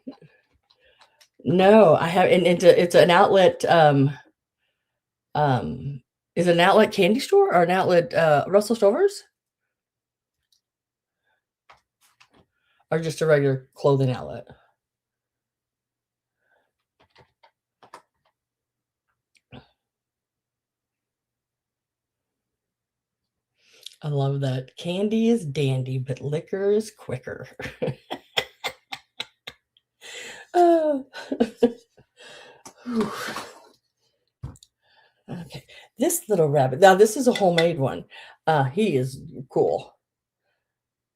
No, I have, and it's an outlet. Is it an outlet candy store or an outlet Russell Stovers, or just a regular clothing outlet? I love that. Candy is dandy, but liquor is quicker. Oh. Okay, this little rabbit. Now, this is a homemade one. He is cool.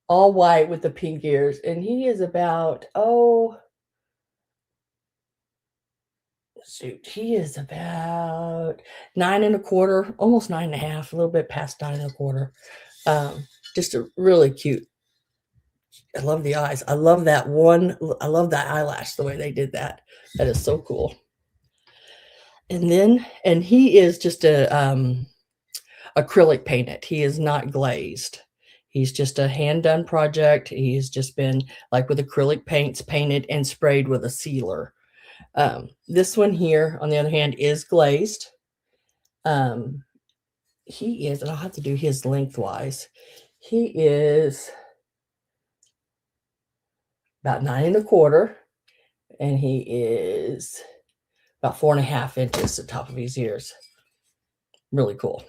All white with the pink ears, and he is about, he is about 9 1/4, almost 9 1/2, a little bit past 9 1/4. Just a really cute. I love the eyes. I love that one. I love that eyelash, the way they did that. That is so cool. And he is just a acrylic painted. He is not glazed. He's just a hand done project. He's just been like with acrylic paints painted and sprayed with a sealer. This one here, on the other hand, is glazed. He is, and I'll have to do his lengthwise. He is about 9 1/4, and he is about 4 1/2 inches at the top of his ears. Really cool.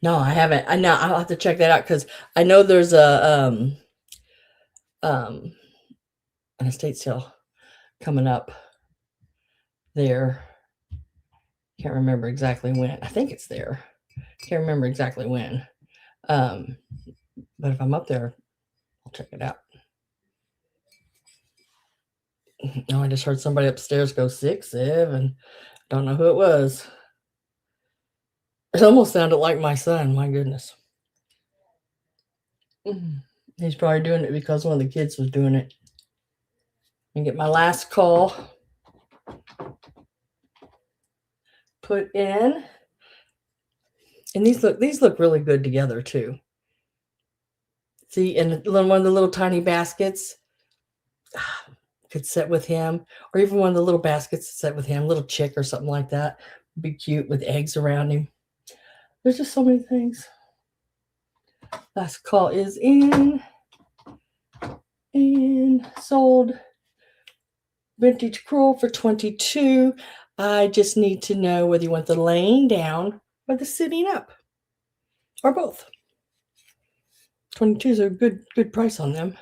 No, I haven't. I'll have to check that out because I know there's an estate sale coming up there. Can't remember exactly when. I think it's there. Can't remember exactly when. But if I'm up there, I'll check it out. No, I just heard somebody upstairs go 6, 7. Don't know who it was. It almost sounded like my son. My goodness. He's probably doing it because one of the kids was doing it. And get my last call put in. And these look really good together too. See, and one of the little tiny baskets could sit with him, or even one of the little baskets to sit with him, little chick or something like that. Be cute with eggs around him. There's just so many things. Last call is in and sold. Vintage crewel for 22. I just need to know whether you want the laying down or the sitting up, or both. 22s are a good price on them.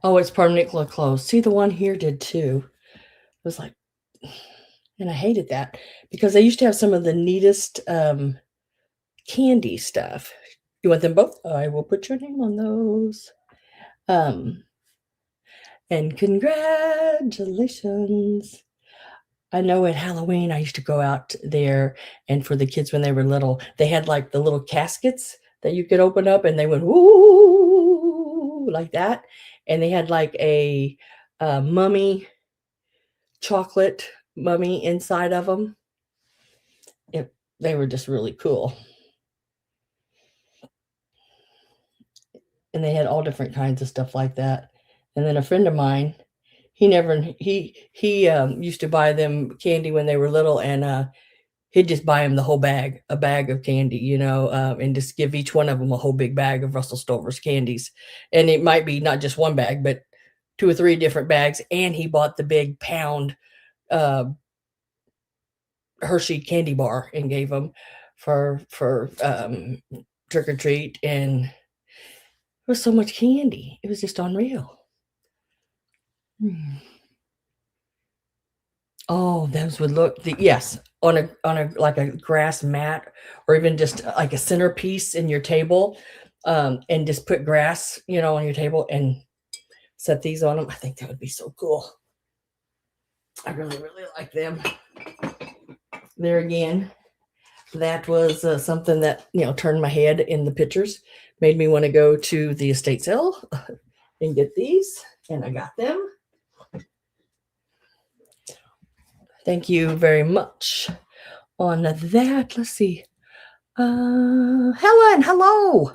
Oh, it's permanently closed. See, the one here did too. It was like, and I hated that because they used to have some of the neatest candy stuff. You want them both? I will put your name on those. And congratulations. I know at Halloween, I used to go out there, and for the kids when they were little, they had like the little caskets that you could open up, and they went woo like that. And they had like a mummy, chocolate mummy inside of them. They were just really cool. And they had all different kinds of stuff like that. And then a friend of mine, he used to buy them candy when they were little, and he'd just buy them the whole bag, a bag of candy, and just give each one of them a whole big bag of Russell Stover's candies. And it might be not just one bag, but 2 or 3 different bags. And he bought the big pound Hershey candy bar and gave them for trick or treat. And it was so much candy. It was just unreal. Oh, those would look yes, on a like a grass mat, or even just like a centerpiece in your table, and just put grass, on your table and set these on them. I think that would be so cool. I really, really like them. There again, that was something that turned my head in the pictures, made me want to go to the estate sale and get these, and I got them. Thank you very much on that. Let's see. Helen, hello.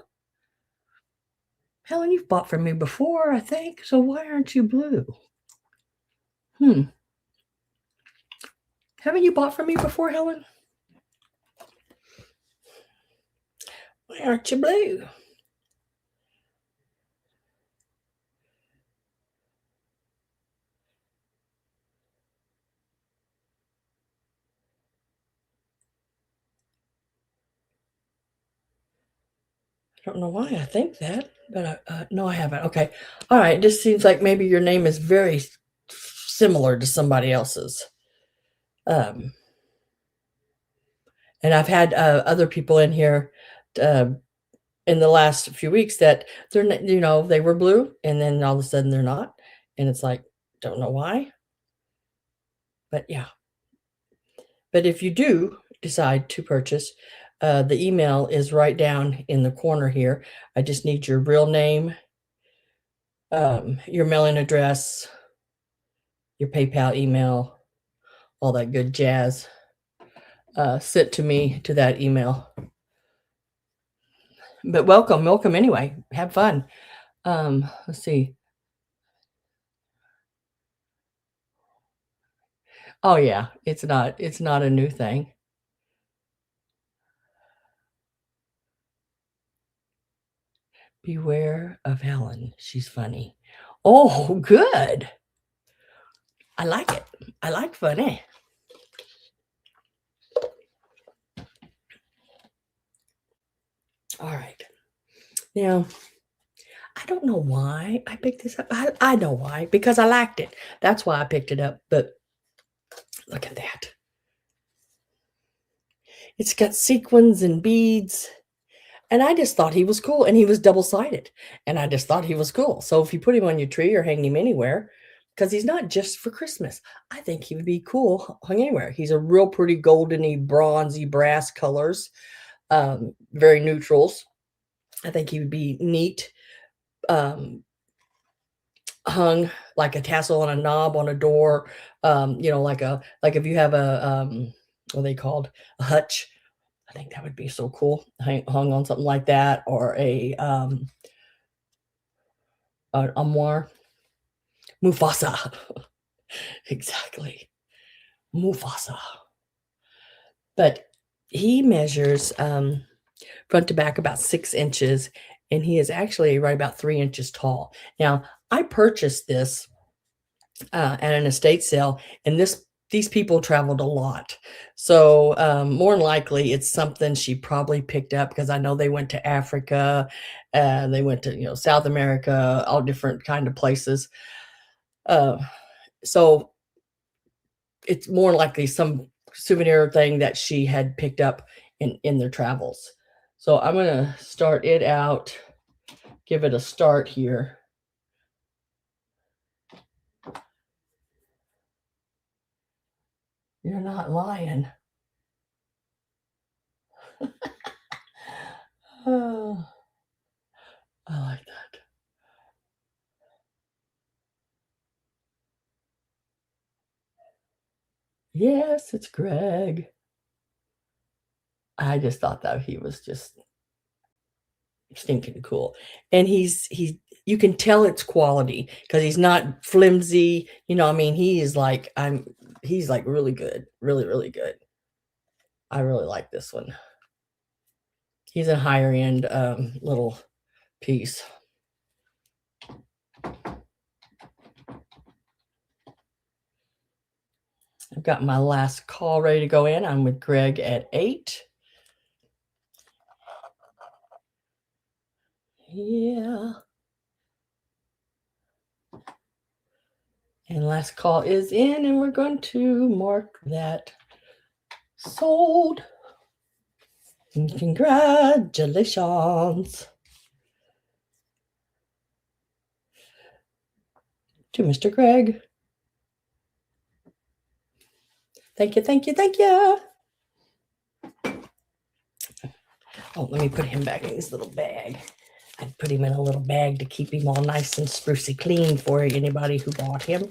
Helen, you've bought from me before, I think. So why aren't you blue? Haven't you bought from me before, Helen? Why aren't you blue? I don't know why I think that, but no, I haven't. Okay. All right. It just seems like maybe your name is very similar to somebody else's. And I've had other people in here in the last few weeks that they're, they were blue, and then all of a sudden they're not. And it's like, don't know why. But yeah. But if you do decide to purchase, the email is right down in the corner here. I just need your real name, your mailing address, your PayPal email, all that good jazz, sent to me to that email. But welcome anyway. Have fun. Let's see. Oh yeah, it's not a new thing. Beware of Helen. She's funny. Oh, good. I like it. I like funny. All right. Now, I don't know why I picked this up. I know why, because I liked it. That's why I picked it up. But look at that. It's got sequins and beads. And I just thought he was cool. And he was double-sided. And I just thought he was cool. So if you put him on your tree or hang him anywhere, because he's not just for Christmas, I think he would be cool hung anywhere. He's a real pretty goldeny, bronzy, brass colors. Very neutrals. I think he would be neat. hung like a tassel on a knob on a door, you know, like if you have what are they called? A hutch. I think that would be so cool, hung on something like that, or an armoire. Mufasa. Exactly. Mufasa. But he measures, front to back about 6 inches, and he is actually right about 3 inches tall. Now, I purchased this at an estate sale, and these people traveled a lot. So more than likely, it's something she probably picked up because I know they went to Africa, they went to South America, all different kind of places. Uh, so it's more likely some souvenir thing that she had picked up in their travels. So I'm gonna start it out, give it a start here. You're not lying. Oh, I like that. Yes, it's Greg. I just thought that he was just stinking cool. And he's you can tell it's quality because he's not flimsy. I mean, he's like really good, really, really good. I really like this one. He's a higher end little piece. I've got my last call ready to go in. I'm with Greg at 8. Yeah. And last call is in, and we're going to mark that sold. And congratulations to Mr. Greg. Thank you, thank you, thank you. Oh, let me put him back in his little bag. I'd put him in a little bag to keep him all nice and sprucey clean for anybody who bought him.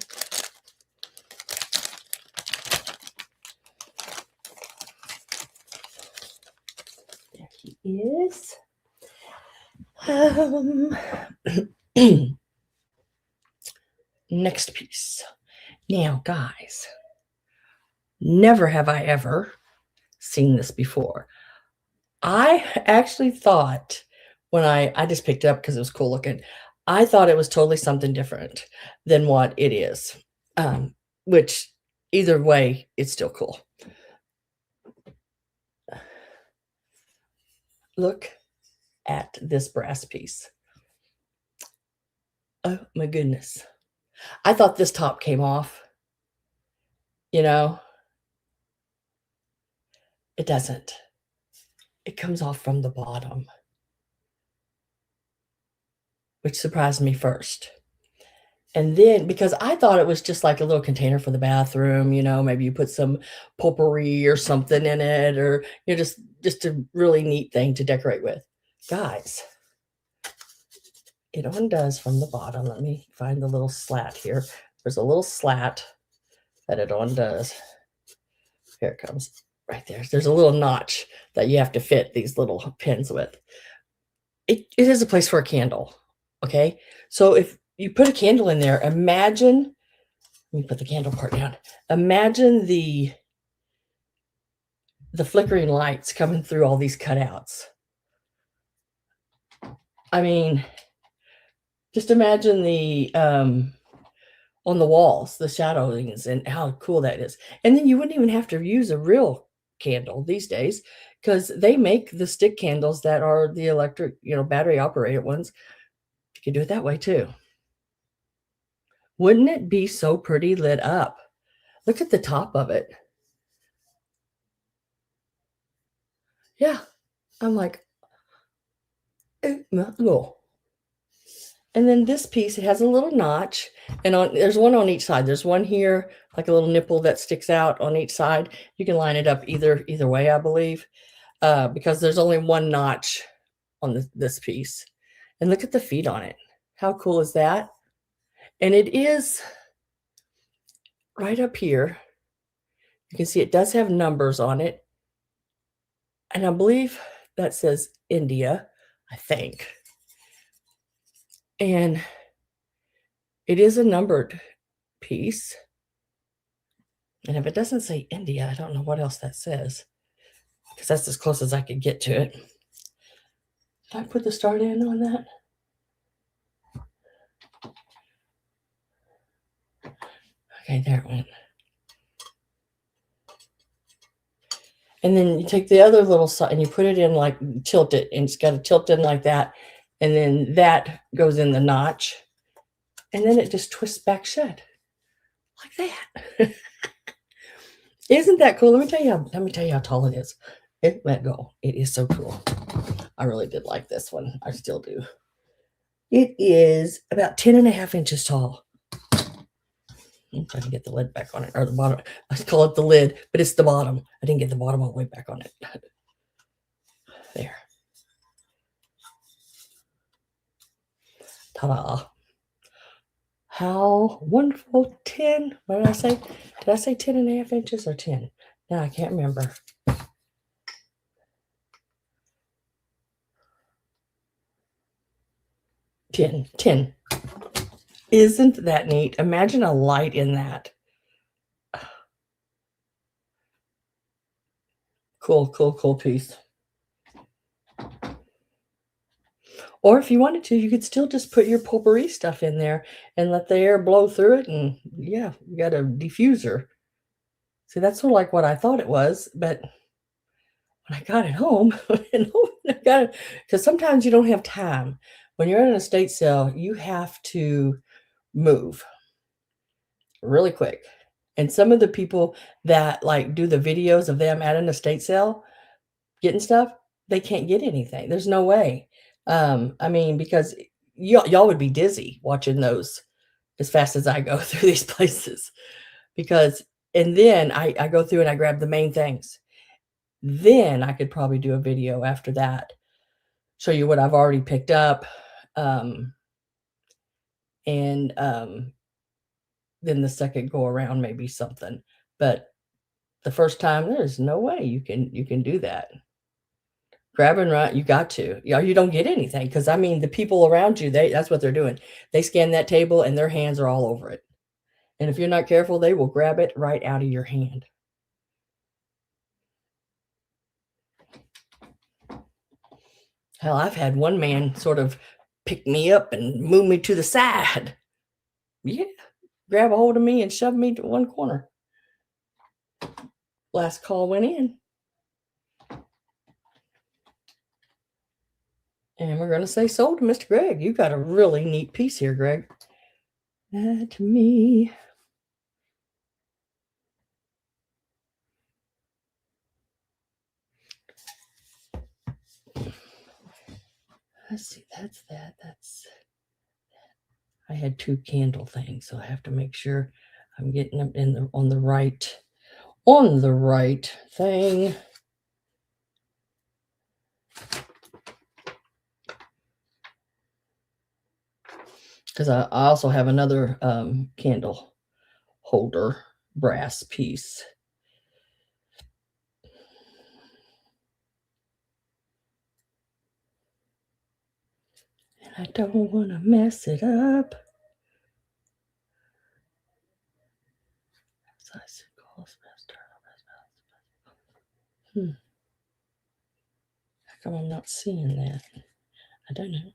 There he is. Next piece. Now, guys, never have I ever seen this before. I actually thought when I just picked it up because it was cool looking, I thought it was totally something different than what it is, which either way, it's still cool. Look at this brass piece. Oh my goodness. I thought this top came off. It doesn't. It comes off from the bottom, which surprised me first. And then because I thought it was just like a little container for the bathroom, maybe you put some potpourri or something in it, or just a really neat thing to decorate with. Guys, it undoes from the bottom. Let me find the little slat here. There's a little slat that it undoes. Here it comes. Right there. There's a little notch that you have to fit these little pins with. It is a place for a candle. Okay. So if you put a candle in there, imagine, let me put the candle part down. Imagine the flickering lights coming through all these cutouts. I mean, just imagine the on the walls, the shadowings, and how cool that is. And then you wouldn't even have to use a real candle these days because they make the stick candles that are the electric, battery operated ones. You can do it that way too. Wouldn't it be so pretty lit up? Look at the top of it. Yeah. I'm like, oh. And then this piece, it has a little notch, and there's one on each side. There's one here, like a little nipple that sticks out on each side. You can line it up either way, I believe, because there's only one notch on this piece. And look at the feet on it. How cool is that? And it is right up here. You can see it does have numbers on it. And I believe that says India, I think. And it is a numbered piece. And if it doesn't say India, I don't know what else that says, because that's as close as I could get to it. Did I put the start in on that? Okay, there it went. And then you take the other little side and you put it in, like, tilt it, and it's got to tilt in like that. And then that goes in the notch. And then it just twists back shut like that. Isn't that cool? Let me tell you how tall it is. Let go. It is so cool. I really did like this one. I still do. It is about 10.5 inches tall. I'm trying to get the lid back on it, or the bottom. I call it the lid, but it's the bottom. I didn't get the bottom all the way back on it. There. Ta-da. How wonderful. 10. What did I say? Did I say 10.5 inches or 10? No, I can't remember. 10. Isn't that neat? Imagine a light in that. Cool piece. Or if you wanted to, you could still just put your potpourri stuff in there and let the air blow through it. And yeah, you got a diffuser. See, that's sort of like what I thought it was. But when I got it home, because sometimes you don't have time. When you're at an estate sale, you have to move really quick. And some of the people that like do the videos of them at an estate sale getting stuff, they can't get anything. There's no way. I mean, because y'all would be dizzy watching those as fast as I go through these places. And then I go through and I grab the main things. Then I could probably do a video after that, show you what I've already picked up. And then the second go around, maybe something. But the first time, there's no way you can do that. Grab and run, you got to. You don't get anything, because I mean, the people around you, that's what they're doing. They scan that table and their hands are all over it. And if you're not careful, they will grab it right out of your hand. Hell, I've had one man sort of pick me up and move me to the side. Yeah, grab a hold of me and shove me to one corner. Last call went in. And we're going to say sold to Mr. Greg. You got a really neat piece here, Greg. To me. Let's see, that's that. I had two candle things, so I have to make sure I'm getting them on the right thing. Because I also have another candle holder brass piece. And I don't want to mess it up. How come I'm not seeing that? I don't know.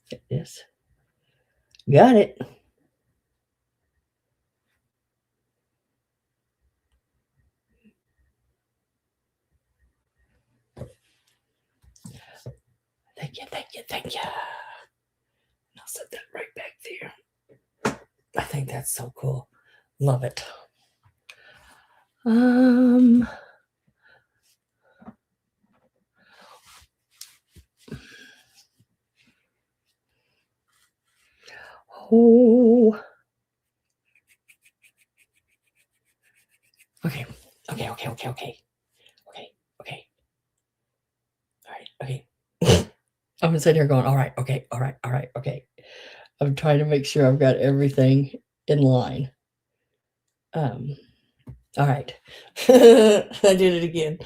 Get this. Got it. Thank you. And I'll set that right back there. I think that's so cool. Love it. Oh. Okay. Okay. Okay. Okay. Okay. Okay. Okay. All right. Okay. I'm sitting here going, all right. Okay. All right. All right. Okay. I'm trying to make sure I've got everything in line. All right. I did it again.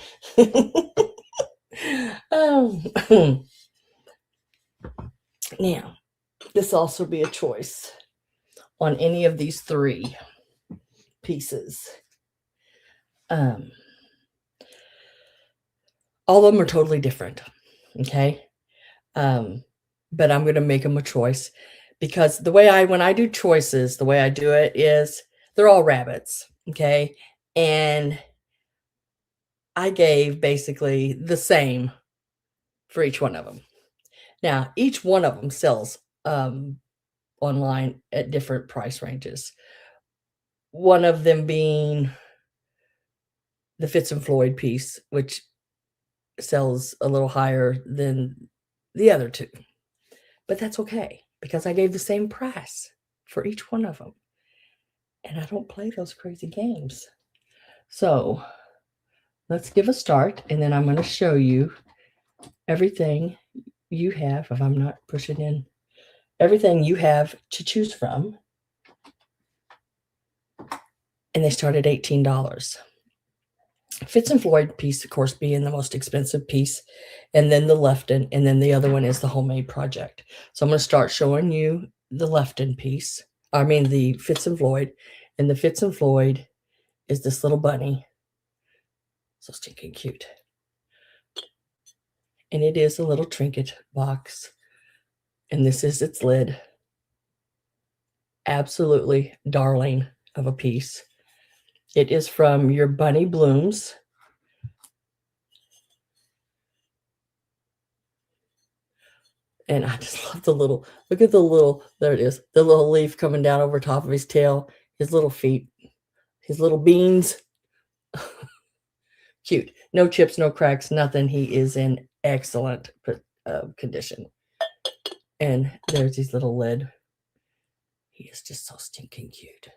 Now, this also be a choice on any of these three pieces. All of them are totally different. Okay. But I'm going to make them a choice because when I do choices, the way I do it is they're all rabbits. Okay. And I gave basically the same for each one of them. Now, each one of them sells online at different price ranges. One of them being the Fitz and Floyd piece, which sells a little higher than the other two. But that's okay because I gave the same price for each one of them. And I don't play those crazy games. So let's give a start, and then I'm going to show you everything you have, if I'm not pushing in, everything you have to choose from. And they start at $18. Fitz and Floyd piece, of course, being the most expensive piece, and then the Lefton, and then the other one is the Homemade Project. So I'm going to start showing you the Lefton piece. I mean the Fitz and Floyd, and the Fitz and Floyd is this little bunny. So stinking cute. And it is a little trinket box. And this is its lid. Absolutely darling of a piece. It is from your Bunny Blooms. And I just love the little, look at the little, there it is, the little leaf coming down over top of his tail, his little feet, his little beans. Cute. No chips, no cracks, nothing. He is in excellent condition. And there's his little lid. He is just so stinking cute.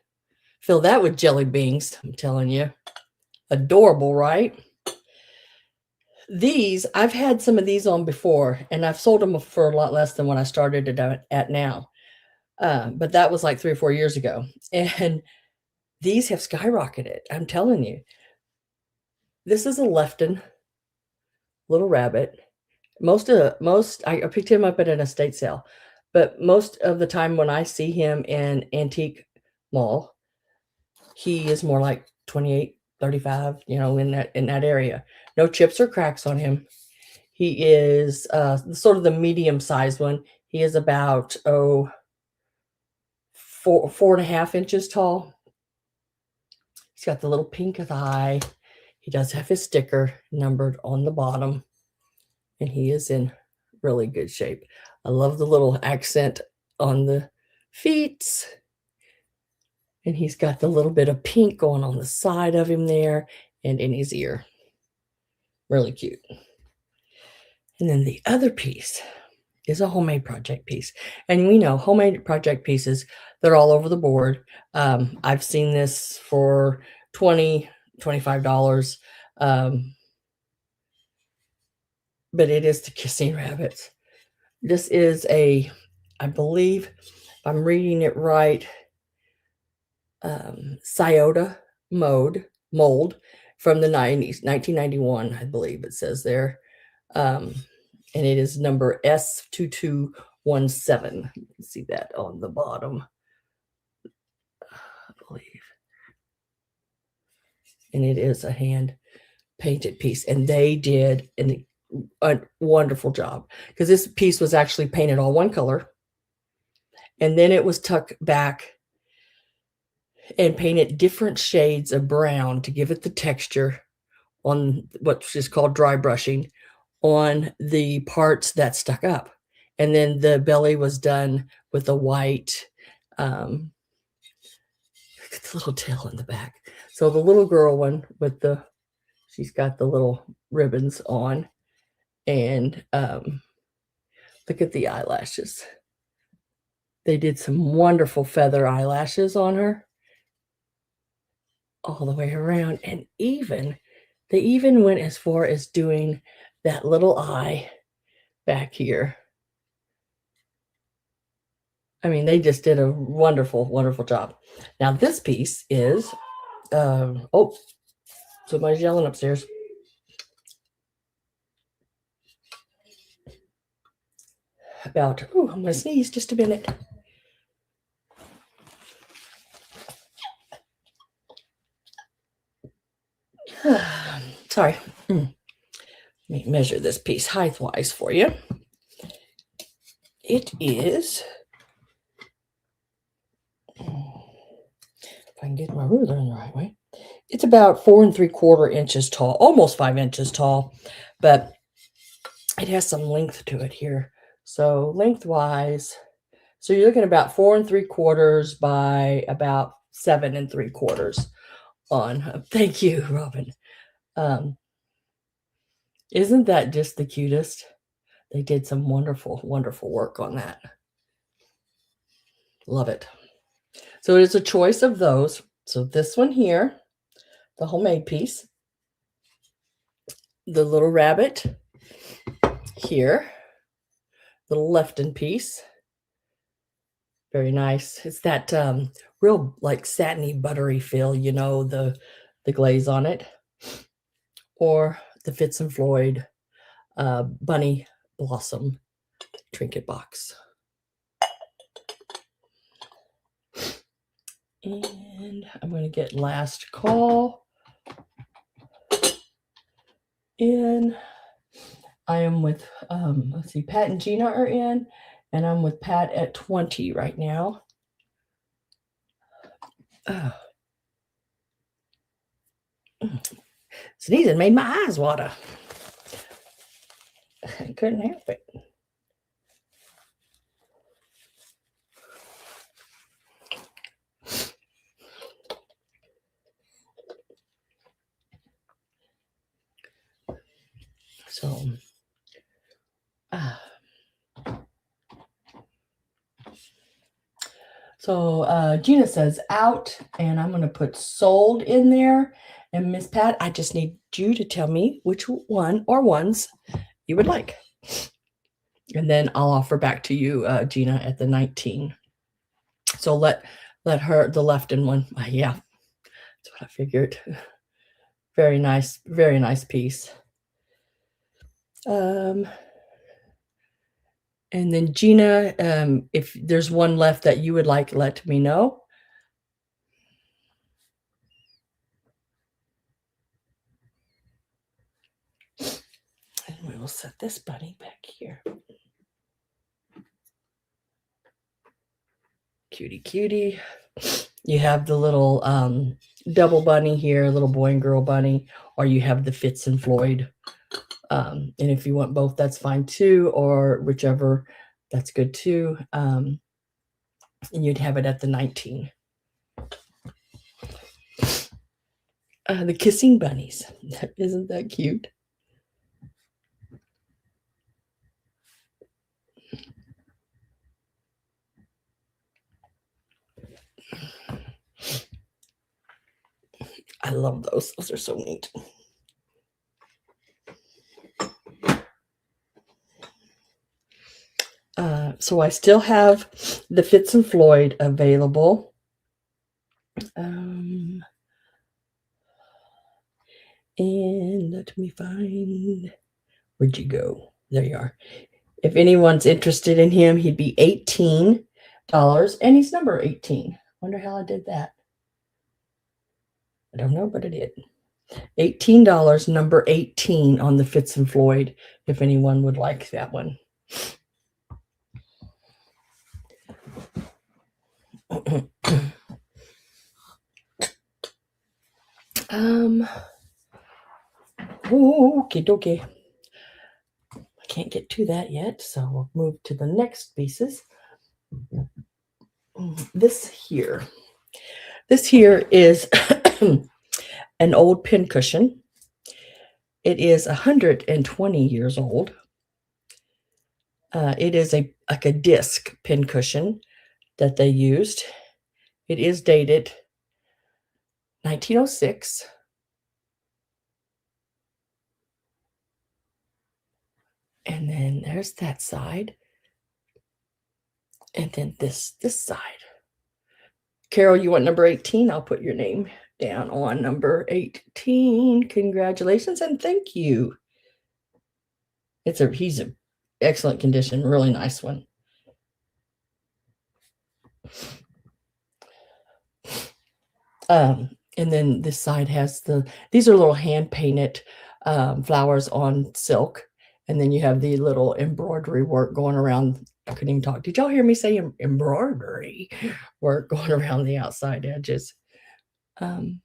Fill that with jelly beans, I'm telling you. Adorable, right? These, I've had some of these on before, and I've sold them for a lot less than what I started at now. But that was like 3 or 4 years ago. And these have skyrocketed. I'm telling you. This is a Lefton little rabbit. I picked him up at an estate sale, but most of the time when I see him in antique mall, he is more like 28, 35, in that area. No chips or cracks on him. He is sort of the medium-sized one. He is about 4.5 inches tall. He's got the little pink eye. He does have his sticker numbered on the bottom, and he is in really good shape. I love the little accent on the feet, and he's got the little bit of pink going on the side of him there and in his ear. Really cute. And then the other piece is a Homemade Project piece. And we know Homemade Project pieces, they're all over the board. I've seen this for $20, $25. But it is the Kissing Rabbits. This is I believe, if I'm reading it right, Scioto mold from the 90s, 1991, I believe it says there. And it is number S2217. You can see that on the bottom, I believe. And it is a hand painted piece. And they did a wonderful job because this piece was actually painted all one color. And then it was tucked back and painted different shades of brown to give it the texture on what's just called dry brushing on the parts that stuck up. And then the belly was done with a white, look at the little tail in the back. So the little girl one she's got the little ribbons on, and look at the eyelashes. They did some wonderful feather eyelashes on her all the way around, and they even went as far as doing that little eye back here. I mean, they just did a wonderful, wonderful job. Now this piece is, oh, somebody's yelling upstairs. About, oh, I'm gonna sneeze just a minute. Sorry. Let me measure this piece height-wise for you. It is, if I can get my ruler in the right way, it's about 4 3/4 inches tall, almost 5 inches tall, but it has some length to it here. So lengthwise, so you're looking about 4 3/4 by about 7 3/4 on. Thank you, Robin. Isn't that just the cutest? They did some wonderful, wonderful work on that. Love it. So it is a choice of those. So this one here, the homemade piece, the little rabbit here, little Lefton piece. Very nice. It's that real like satiny, buttery feel, you know, the glaze on it. Or the Fitz and Floyd Bunny Blossom trinket box. And I'm going to get last call in. I am with, let's see, Pat and Gina are in, and I'm with Pat at 20 right now. Sneezing made my eyes water. I couldn't help it. So Gina says out, and I'm going to put sold in there. And Miss Pat, I just need you to tell me which one or ones you would like. And then I'll offer back to you, Gina, at the 19. So let her, the Lefton one. Yeah, that's what I figured. Very nice piece. And then Gina, if there's one left that you would like, let me know. And we will set this bunny back here. Cutie. You have the little double bunny here, little boy and girl bunny, or you have the Fitz and Floyd. And if you want both, that's fine too, or whichever, that's good too. And you'd have it at the 19. The kissing bunnies. Isn't that cute? I love those. Those are so neat. So I still have the Fitz and Floyd available. And let me find, where'd you go? There you are. If anyone's interested in him, he'd be $18, and he's number 18. Wonder how I did that. I don't know, but I did. $18, number 18 on the Fitz and Floyd, if anyone would like that one. Okay. I can't get to that yet, so we'll move to the next pieces. This here is an old pin cushion. It is 120 years old. It is like a disc pin cushion. that they used. It is dated 1906. And then there's that side. And then this side. Carol, you want number 18? I'll put your name down on number 18. Congratulations and thank you. He's a excellent condition, really nice one. And then this side has these are little hand painted flowers on silk. And then you have the little embroidery work going around. I couldn't even talk. Did y'all hear me say embroidery work going around the outside edges? Did I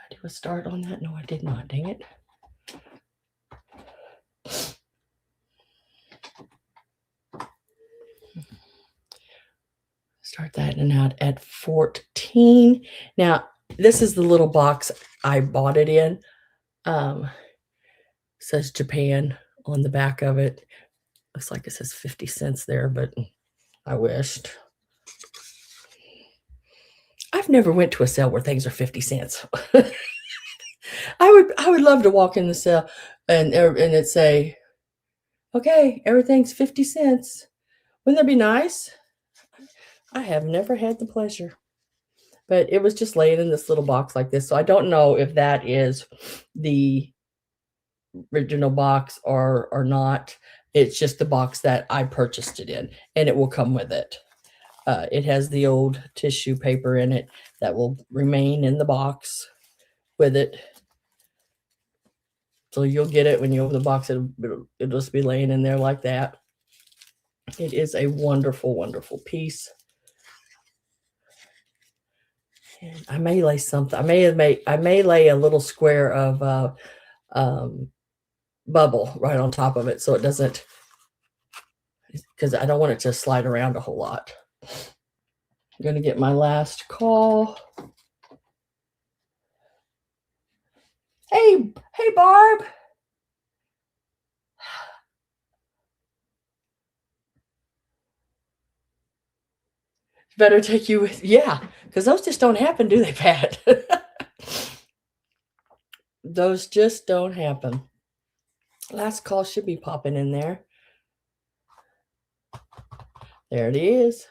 do a start on that? No, I did not. Dang it. Start that and out at 14. Now, this is the little box I bought it in. Says Japan on the back of it. Looks like it says 50 cents there, but I wished. I've never went to a sale where things are 50 cents. I would love to walk in the sale and it say, okay, everything's 50 cents. Wouldn't that be nice? I have never had the pleasure, but it was just laying in this little box like this. So I don't know if that is the original box or not. It's just the box that I purchased it in, and it will come with it. It has the old tissue paper in it that will remain in the box with it. So you'll get it when you open the box. It'll just be laying in there like that. It is a wonderful, wonderful piece. And I may lay something. I may lay a little square of bubble right on top of it so it doesn't, because I don't want it to slide around a whole lot. I'm going to get my last call. Hey, Barb. Better take you with, yeah, because those just don't happen, do they, Pat? Those just don't happen. Last call should be popping in there. There it is.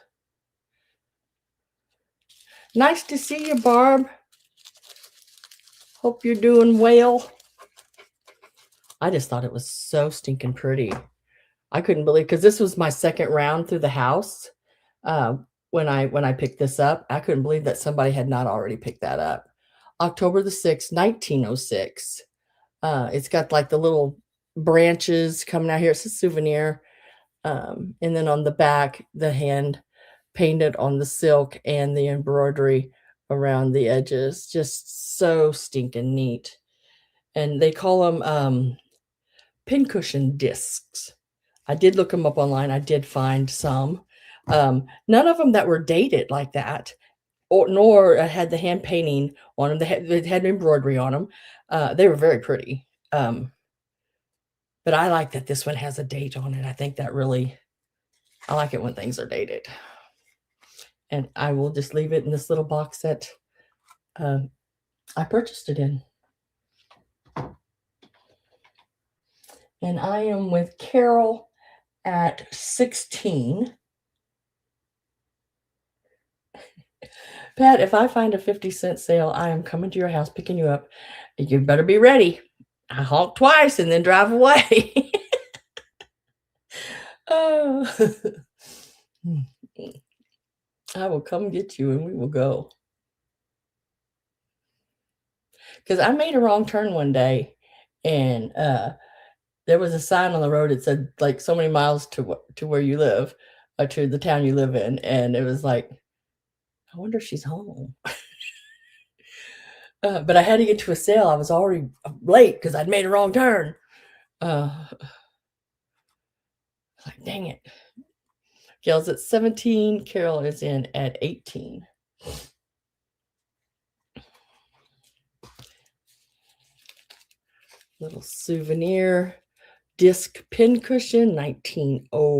Nice to see you, Barb. Hope you're doing well. I just thought it was so stinking pretty. I couldn't believe, because this was my second round through the house. When I picked this up, I couldn't believe that somebody had not already picked that up. October the 6th, 1906. It's got like the little branches coming out here. It's a souvenir. And then on the back, the hand painted on the silk and the embroidery around the edges. Just so stinking neat. And they call them pincushion discs. I did look them up online. I did find some. None of them that were dated like that, nor had the hand painting on them. They had embroidery on them. They were very pretty. But I like that this one has a date on it. I think that really, I like it when things are dated. And I will just leave it in this little box that I purchased it in. And I am with Carol at 16. Pat, if I find a 50-cent sale, I am coming to your house, picking you up. You better be ready. I honk twice and then drive away. Oh. I will come get you and we will go. Because I made a wrong turn one day, and there was a sign on the road. It said like so many miles to where you live, or to the town you live in, and it was like, I wonder if she's home. But I had to get to a sale. I was already late because I'd made a wrong turn. Like, dang it. Gail's at 17. Carol is in at 18. Little souvenir disc pincushion, 1906.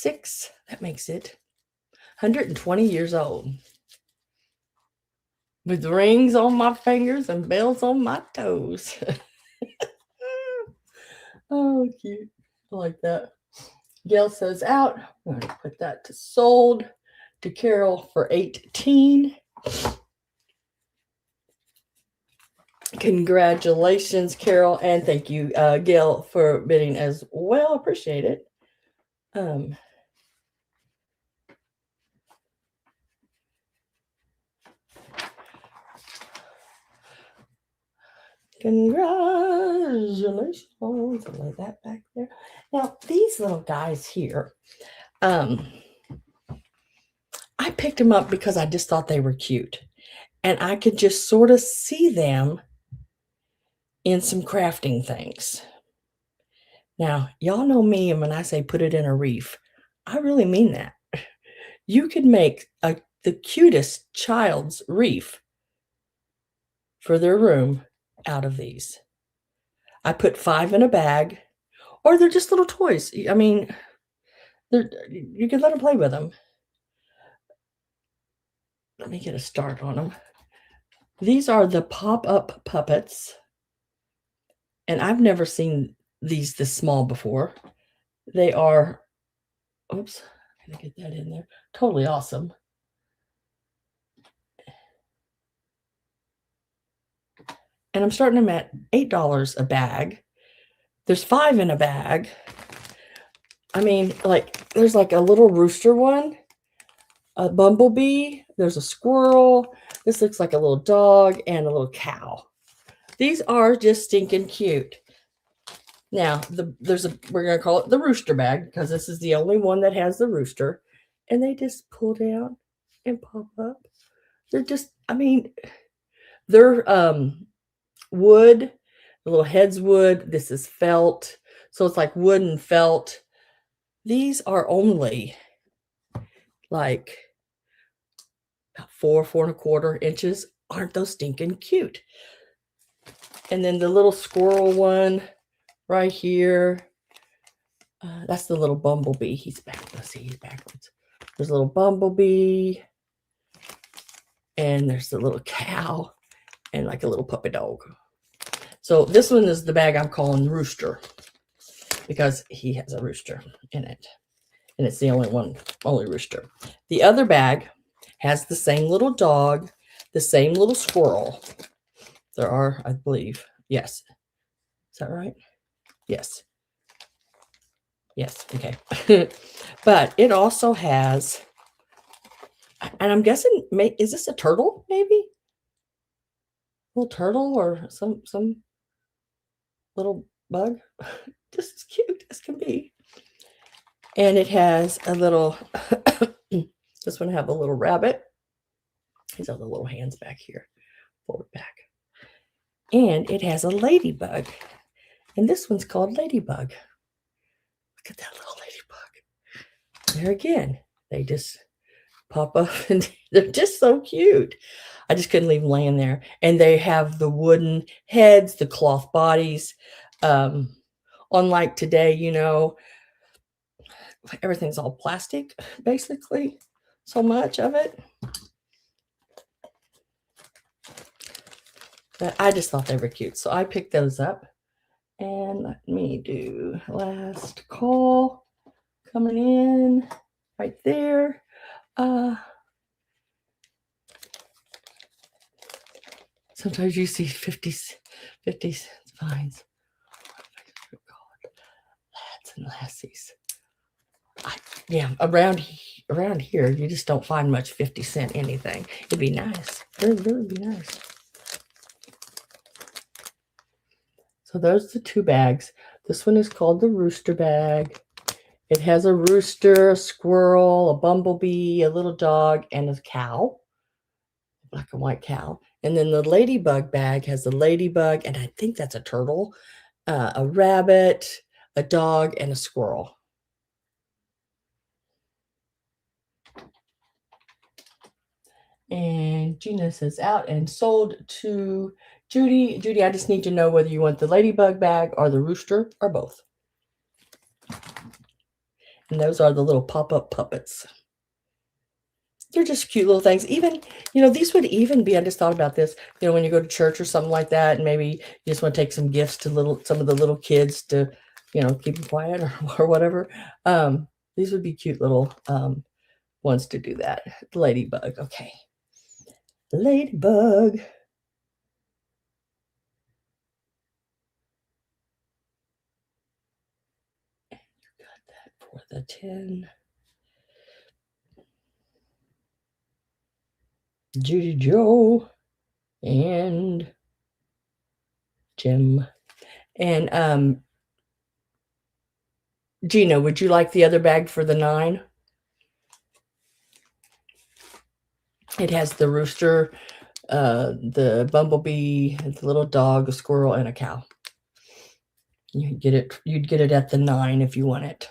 6. That makes it 120 years old. With rings on my fingers and bells on my toes. Oh, cute. I like that. Gail says out. I'm going to put that to sold to Carol for 18. Congratulations, Carol, and thank you, Gail, for bidding as well. Appreciate it. Congratulations. I'll lay that back there. Now, these little guys here, I picked them up because I just thought they were cute. And I could just sort of see them in some crafting things. Now, y'all know me, and when I say put it in a reef, I really mean that. You could make the cutest child's reef for their room out of these. I put 5 in a bag, or they're just little toys. I mean, you can let them play with them. Let me get a start on them. These are the pop-up puppets, and I've never seen these this small before. They are, oops, I'm gonna get that in there. Totally awesome. And I'm starting them at $8 a bag. There's 5 in a bag. I mean, like, there's like a little rooster one, a bumblebee, there's a squirrel. This looks like a little dog and a little cow. These are just stinking cute. Now, we're going to call it the rooster bag because this is the only one that has the rooster. And they just pull down and pop up. They're just, I mean, they're wood. The little head's wood. This is felt. So it's like wood and felt. These are only like about 4.25 inches. Aren't those stinking cute? And then the little squirrel one right here. That's the little bumblebee. He's back. Let's see, he's backwards. There's a little bumblebee. And there's the little cow and like a little puppy dog. So this one is the bag I'm calling Rooster because he has a rooster in it. And it's the only rooster. The other bag has the same little dog, the same little squirrel. There are, I believe, yes. Is that right? Yes. Yes, okay. But it also has, and I'm guessing, is this a turtle, maybe? A little turtle or some little bug? Just as cute as can be. And it has a little, this one have a little rabbit. These are the little hands back here, forward back. And it has a ladybug. And this one's called Ladybug. Look at that little ladybug. There again, they just pop up and they're just so cute. I just couldn't leave them laying there. And they have the wooden heads, the cloth bodies. Unlike today, you know, everything's all plastic, basically. So much of it. But I just thought they were cute. So I picked those up. And let me do last call coming in right there. Sometimes you see 50 vines. Lads and lassies. Yeah, around here, you just don't find much 50-cent anything. It'd be nice. It'd really be nice. So those are the 2 bags. This one is called the rooster bag. It has a rooster, a squirrel, a bumblebee, a little dog, and a cow. Black and white cow. And then the ladybug bag has a ladybug, and I think that's a turtle, a rabbit, a dog, and a squirrel. And Gina says out and sold to Judy. Judy, I just need to know whether you want the ladybug bag or the rooster or both. And And those are the little pop-up puppets. They're just cute little things. Even, these would even be, I just thought about this, when you go to church or something like that, and maybe you just want to take some gifts to some of the little kids to, keep them quiet or whatever. These would be cute little ones to do that. Ladybug. Okay. Ladybug. Got that for the 10. Judy Joe and Jim. And Gina, would you like the other bag for the 9? It has the rooster, the bumblebee, the little dog, a squirrel, and a cow. You'd get it at the 9 if you want it.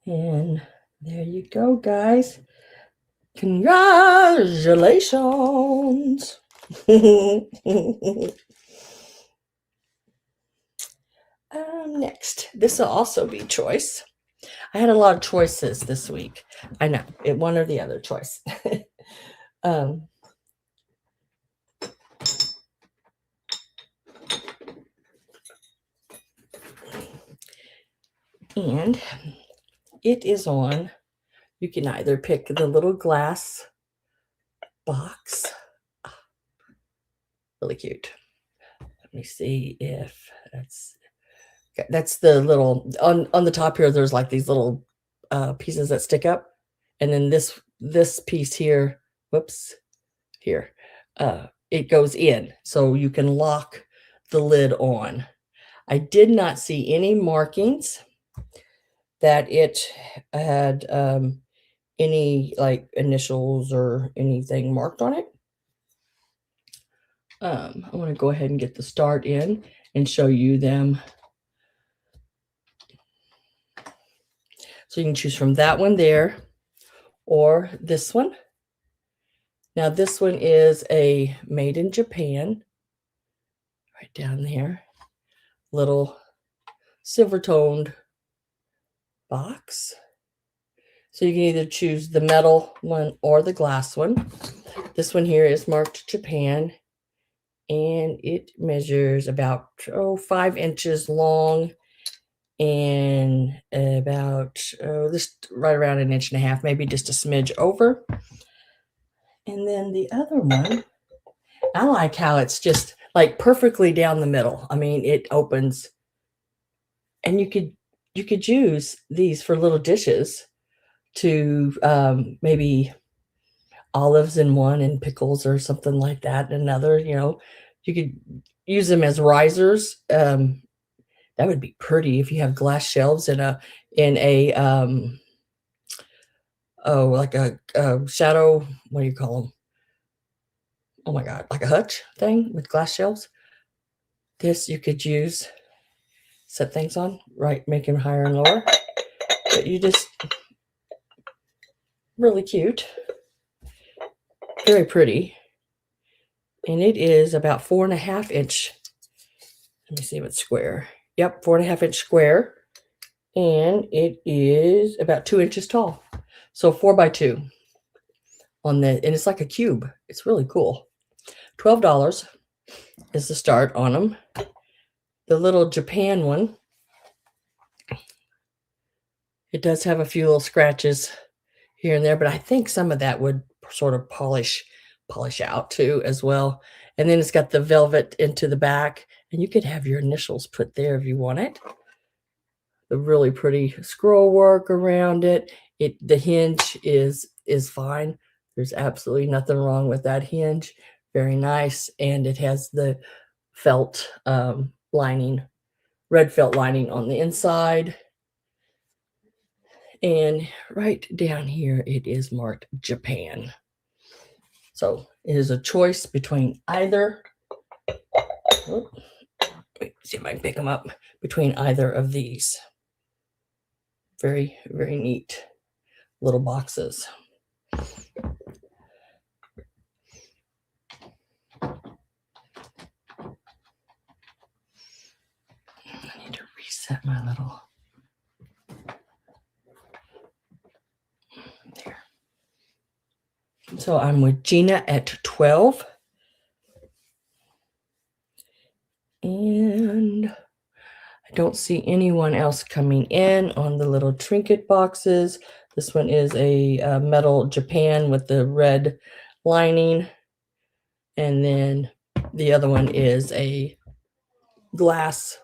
And there you go, guys. Congratulations. Next, this will also be choice. I had a lot of choices this week. I know, one or the other choice. And it is on, you can either pick the little glass box. Really cute. Let me see if that's the little, on the top here, there's like these little pieces that stick up. And then this piece here, whoops, here, it goes in. So you can lock the lid on. I did not see any markings that it had any like initials or anything marked on it. I want to go ahead and get the start in and show you them. So you can choose from that one there or this one. Now this one is a made in Japan, right down there, little silver toned box. So you can either choose the metal one or the glass one. This one here is marked Japan, and it measures about 5 inches long and about just right around 1.5 inches, maybe just a smidge over. And then the other one, I like how it's just like perfectly down the middle. I mean, it opens, and you could use these for little dishes to maybe olives in one and pickles or something like that in another. You could use them as risers. That would be pretty if you have glass shelves in a like a shadow, what do you call them? Oh my God, like a hutch thing with glass shelves. This you could use, set things on, right, make them higher and lower. But you just, really cute, very pretty. And it is about 4.5 inch. Let me see if it's square. Yep, 4.5 inch square. And it is about 2 inches tall. So 4 by 2 and it's like a cube. It's really cool. $12 is the start on them. The little Japan one, it does have a few little scratches here and there, but I think some of that would sort of polish out too as well. And then it's got the velvet into the back, and you could have your initials put there if you want it. The really pretty scroll work around it. The hinge is fine. There's absolutely nothing wrong with that hinge. Very nice. And it has the felt lining, red felt lining on the inside. And right down here, it is marked Japan. So it is a choice between either. Let me see if I can pick them up. Between either of these. Very, very neat little boxes. set my little there. So I'm with Gina at 12. And I don't see anyone else coming in on the little trinket boxes. This one is a metal Japan with the red lining. And then the other one is a glass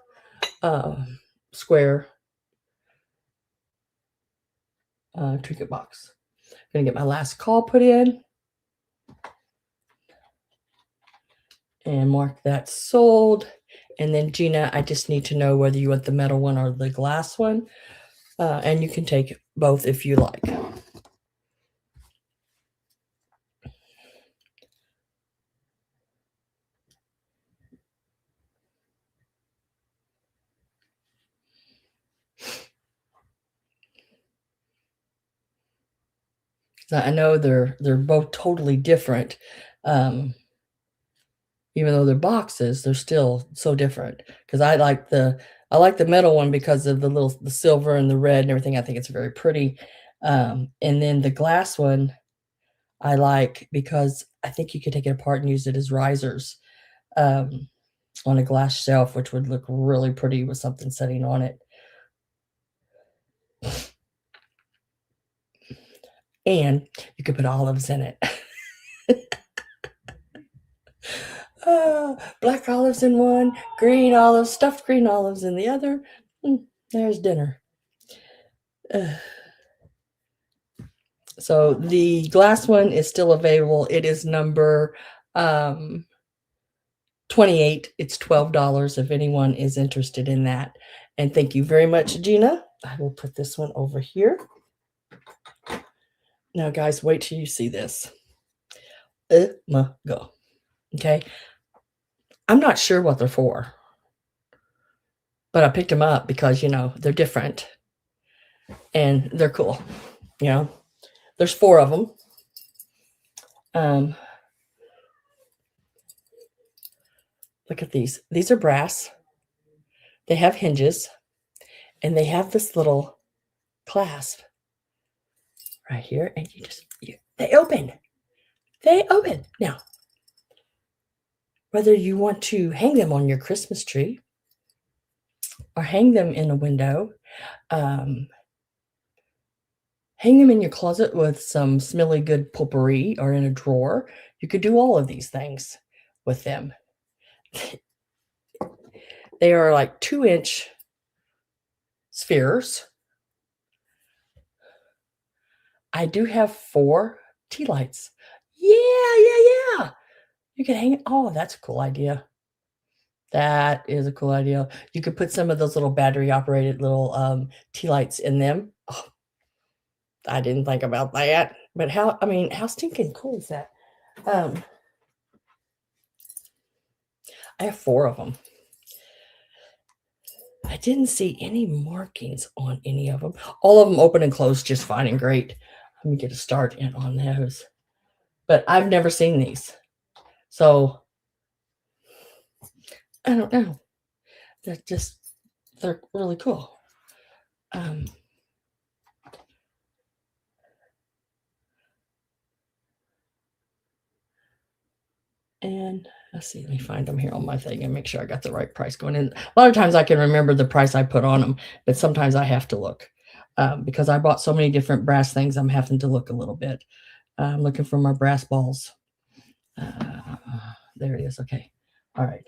square trinket box. I'm going to get my last call put in and mark that sold. And then Gina, I just need to know whether you want the metal one or the glass one. And you can take both if you like. I know they're both totally different. Even though they're boxes, they're still so different. Because I like the metal one because of the silver and the red and everything. I think it's very pretty. And then the glass one I like because I think you could take it apart and use it as risers on a glass shelf, which would look really pretty with something sitting on it. And you could put olives in it. Black olives in one, green olives, stuffed green olives in the other. There's dinner. So the glass one is still available. It is number 28. It's $12 if anyone is interested in that. And thank you very much, Gina. I will put this one over here. Now, guys, wait till you see this. Go. Okay. I'm not sure what they're for, but I picked them up because, you know, they're different and they're cool. You know, there's 4 of them. Look at these. These are brass. They have hinges and they have this little clasp right here. And they open. They open. Now, whether you want to hang them on your Christmas tree or hang them in a window, hang them in your closet with some smelly good potpourri or in a drawer, you could do all of these things with them. They are like 2-inch spheres. I do have 4 tea lights. Yeah. You can hang it. Oh, that's a cool idea. That is a cool idea. You could put some of those little battery-operated little tea lights in them. Oh, I didn't think about that. But how stinking cool is that? I have 4 of them. I didn't see any markings on any of them. All of them open and close just fine and great. Let me get a start in on those. But I've never seen these. So I don't know. They're really cool. And let's see, let me find them here on my thing and make sure I got the right price going in. A lot of times I can remember the price I put on them, but sometimes I have to look because I bought so many different brass things. I'm having to look a little bit. I'm looking for my brass balls. There it is. Okay. All right.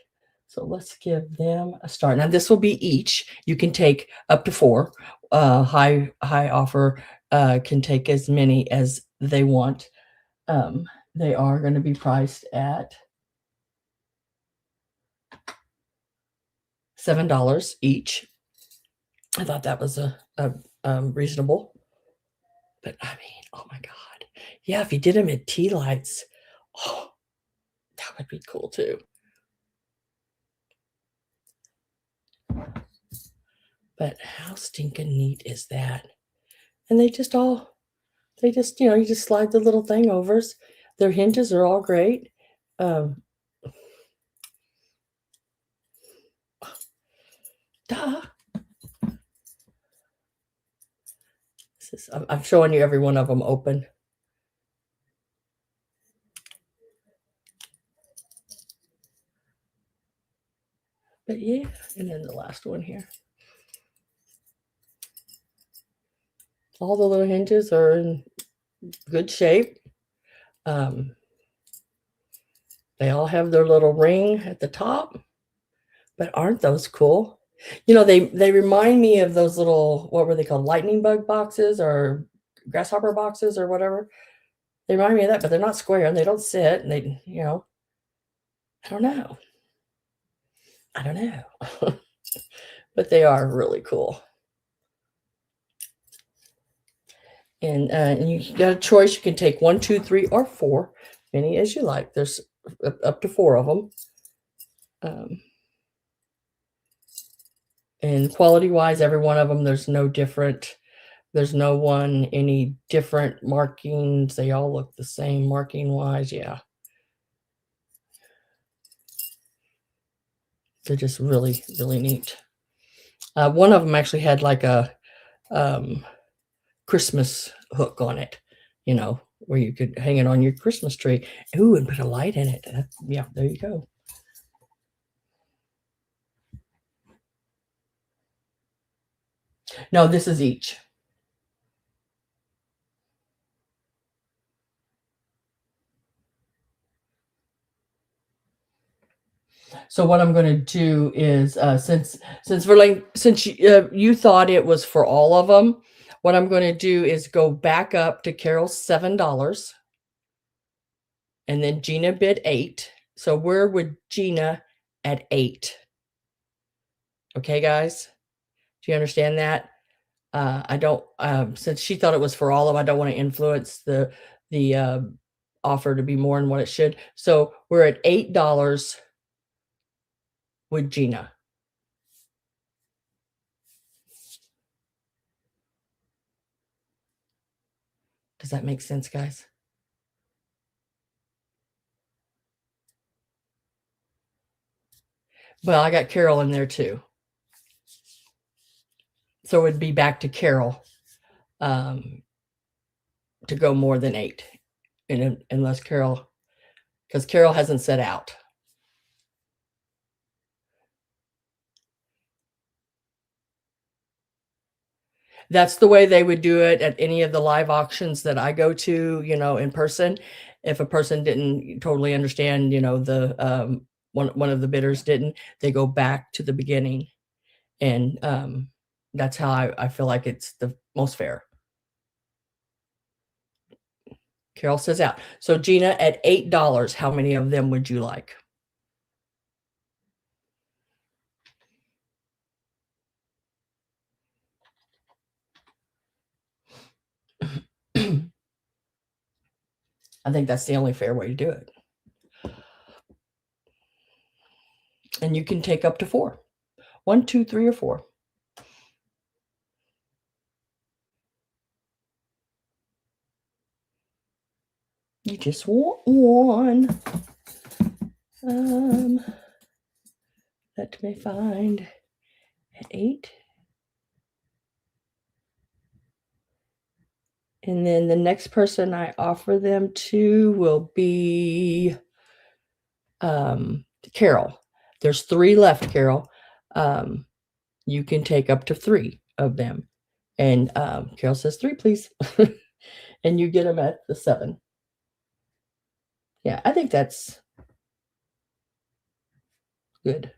So let's give them a start. Now this will be each. You can take up to 4. High offer can take as many as they want. They are going to be priced at $7 each. I thought that was a reasonable. But I mean, oh my God. Yeah, if you did them at tea lights, oh, that would be cool too. But how stinking neat is that? And you just slide the little thing over. Their hinges are all great. Duh. I'm showing you every one of them open. But yeah, and then the last one here. All the little hinges are in good shape. They all have their little ring at the top, but aren't those cool? You know, they remind me of those little, what were they called? Lightning bug boxes or grasshopper boxes or whatever. They remind me of that, but they're not square and they don't sit and they, you know, I don't know. I don't know. But they are really cool. And you got a choice. You can take 1, 2, 3, or 4, many as you like. There's up to 4 of them. And quality wise, every one of them, there's no different. There's no one any different markings. They all look the same marking wise. Yeah. They're just really, really neat. One of them actually had like a Christmas hook on it, you know, where you could hang it on your Christmas tree. Ooh, and put a light in it. Yeah, there you go. No, this is each. So what I'm going to do is, since Verlaine, since you thought it was for all of them, what I'm going to do is go back up to Carol's $7, and then Gina bid 8. So we're with Gina at 8. Okay, guys, do you understand that? I don't, since she thought it was for all of them, I don't want to influence the offer to be more than what it should. So we're at $8 with Gina. Does that make sense, guys? Well, I got Carol in there too. So it would be back to Carol to go more than 8. And unless Carol, because Carol hasn't set out. That's the way they would do it at any of the live auctions that I go to, you know, in person. If a person didn't totally understand, you know, the one of the bidders didn't, they go back to the beginning. And that's how I feel like it's the most fair. Carol says out. So Gina, at $8, how many of them would you like? I think that's the only fair way to do it. And you can take up to 4. 1, 2, 3, or 4. You just want one. Let me find at 8. And then the next person I offer them to will be Carol. There's 3 left, Carol. You can take up to 3 of them. And Carol says 3, please. And you get them at the 7. Yeah, I think that's good.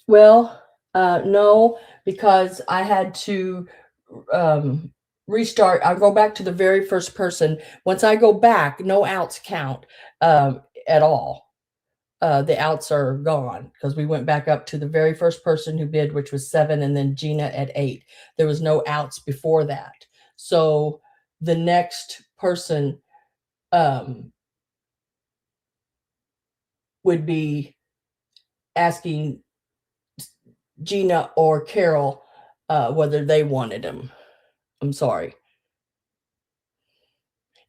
Well, no, because I had to restart. I'll go back to the very first person. Once I go back, no outs count at all. The outs are gone because we went back up to the very first person who bid, which was 7, and then Gina at 8. There was no outs before that. So the next person would be asking Gina or Carol whether they wanted them. I'm sorry.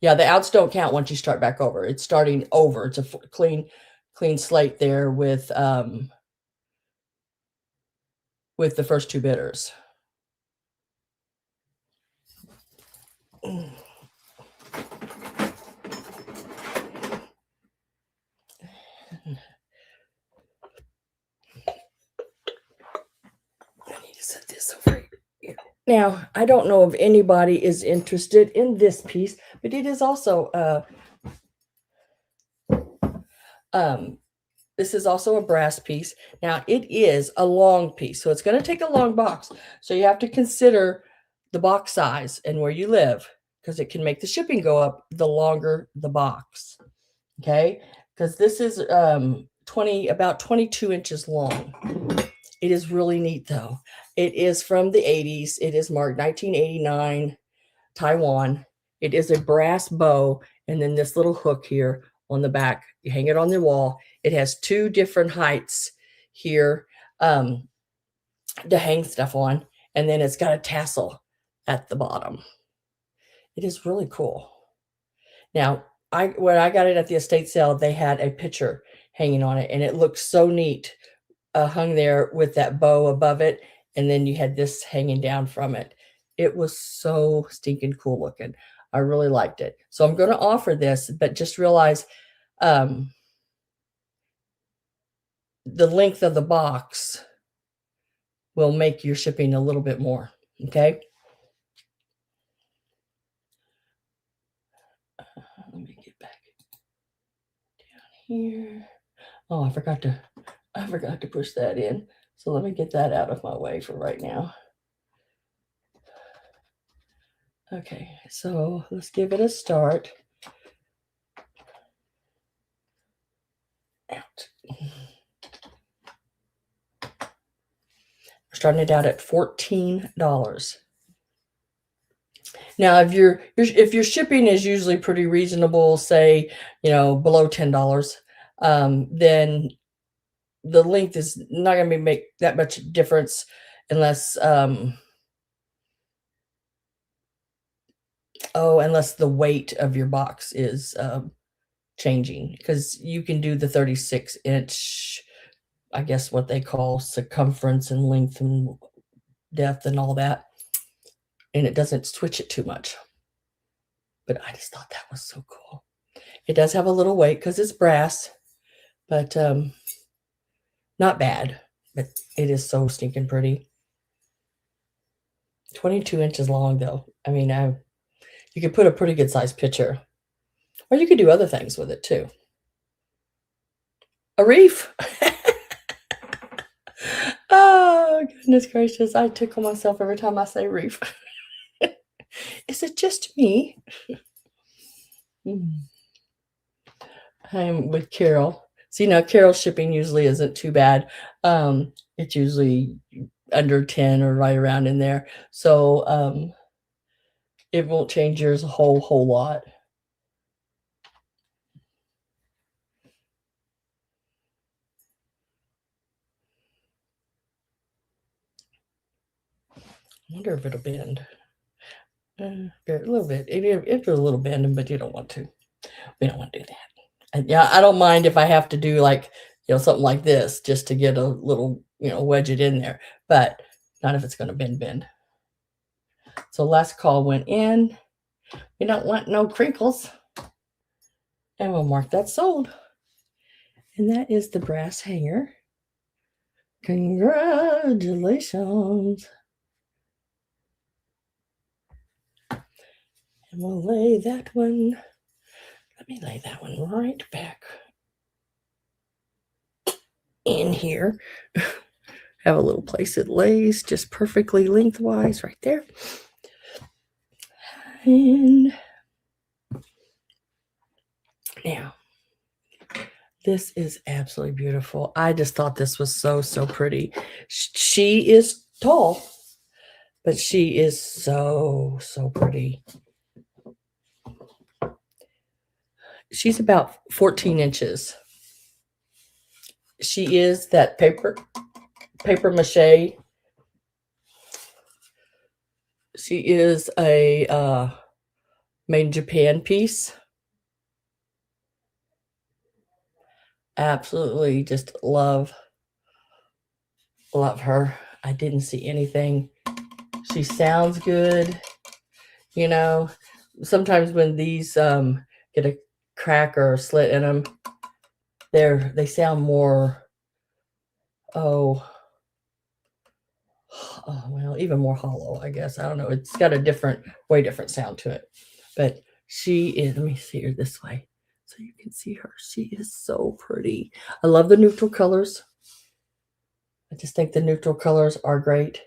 Yeah, the outs don't count once you start back over. It's starting over. It's a clean slate there with the first two bidders. I need to set this over here. Now, I don't know if anybody is interested in this piece, but it is also this is also a brass piece. Now, it is a long piece, so it's going to take a long box. So you have to consider the box size and where you live, because it can make the shipping go up the longer the box. Okay, because this is about 22 inches long. It is really neat though. It is from the 80s. It is marked 1989 Taiwan. It is a brass bow, and then this little hook here on the back. You hang it on the wall. It has two different heights here to hang stuff on, and then it's got a tassel at the bottom. It is really cool. Now, when I got it at the estate sale, they had a picture hanging on it, and it looked so neat, hung there with that bow above it, and then you had this hanging down from it. It was so stinking cool looking. I really liked it. So I'm going to offer this, but just realize the length of the box will make your shipping a little bit more. Okay. Let me get back down here. Oh, I forgot to push that in. So let me get that out of my way for right now. Okay, so let's give it a start. Out. We're starting it out at $14. Now, if your shipping is usually pretty reasonable, say, below $10, then the length is not going to make that much difference unless unless the weight of your box is changing, because you can do the 36-inch, I guess what they call circumference and length and depth and all that, and it doesn't switch it too much. But I just thought that was so cool. It does have a little weight because it's brass, but not bad. But it is so stinking pretty. 22 inches long, though. I mean, you could put a pretty good sized picture, or you could do other things with it too. A reef. Oh, goodness gracious. I tickle myself every time I say reef. Is it just me? I'm with Carol. See, now Carol's shipping usually isn't too bad. It's usually under 10 or right around in there. So it won't change yours a whole lot. I wonder if it'll bend. A little bit. It's a little bending, but you don't want to. We don't want to do that. And yeah, I don't mind if I have to do like, something like this just to get a little, wedge it in there, but not if it's going to bend. So last call went in. We don't want no crinkles. And we'll mark that sold. And that is the brass hanger. Congratulations. And we'll lay that one. Let me lay that one right back in here. Have a little place it lays just perfectly lengthwise right there. And now, this is absolutely beautiful. I just thought this was so pretty. She is tall. But she is so pretty. She's about 14 inches. She is that paper mache. She is a made in Japan piece. Absolutely just love her. I didn't see anything. She sounds good. You know, sometimes when these get a crack or a slit in them, they sound more, oh, well, even more hollow, I guess. I don't know. It's got a way different sound to it. But she is, let me see her this way so you can see her. She is so pretty. I love the neutral colors. I just think the neutral colors are great.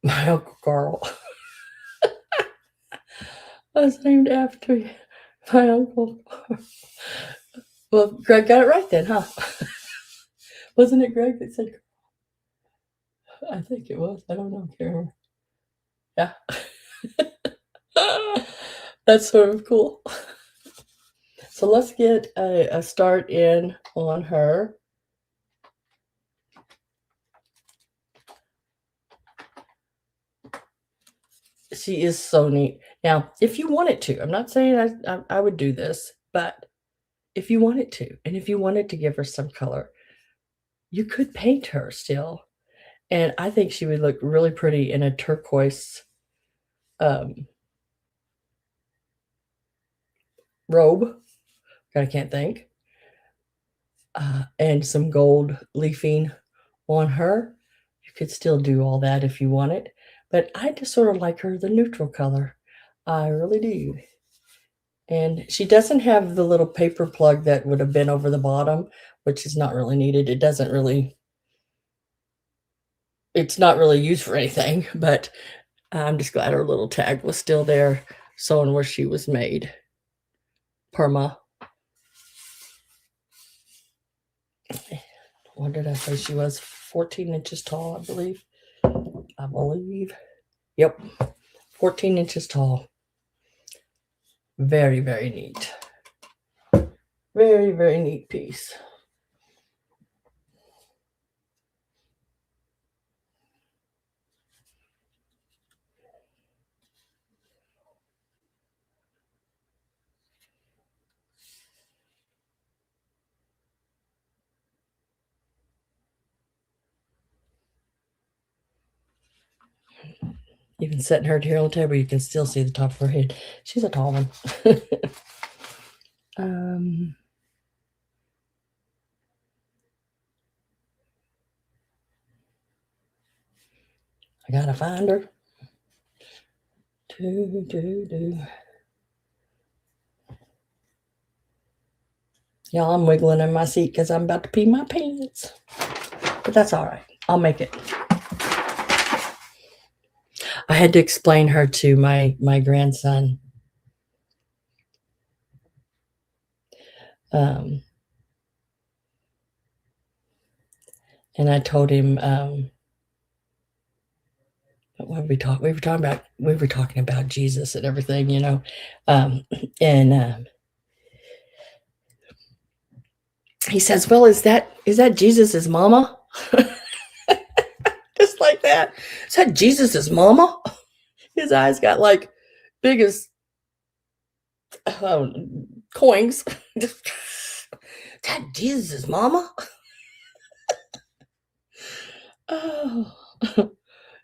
My Uncle Carl. I was named after my uncle. Well, Greg got it right then, huh? Wasn't it Greg that said? I think it was. I don't know. Can't remember. Yeah. That's sort of cool. So let's get a start in on her. She is so neat. Now, if you wanted to, I'm not saying I would do this, but if you wanted to, and if you wanted to give her some color, you could paint her still. And I think she would look really pretty in a turquoise robe. I can't think. And some gold leafing on her. You could still do all that if you wanted. But I just sort of like her the neutral color. I really do. And she doesn't have the little paper plug that would have been over the bottom, which is not really needed. It's not really used for anything, but I'm just glad her little tag was still there, showing where she was made. Perma. What did I say she was? 14 inches tall, I believe. Yep. 14 inches tall. Very, very neat. Very, very neat piece. Even setting her here on the table, you can still see the top of her head. She's a tall one. I gotta find her. Y'all, I'm wiggling in my seat because I'm about to pee my pants. But that's all right. I'll make it. I had to explain her to my grandson. And I told him, what were we talking? We were talking about Jesus and everything, you know. He says, "Well, is that Jesus's mama?" Just like that. Is that Jesus's mama? His eyes got like big as coins. Is that Jesus's mama? Oh,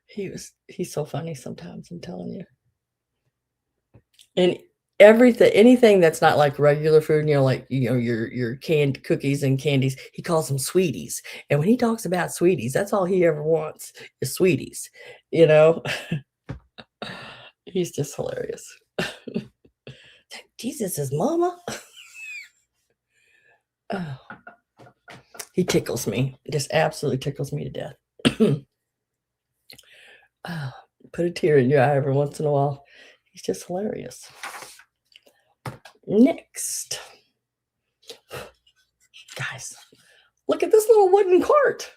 he's so funny sometimes, I'm telling you. And anything that's not like regular food, you know, like, you know, your canned cookies and candies, he calls them sweeties. And when he talks about sweeties, that's all he ever wants is sweeties, you know. He's just hilarious. Jesus' mama. Oh, he tickles me. Just absolutely tickles me to death. Oh, put a tear in your eye every once in a while. He's just hilarious. Next. Guys, look at this little wooden cart.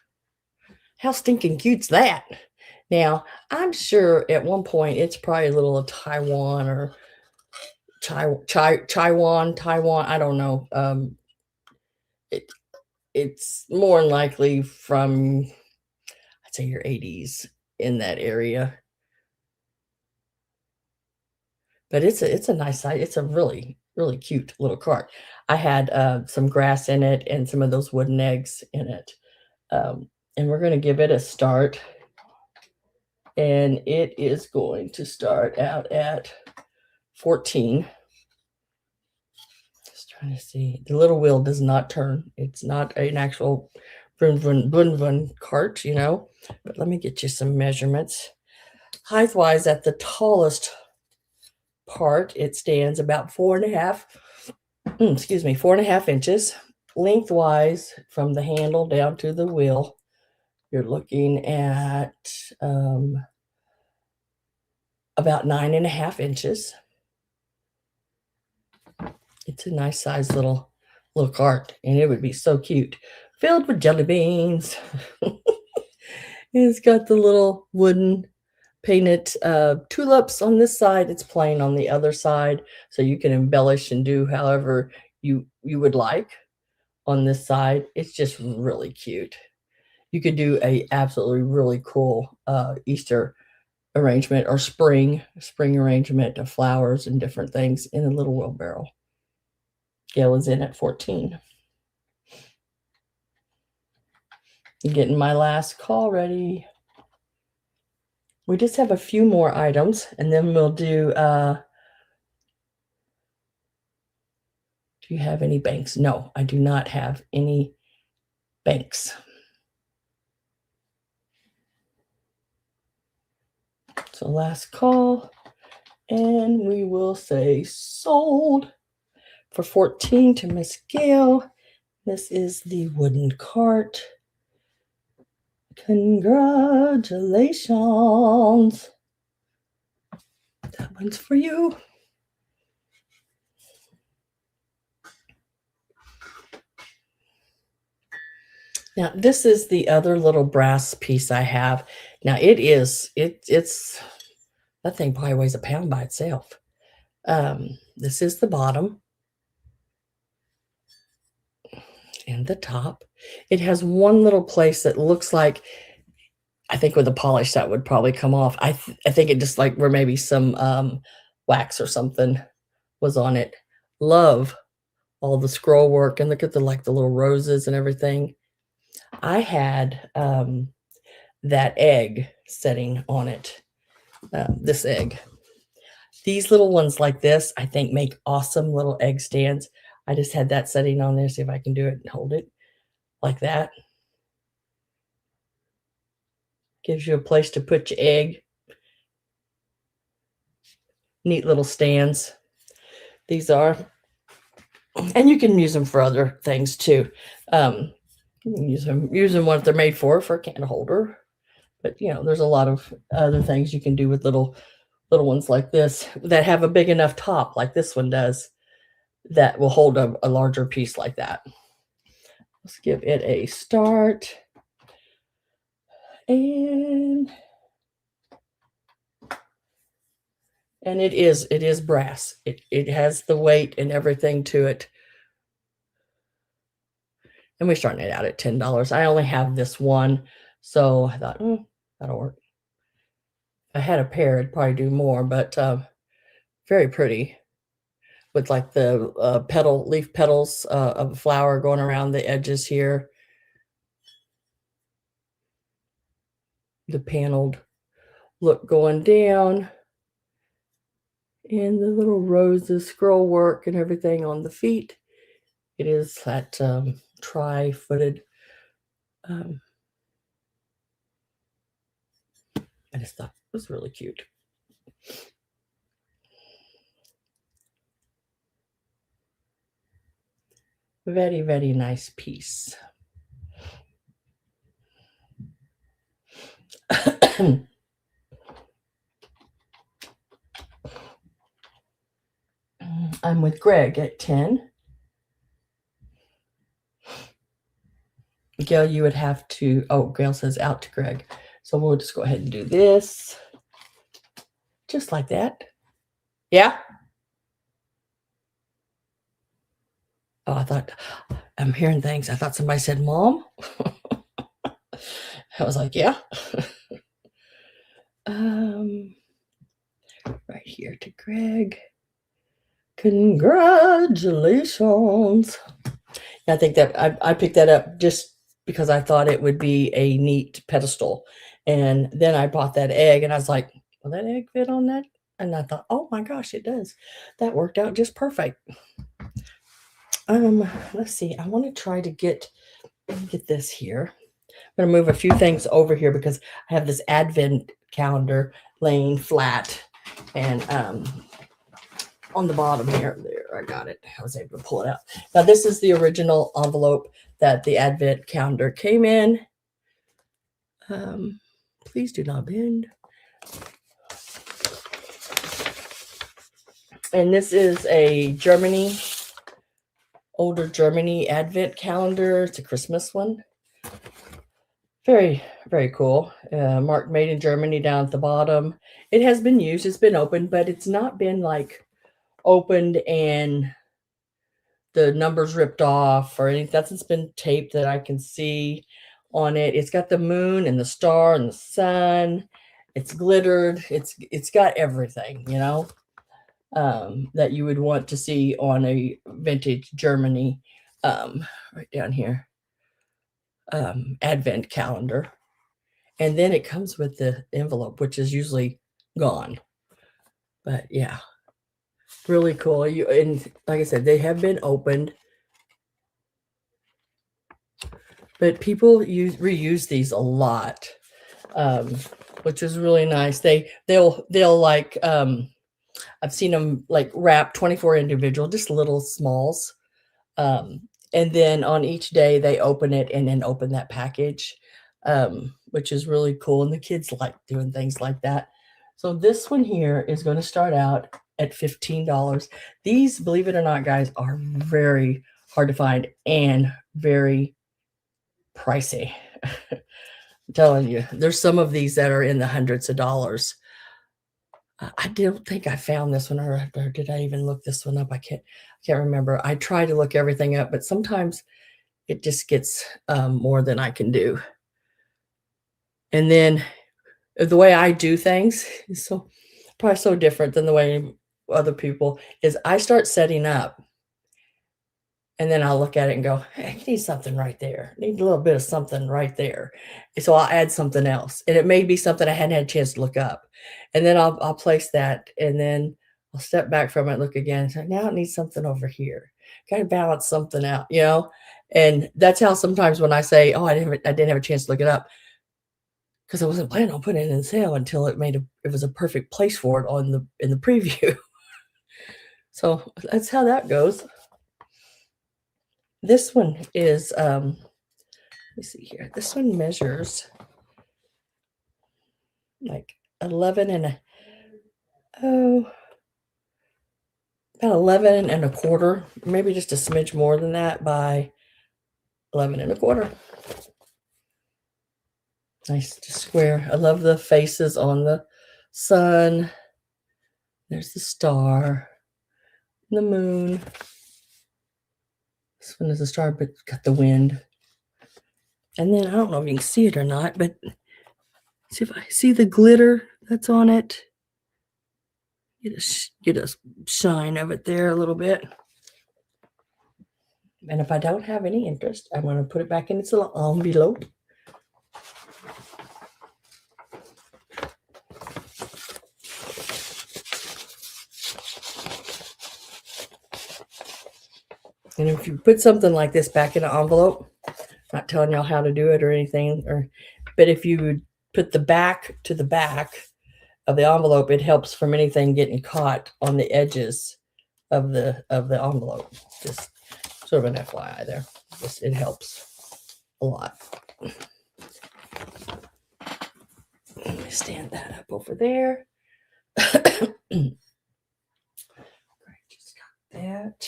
How stinking cute's that? Now, I'm sure at one point it's probably a little of Taiwan or Taiwan. I don't know. It it's more than likely from, I'd say, your 80s in that area. But it's a nice size. It's a really, really cute little cart. I had some grass in it and some of those wooden eggs in it. And we're going to give it a start. And it is going to start out at 14. Just trying to see. The little wheel does not turn. It's not an actual bun cart, you know. But let me get you some measurements. Height-wise, at the tallest part, it stands about 4.5, 4.5 inches. Lengthwise, from the handle down to the wheel, you're looking at about 9.5 inches. It's a nice size little cart, and it would be so cute, filled with jelly beans. It's got the little wooden painted tulips on this side. It's plain on the other side, so you can embellish and do however you would like on this side. It's just really cute. You could do a absolutely really cool Easter arrangement or spring arrangement of flowers and different things in a little wheelbarrow. Gail is in at 14. I'm getting my last call ready. We just have a few more items, and then we'll do you have any banks? No, I do not have any banks. So last call, and we will say sold for 14 to Miss Gail. This is the wooden cart. Congratulations. That one's for you. Now, this is the other little brass piece I have. Now, it's that thing probably weighs a pound by itself. This is the bottom and the top. It has one little place that looks like, I think with the polish that would probably come off. I think it just like where maybe some wax or something was on it. Love all the scroll work, and look at the little roses and everything. I had that egg setting on it. This egg. These little ones like this, I think, make awesome little egg stands. I just had that setting on there. See if I can do it and hold it like that. Gives you a place to put your egg. Neat little stands. These are, and you can use them for other things too. Use them what they're made for a can holder. But there's a lot of other things you can do with little ones like this that have a big enough top, like this one does, that will hold a larger piece like that. Let's give it a start. And it is brass. It has the weight and everything to it. And we're starting it out at $10. I only have this one, so I thought, that'll work. If I had a pair, I'd probably do more, but very pretty with like the leaf petals of a flower going around the edges here. The paneled look going down, and the little roses, scroll work and everything on the feet. It is that tri-footed. I just thought it was really cute. Very, very nice piece. I'm with Greg at 10. Gail, you would have to, Gail says out to Greg. So we'll just go ahead and do this. Just like that. Yeah? Oh, I thought, I'm hearing things. I thought somebody said, Mom? I was like, yeah. Right here to Greg. Congratulations. I think that I picked that up just because I thought it would be a neat pedestal. And then I bought that egg and I was like, will that egg fit on that? And I thought, oh my gosh, it does. That worked out just perfect. Let's see. I want to try to get this here. I'm going to move a few things over here because I have this advent calendar laying flat and on the bottom here. There, I got it. I was able to pull it out. Now, this is the original envelope that the advent calendar came in. Please do not bend. And this is a older Germany advent calendar. It's a Christmas one. Very, very cool. Marked made in Germany down at the bottom. It has been used. It's been opened, but it's not been like opened and the numbers ripped off or anything. That's been taped that I can see on it. It's got the moon and the star and the sun. It's glittered. It's got everything, you know, that you would want to see on a vintage Germany, right down here, advent calendar. And then it comes with the envelope, which is usually gone. But yeah, really cool. And like I said, they have been opened, but people reuse these a lot, which is really nice. They'll like I've seen them like wrap 24 individual, just little smalls, and then on each day they open it and then open that package, which is really cool. And the kids like doing things like that. So this one here is going to start out at $15. These, believe it or not, guys, are very hard to find and very pricey. I'm telling you, there's some of these that are in the hundreds of dollars. I don't think I found this one, or did I even look this one up? I can't remember. I try to look everything up, but sometimes it just gets more than I can do. And then the way I do things is probably so different than the way other people is. I start setting up, and then I'll look at it and go, hey, I need something right there. I need a little bit of something right there. And so I'll add something else. And it may be something I hadn't had a chance to look up. And then I'll place that, and then I'll step back from it, look again, and say, now it needs something over here. Got to balance something out, you know? And that's how sometimes when I say, oh, I didn't have a chance to look it up, because I wasn't planning on putting it in sale until it was a perfect place for it in the preview. So that's how that goes. This one is, let me see here. This one measures like 11 and about 11 and a quarter, maybe just a smidge more than that, by 11 and a quarter. Nice, just square. I love the faces on the sun. There's the star, and the moon. This one is a star, but it's got the wind. And then I don't know if you can see it or not, but see if I see the glitter that's on it. Get a shine of it there a little bit. And if I don't have any interest, I'm going to put it back in its little envelope. And if you put something like this back in an envelope, I'm not telling y'all how to do it or anything, but if you put the back to the back of the envelope, it helps from anything getting caught on the edges of the envelope. Just sort of an FYI there. It helps a lot. Let me stand that up over there. Just got that.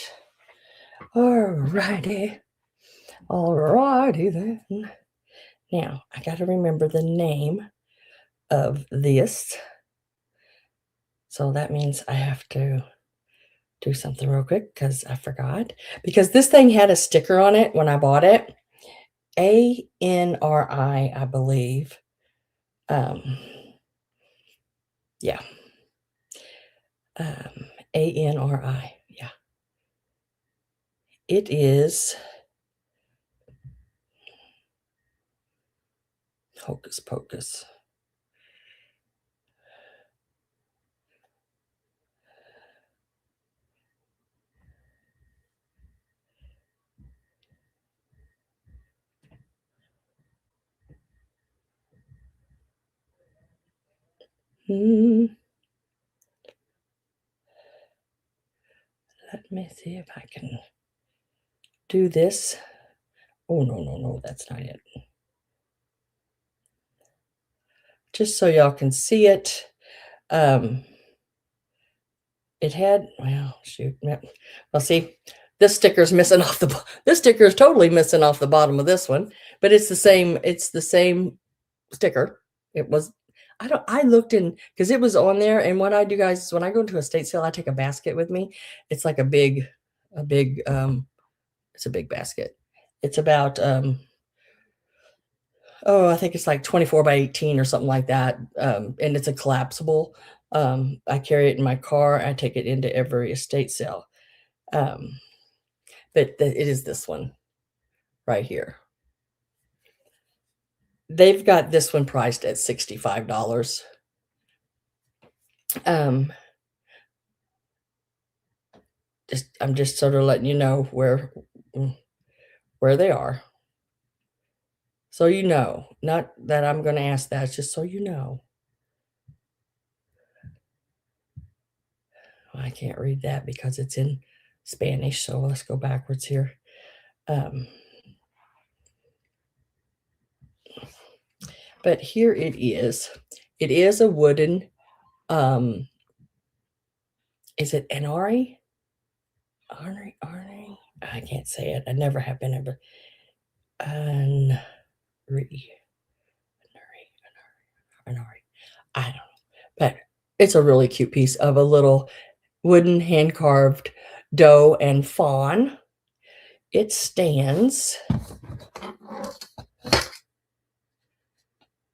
Alrighty then. Now I got to remember the name of this. So that means I have to do something real quick because I forgot. Because this thing had a sticker on it when I bought it. ANRI, I believe. Yeah. ANRI. Yeah. It is Hocus Pocus. Let me see if I can do this. Oh, no, that's not it. Just so y'all can see it. It had, well, shoot. Well, see, this sticker's missing off this sticker is totally missing off the bottom of this one, but it's the same sticker. It was, I looked in, because it was on there, and what I do, guys, is when I go to a estate sale, I take a basket with me. It's like a big, it's a big basket. It's about, I think it's like 24 by 18 or something like that. And it's a collapsible. I carry it in my car. I take it into every estate sale. But it is this one right here. They've got this one priced at $65. I'm just sort of letting you know where they are. So you know, not that I'm going to ask that, it's just so you know. I can't read that because it's in Spanish, so let's go backwards here. But here it is. It is a wooden, is it Anari? Arnari? I can't say it. I never have been able. Anari. I don't know. But it's a really cute piece of a little wooden hand-carved doe and fawn. It stands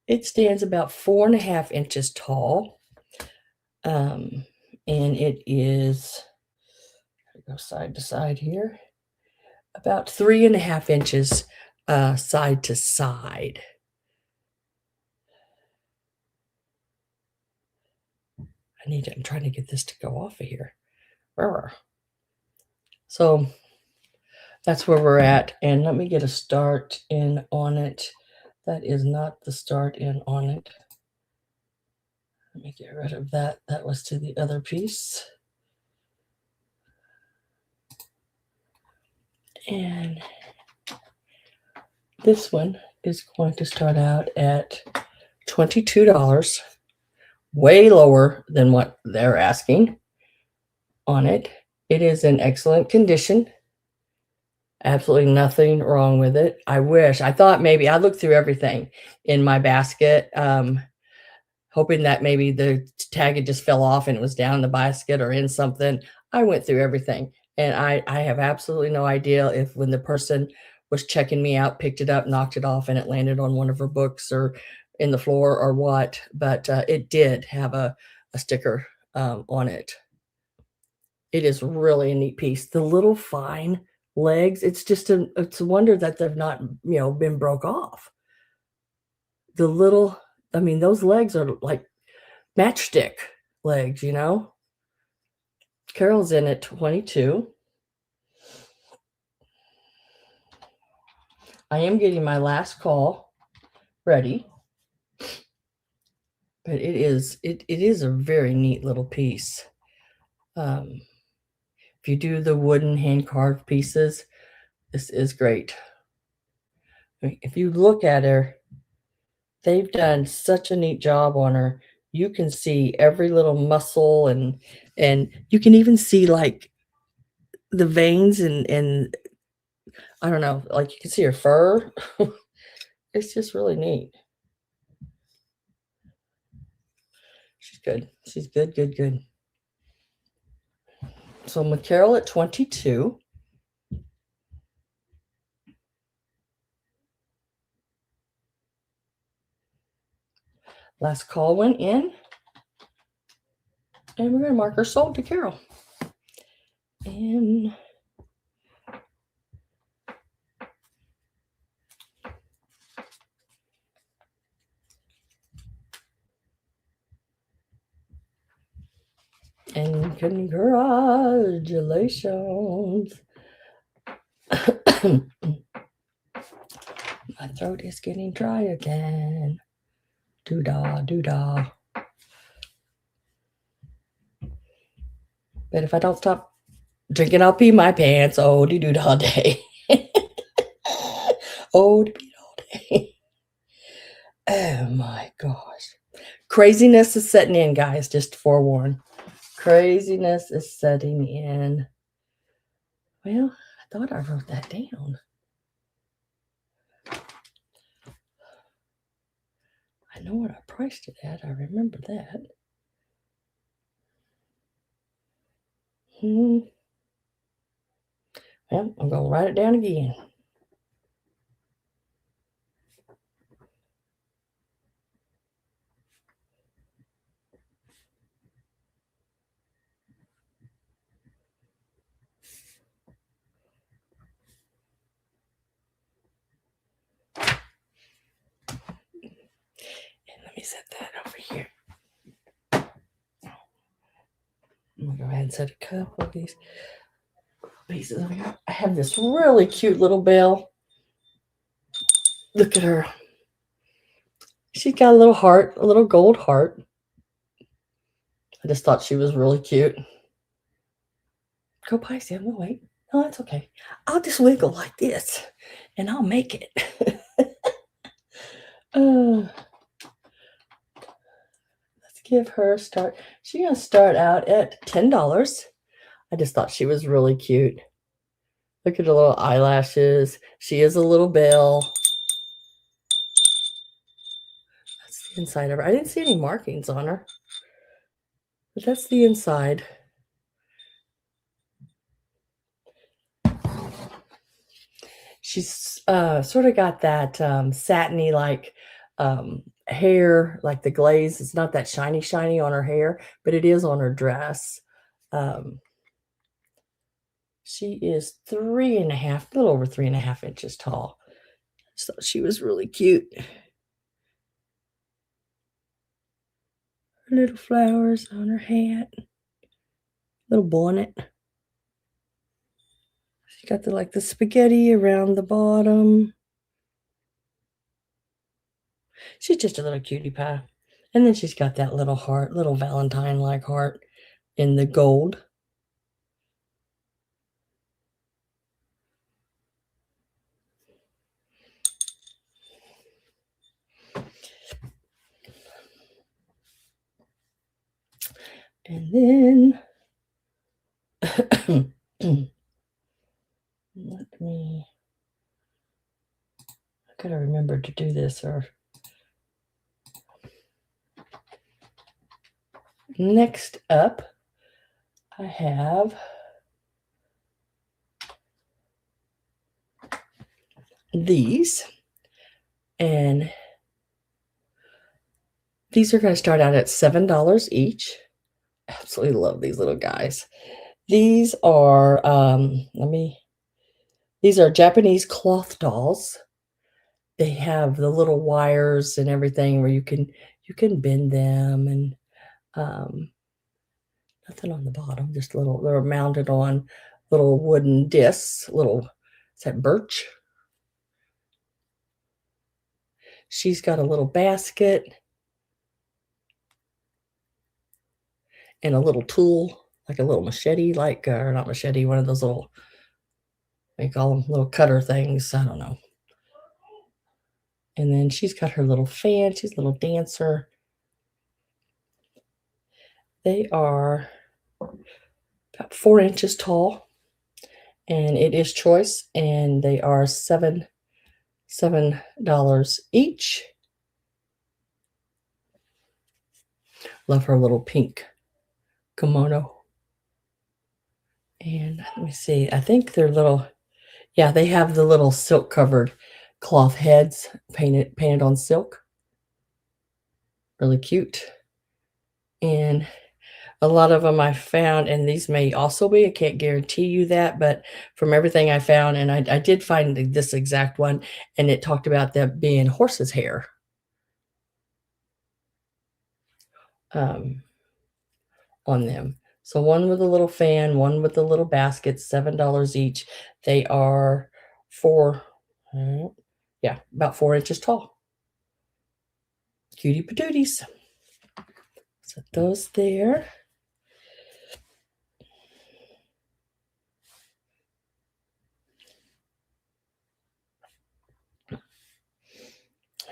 about 4.5 inches tall. And it is, go side to side here, about 3.5 inches side to side. I'm trying to get this to go off of here. So that's where we're at. And let me get a start in on it. That is not the start in on it. Let me get rid of that. That was to the other piece. And this one is going to start out at $22, way lower than what they're asking on it. It is in excellent condition. Absolutely nothing wrong with it. I thought maybe I looked through everything in my basket, hoping that maybe the tag had just fell off and it was down in the basket or in something. I went through everything, and I have absolutely no idea if when the person was checking me out, picked it up, knocked it off, and it landed on one of her books or in the floor or what, but it did have a sticker on it. It is really a neat piece. The little fine legs, it's a wonder that they've not, been broke off. The little, those legs are like matchstick legs, Carol's in at 22. I am getting my last call ready, but it is a very neat little piece. If you do the wooden hand carved pieces, this is great. If you look at her, they've done such a neat job on her. You can see every little muscle, and you can even see like the veins and I don't know, like you can see her fur. It's just really neat. good. She's good, good, good. So I'm with Carol at 22. Last call went in. And we're going to mark her sold to Carol. And congratulations. My throat is getting dry again. Doo-dah, doo-dah. But if I don't stop drinking, I'll pee my pants. Oh, doo-dah day. Oh, doo-dah all day. Oh my gosh. Craziness is setting in, guys. Just to forewarn. Craziness is setting in. Well, I thought I wrote that down. I know what I priced it at. I remember that. Well, I'm going to write it down again. And let me set that over here. I'm going to go ahead and set a couple of these pieces over here. I have this really cute little bell. Look at her. She's got a little heart, a little gold heart. I just thought she was really cute. Go Pisces, I'm going to wait. No, that's okay. I'll just wiggle like this, and I'll make it. Let's give her a start. She's going to start out at $10. I just thought she was really cute. Look at her little eyelashes. She is a little bell. That's the inside of her. I didn't see any markings on her, but that's the inside. She's sort of got that satiny like hair, like the glaze. It's not that shiny on her hair, but it is on her dress. She is 3.5, a little over 3.5 inches tall. So she was really cute. Her little flowers on her hat, little bonnet. She got the spaghetti around the bottom. She's just a little cutie pie. And then she's got that little heart, little Valentine-like heart in the gold. And then I gotta remember to do this. Or next up, I have these, and these are going to start out at $7 each. Absolutely love these little guys. These are these are Japanese cloth dolls. They have the little wires and everything where you can bend them, and nothing on the bottom, just little, they're mounted on little wooden discs, is that birch? She's got a little basket and a little tool, like a little machete, or not machete, one of those little, they call them little cutter things, I don't know. And then she's got her little fan, she's a little dancer. They are about 4 inches tall, and it is choice, and they are $7 each. Love her little pink kimono. And let me see, I think they're little, yeah, they have the little silk covered cloth heads painted on silk. Really cute. And a lot of them I found, and these may also be, I can't guarantee you that, but from everything I found, and I did find this exact one, and it talked about that being horse's hair. On them. So one with a little fan, one with a little basket, $7 each. They are about 4 inches tall. Cutie patooties. Set those there.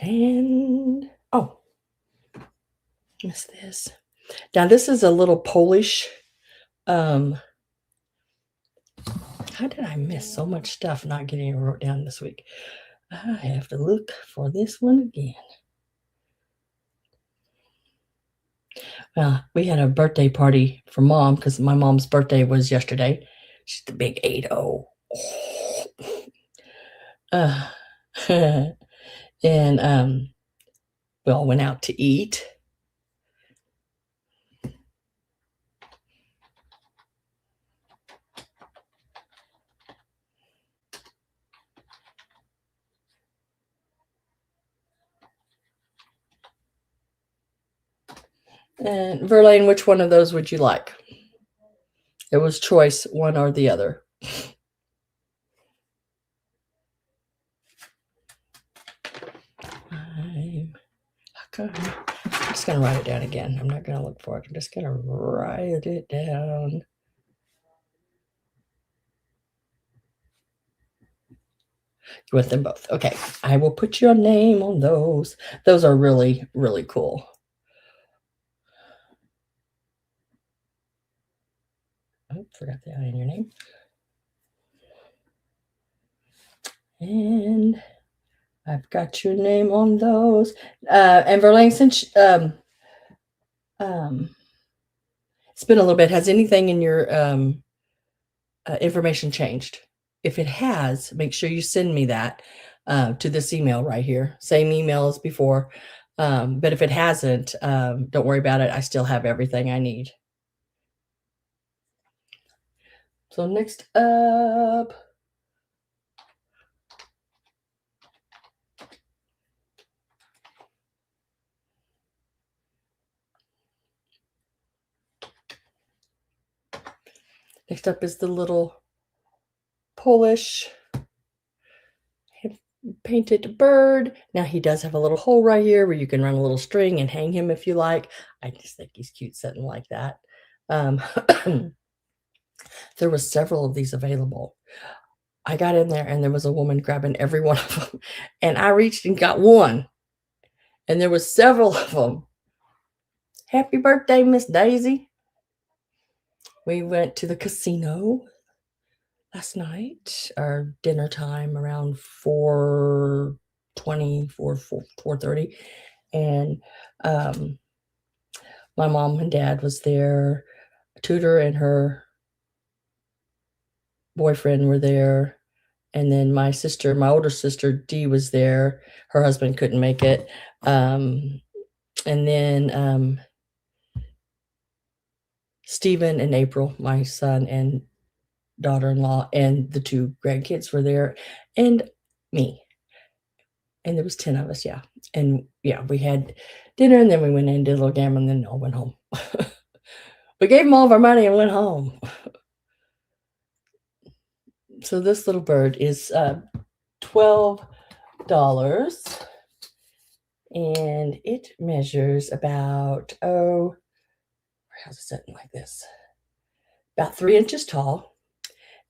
And, oh, what's this? Now this is a little Polish, how did I miss so much stuff not getting it wrote down this week? I have to look for this one again. We had a birthday party for Mom because my mom's birthday was yesterday. She's the big 80. And we all went out to eat. And Verlaine, which one of those would you like? It was choice, one or the other. I'm just going to write it down again. I'm not going to look for it. I'm just going to write it down. You want them both? Okay. I will put your name on those. Those are really, really cool. Oh, forgot the I in your name. And I've got your name on those. And Verlaine, since it's been a little bit, has anything in your information changed? If it has, make sure you send me that to this email right here. Same email as before. But if it hasn't, don't worry about it. I still have everything I need. So next up, is the little Polish painted bird. Now he does have a little hole right here where you can run a little string and hang him if you like. I just think he's cute sitting like that. There was several of these available. I got in there and there was a woman grabbing every one of them, and I reached and got one, and there was several of them. Happy birthday, Miss Daisy. We went to the casino last night, our dinner time around 4:20, 4:30, and my mom and dad was there. Tudor and her boyfriend were there, and then my older sister Dee was there. Her husband couldn't make it, and then Stephen and April, my son and daughter-in-law, and the 2 grandkids were there, and me. And there was 10 of us, yeah. And yeah, we had dinner, and then we went in and did a little gambling, and then all went home. We gave them all of our money and went home. So this little bird is $12, and it measures about, how's it sitting like this? About 3 inches tall,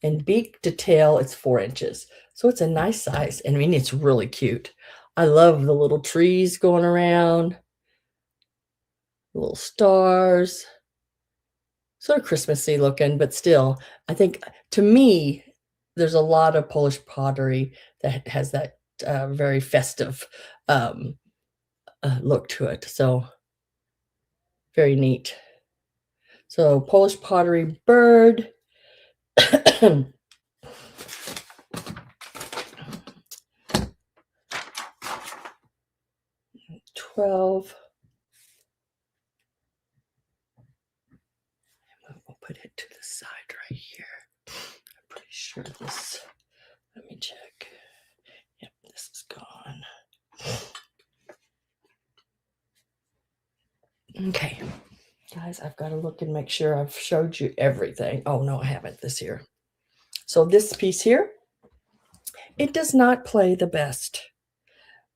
and beak to tail, it's 4 inches. So it's a nice size. And I mean, it's really cute. I love the little trees going around, little stars, sort of Christmassy looking, but still, I think to me, there's a lot of Polish pottery that has that very festive look to it. So Very neat. So Polish pottery bird. 12. We'll put it to the side right here. I'm pretty sure this, let me check. Yep, this is gone. Okay, guys, I've got to look and make sure I've showed you everything. Oh, no, I haven't this here. So this piece here, it does not play the best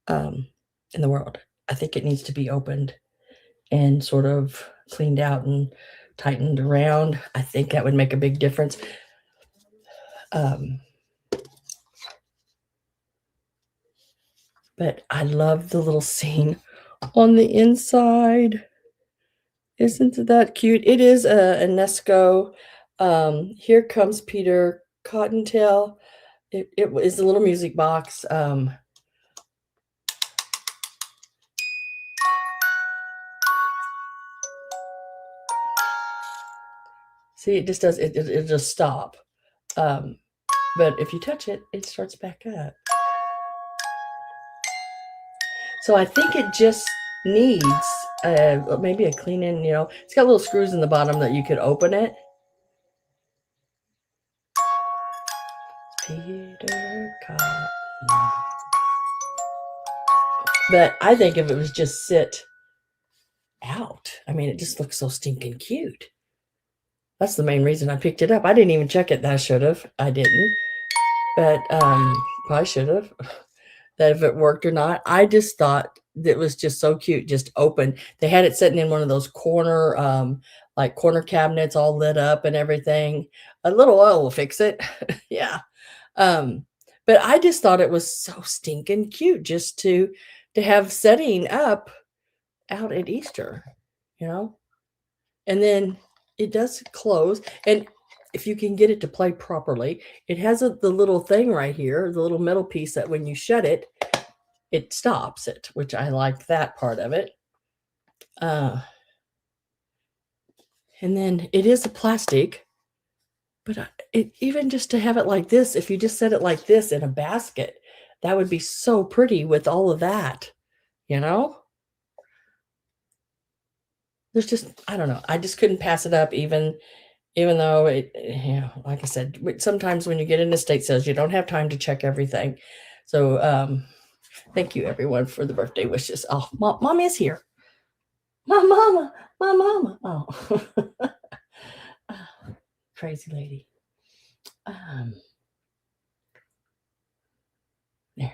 in the world. I think it needs to be opened and sort of cleaned out and tightened around. I think that would make a big difference. But I love the little scene on the inside. Isn't that cute? It is a Nesco. Here comes Peter Cottontail. It is a little music box. See, it just does, it'll just stop. But if you touch it, it starts back up. So I think it just needs maybe a clean in, it's got little screws in the bottom that you could open it. Peter Cotton. But I think if it was just sit out, I mean, it just looks so stinking cute. That's the main reason I picked it up. I didn't even check it. I should have. I didn't. But probably should have. That if it worked or not. I just thought it was just so cute, just open. They had it sitting in one of those corner, like corner cabinets all lit up and everything. A little oil will fix it. Yeah. But I just thought it was so stinking cute just to have setting up out at Easter, and then it does close. And if you can get it to play properly, it has the little thing right here, the little metal piece that when you shut it, it stops it, which I like that part of it. And then it is a plastic, but even just to have it like this, if you just set it like this in a basket, that would be so pretty with all of that, There's just, I don't know. I just couldn't pass it up even though it, like I said, sometimes when you get into estate sales, you don't have time to check everything. So, thank you everyone for the birthday wishes. Oh, mom is here. My mama. Oh, crazy lady. There.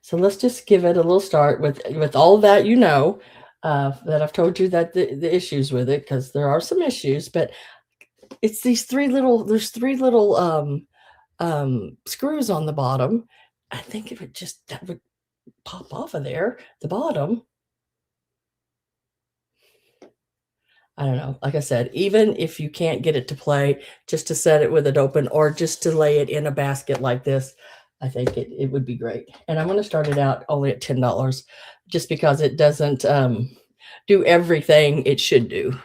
So let's just give it a little start with all that, that I've told you that the issues with it, because there are some issues, but it's there's three little screws on the bottom. I think if it that would pop off of there, the bottom. I don't know. Like I said, even if you can't get it to play, just to set it with it open or just to lay it in a basket like this, I think it would be great. And I'm going to start it out only at $10 just because it doesn't do everything it should do.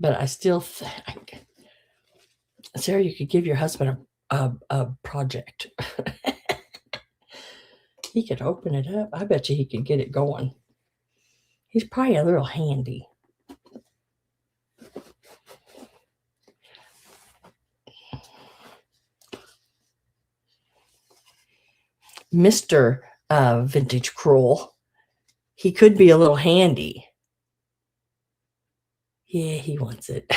But I still think, Sarah, you could give your husband a project. He could open it up. I bet you he could get it going. He's probably a little handy. Mr. Vintage Cruel. He could be a little handy. Yeah, he wants it.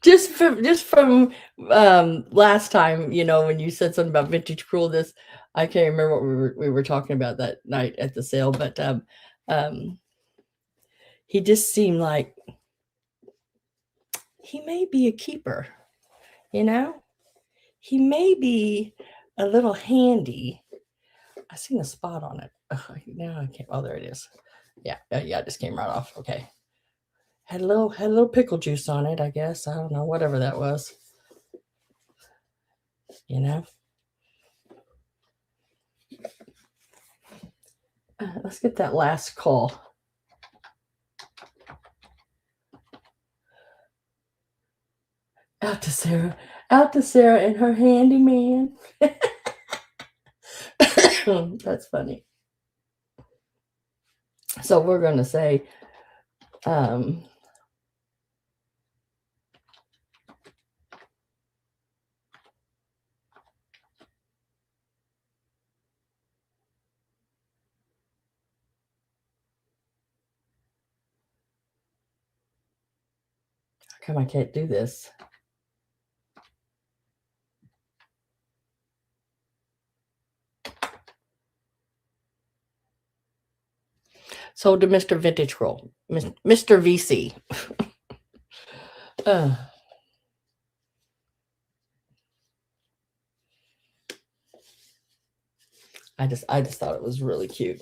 Just from last time, when you said something about Vintage Cruel, I can't remember what we were talking about that night at the sale, but he just seemed like he may be a keeper, he may be a little handy. I seen a spot on it. Now I can't. Oh, there it is. Yeah, it just came right off. Okay. Had a little pickle juice on it, I guess. I don't know, whatever that was. you know. Let's get that last call. Out to Sarah and her handyman. That's funny. So we're going to say, come I can't do this. So to Mr. Vintage Roll, Mr. VC. I just thought it was really cute.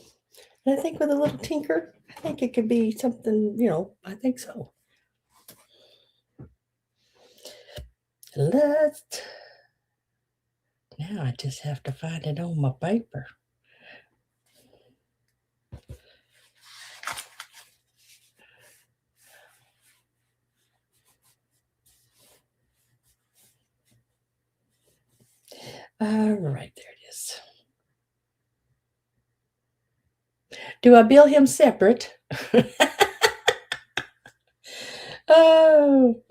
And I think with a little tinker, I think it could be something, you know, I think so. Now I just have to find it on my paper. All right, there it is. Do I bill him separate? Oh.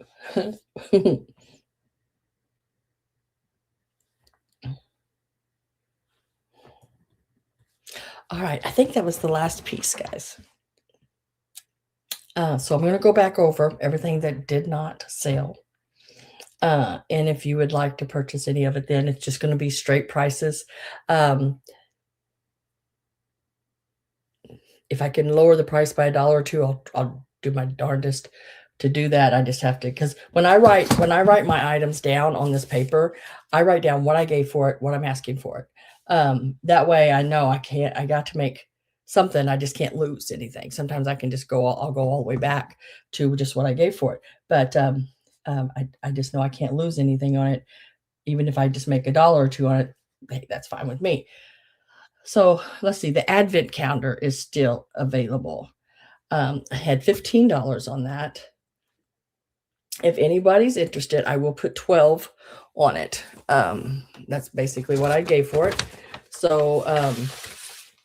All right, I think that was the last piece, guys. So I'm going to go back over everything that did not sell. And if you would like to purchase any of it, then it's just going to be straight prices. If I can lower the price by $1 or $2, I'll do my darndest to do that. I just have to, because when I write my items down on this paper, I write down what I gave for it, what I'm asking for it. That way I know I got to make something. I just can't lose anything. Sometimes I can just I'll go all the way back to just what I gave for it. But I just know I can't lose anything on it. Even if I just make $1 or $2 on it, hey, that's fine with me. So let's see, the advent calendar is still available. I had $15 on that. If anybody's interested, I will put 12 on it. That's basically what I gave for it. So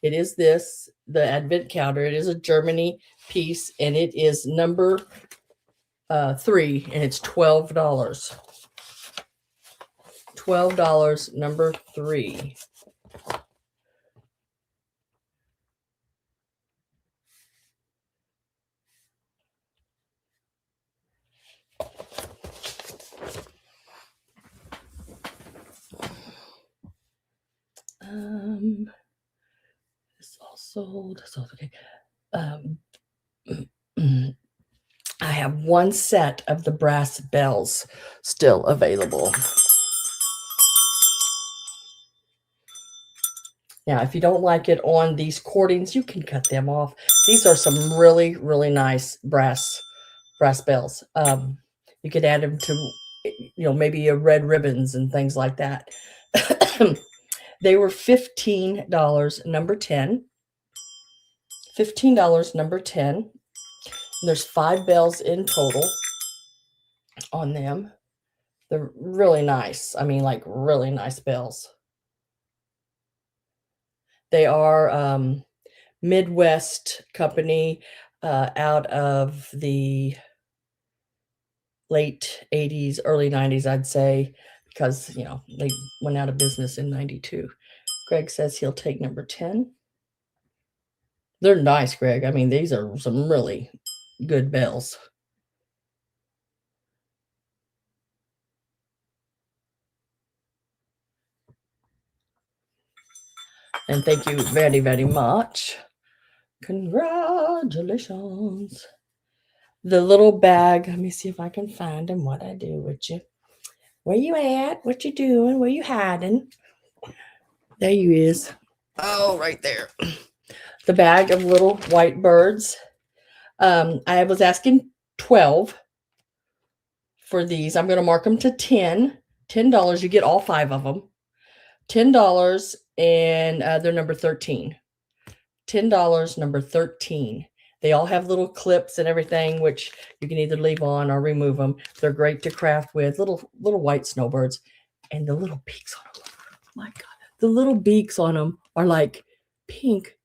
it is the advent calendar. It is a Germany piece, and it is number 3, and it's $12. $12, number 3. It's all sold. So okay. I have one set of the brass bells still available. Now, if you don't like it on these cordings, you can cut them off. These are some really, really nice brass bells. You could add them to, you know, maybe a red ribbons and things like that. They were $15, number 10. $15, number 10. And there's 5 bells in total on them. They're really nice. I mean, like really nice bells. They are Midwest company out of the late 80s, early 90s, I'd say, because, you know, they went out of business in 92. Greg says he'll take number 10. They're nice, Greg. I mean, these are some really good bells. And thank you very, very much. Congratulations. The little bag. Let me see if I can find them. What I do with you. Where you at? What you doing? Where you hiding? There you is. Oh, right there. The bag of little white birds. I was asking 12 for these. I'm going to mark them to 10 $10. You get all 5 of them. $10, and they're number 13. $10, number 13. They all have little clips and everything, which you can either leave on or remove them. They're great to craft with. Little white snowbirds, and the little beaks on them. Oh my God, the little beaks on them are like pink,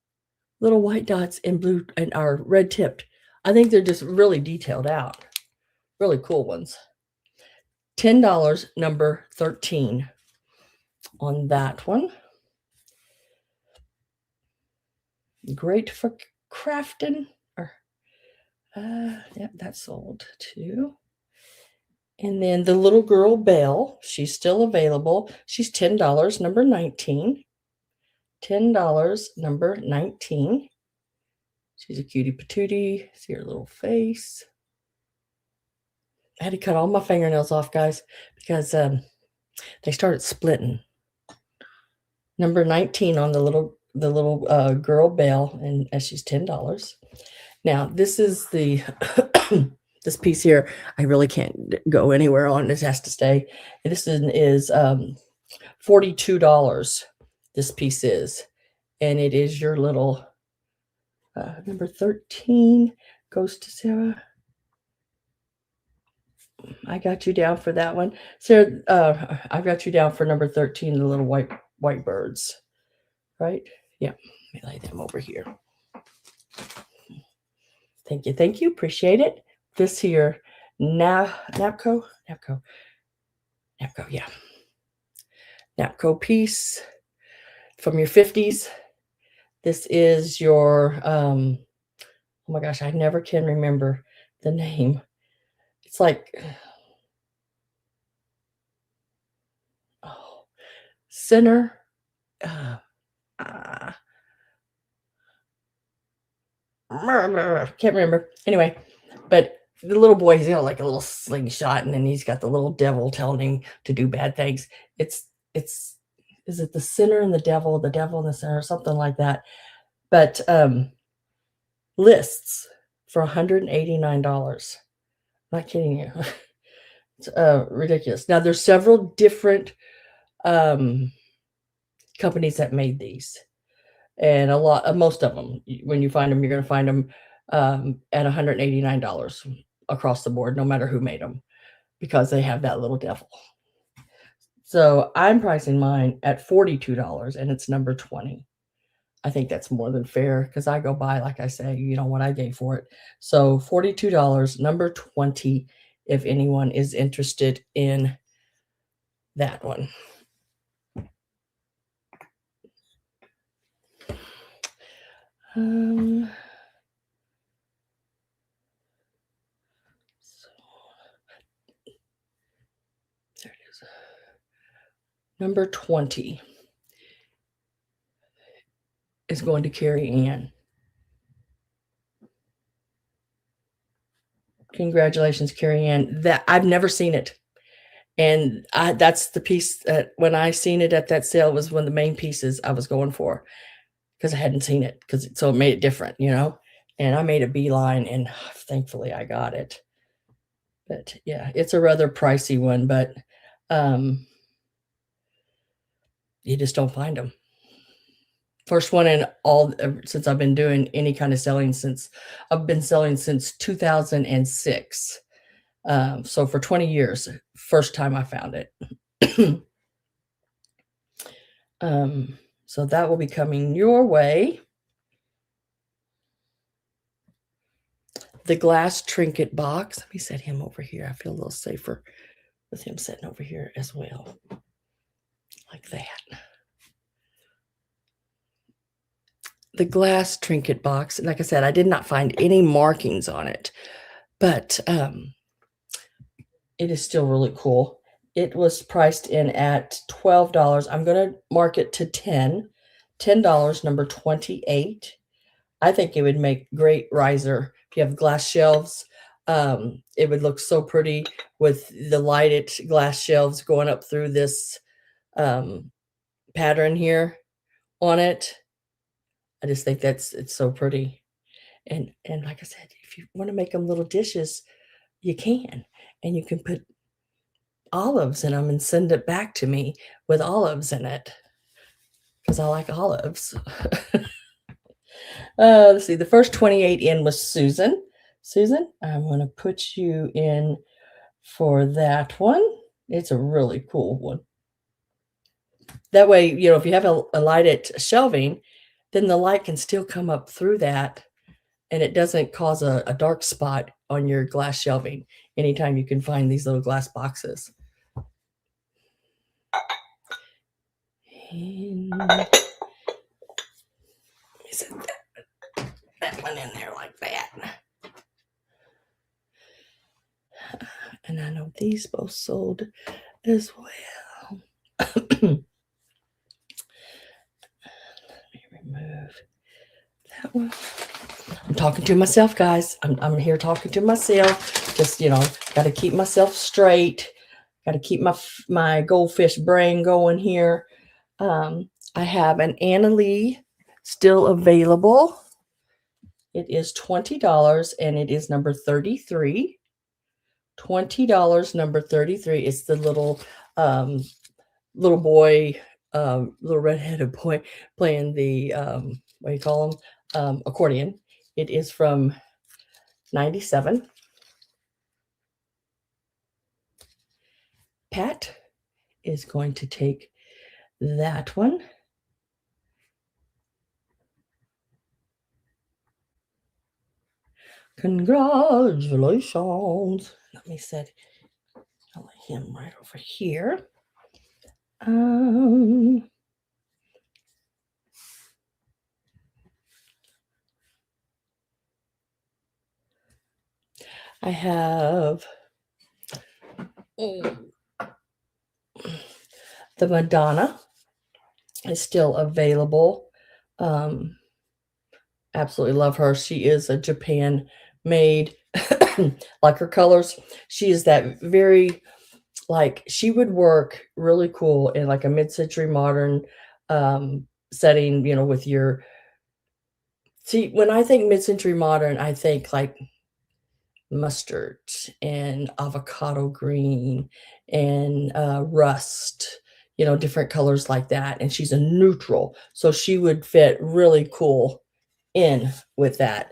little white dots and blue and are red tipped. I think they're just really detailed out. Really cool ones. $10, number 13 on that one. Great for crafting. Yeah, that's sold too. And then the little girl Belle, she's still available. She's $10, number 19. $10, number 19. She's a cutie patootie. See her little face. I had to cut all my fingernails off, guys, because they started splitting. Number 19 on the little girl Belle, and she's $10. Now, this is the this piece here. I really can't go anywhere on. This has to stay. This is $42. This piece is, and it is your little number 13 goes to Sarah. I got you down for that one, Sarah. I got you down for number 13, the little white birds, right? Yeah. Let me lay them over here. Thank you. Appreciate it. This here, Napco, yeah. Napco piece from your 50s. This is your, oh my gosh, I never can remember the name. It's like, center. Can't remember. Anyway, but the little boy, he's got like a little slingshot, and then he's got the little devil telling him to do bad things. It's is it the sinner and the devil in the center, something like that. But lists for $189. Not kidding you. It's ridiculous. Now there's several different companies that made these, and most of them, when you find them, you're going to find them at $189 across the board, no matter who made them, because they have that little devil. So I'm pricing mine at $42, and it's number 20. I think that's more than fair, because I go by, like I say, what I gave for it. So $42, number 20, if anyone is interested in that one. There it is. Number 20 is going to Carrie Ann. Congratulations, Carrie Ann. That I've never seen it. And that's the piece that when I seen it at that sale was one of the main pieces I was going for, because I hadn't seen it, so it made it different, and I made a beeline, and thankfully I got it. But yeah, it's a rather pricey one, but you just don't find them. First one in since I've been doing any kind of selling I've been selling since 2006. So for 20 years, first time I found it. So that will be coming your way. The glass trinket box. Let me set him over here. I feel a little safer with him sitting over here as well. Like that. The glass trinket box. Like I said, I did not find any markings on it, but it is still really cool. It was priced in at $12. I'm going to mark it to $10, number 28. I think it would make great riser. If you have glass shelves, it would look so pretty with the lighted glass shelves going up through this pattern here on it. I just think it's so pretty. And like I said, if you want to make them little dishes, you can. And you can put olives in them and send it back to me with olives in it because I like olives. Let's see. The first 28 in was Susan. Susan, I'm going to put you in for that one. It's a really cool one. That way, you know, if you have a lighted shelving, then the light can still come up through that and it doesn't cause a dark spot on your glass shelving anytime you can find these little glass boxes. And let me set that one in there like that. And I know these both sold as well. Let me remove that one. I'm talking to myself, guys. I'm here talking to myself. Just, you know, got to keep myself straight. Got to keep my goldfish brain going here. I have an Anna Lee still available. It is $20 and it is number 33. $20, number 33. It's the little boy, little redheaded boy playing the what do you call them? Accordion. It is from 97. Pat is going to take that one. Congratulations. Let me set him right over here. I have the Madonna is still available. Absolutely love her. She is a Japan made. Like her colors. She is that very, like, she would work really cool in like a mid-century modern setting, you know, with your, see, when I think mid-century modern, I think like mustard and avocado green and rust, you know, different colors like that. And she's a neutral, so she would fit really cool in with that.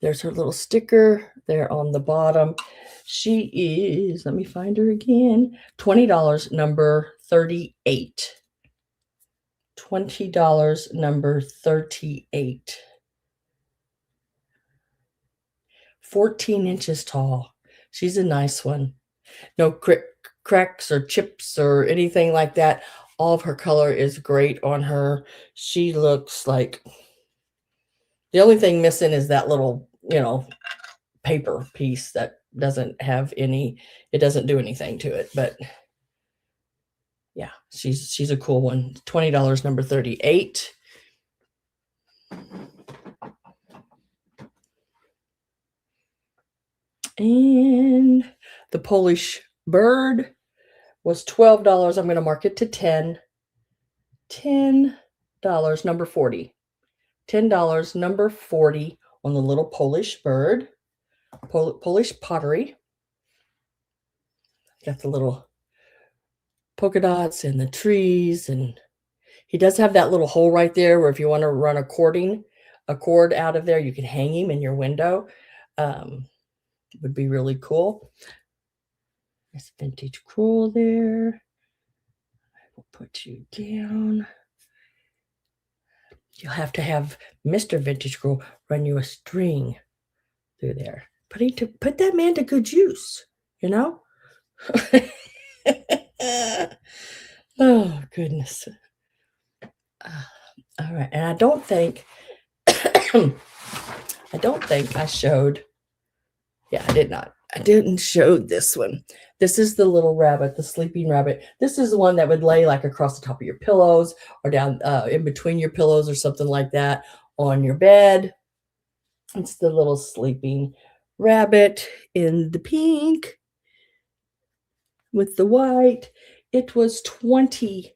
There's her little sticker there on the bottom. She is, let me find her again, $20, number 38. $20, number 38. 14 inches tall. She's a nice one. No cracks or chips or anything like that. All of her color is great on her. She looks like, the only thing missing is that little, you know, paper piece that doesn't have any, it doesn't do anything to it. But yeah, she's a cool one. $20, number 38. And the Polish bird was $12. I'm going to mark it to 10. $10, number 40. $10, number 40 on the little Polish bird. Polish pottery. Got the little polka dots and the trees, and he does have that little hole right there where if you want to run a cord out of there, you can hang him in your window. Would be really cool. There's vintage cool there. I will put you down. You'll have to have Mr. Vintage Cool run you a string through there. Put that man to good use, you know? Oh, goodness. All right. And I don't think I showed. Yeah, I did not. I didn't show this one. This is the little rabbit, the sleeping rabbit. This is the one that would lay like across the top of your pillows or down in between your pillows or something like that on your bed. It's the little sleeping rabbit in the pink with the white. It was $28.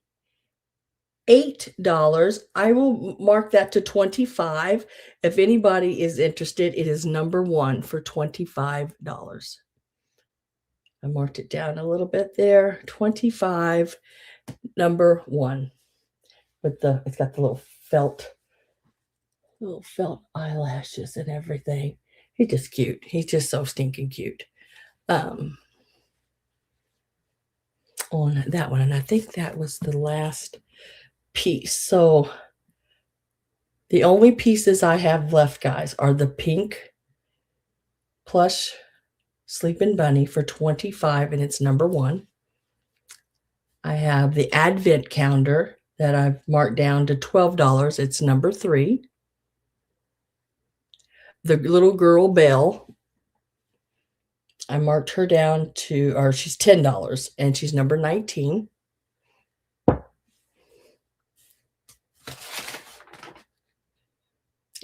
I will mark that to 25. If anybody is interested, it is number 1 for $25. I marked it down a little bit there. 25, number 1. It's got the little felt eyelashes and everything. He's just cute. He's just so stinking cute. On that one, and I think that was the last piece. So the only pieces I have left, guys, are the pink plush sleeping bunny for 25, and it's number 1. I have the advent calendar that I've marked down to $12. It's number 3. The little girl Belle, I marked her down to, or she's $10, and she's number 19.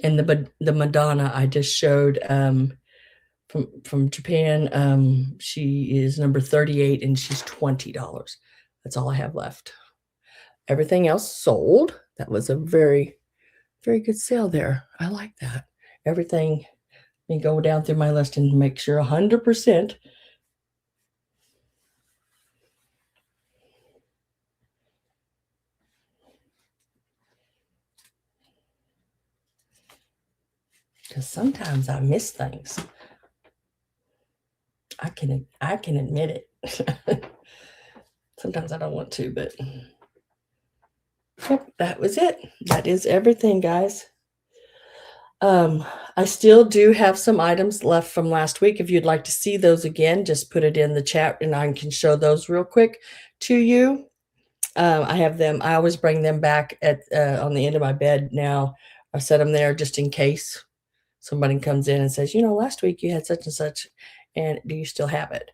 And the Madonna I just showed from Japan, she is number 38, and she's $20. That's all I have left. Everything else sold. That was a very, very good sale there. I like that. Everything, let me go down through my list and make sure 100%. Because sometimes I miss things. I can admit it. Sometimes I don't want to, but yep, that was it. That is everything, guys. I still do have some items left from last week. If you'd like to see those again, just put it in the chat and I can show those real quick to you. I have them. I always bring them back at on the end of my bed now. I set them there just in case somebody comes in and says, last week you had such and such, and do you still have it?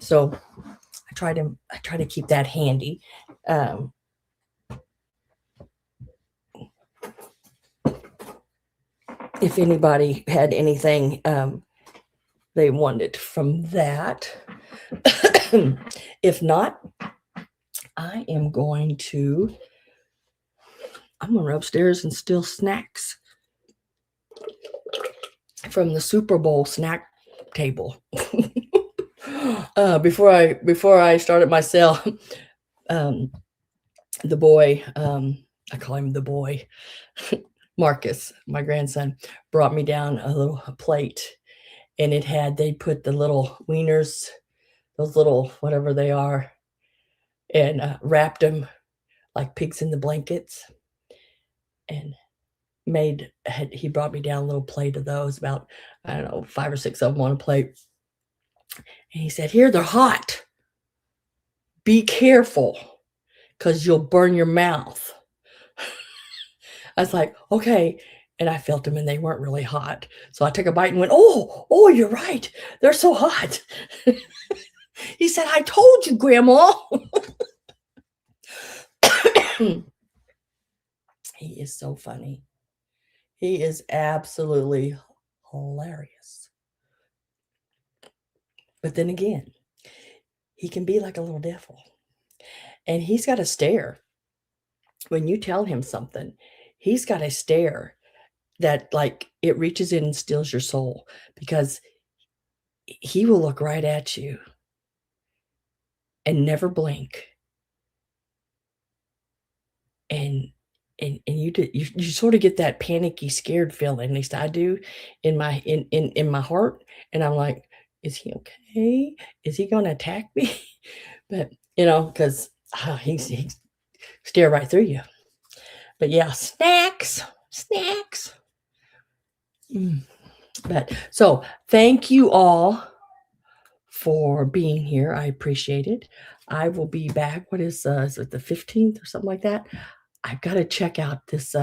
So I try to keep that handy. If anybody had anything they wanted from that. If not, I'm going to run upstairs and steal snacks from the Super Bowl snack table. Before I started my sale, the boy, I call him the boy, Marcus, my grandson, brought me down a plate, and they put the little wieners, those little whatever they are, and wrapped them like pigs in the blankets, and he brought me down a little plate of those, about, I don't know, 5 or 6 of them on a plate. And he said, "Here, they're hot. Be careful, because you'll burn your mouth." I was like, okay. And I felt them, and they weren't really hot. So I took a bite and went, oh, you're right. They're so hot. He said, "I told you, Grandma." He is so funny. He is absolutely hilarious. But then again, he can be like a little devil. And he's got a stare. When you tell him something, he's got a stare that, like, it reaches in and steals your soul, because he will look right at you and never blink. And you sort of get that panicky, scared feeling. At least I do in my heart. And I'm like, is he okay? Is he going to attack me? But because he stare right through you. But yeah, snacks. But so thank you all for being here. I appreciate it. I will be back. What is it, the 15th or something like that? I've got to check out this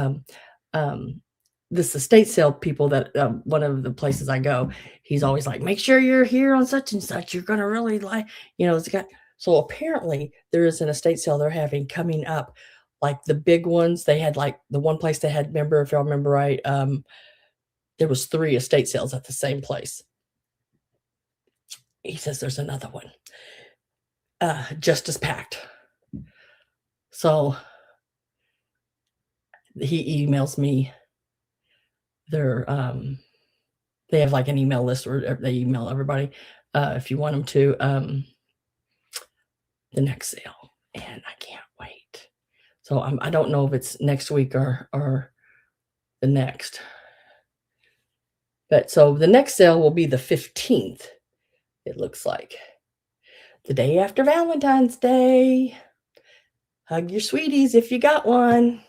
this estate sale people that one of the places I go, he's always like, make sure you're here on such and such. You're gonna really like, it's got. So apparently there is an estate sale they're having coming up, like the big ones. They had, like, the one place they had, if y'all remember right, there was 3 estate sales at the same place. He says there's another one, just as packed. So he emails me their they have like an email list where they email everybody. if you want them to, the next sale. And I can't wait. So I don't know if it's next week or the next. But so the next sale will be the 15th, it looks like. The day after Valentine's Day. Hug your sweeties if you got one.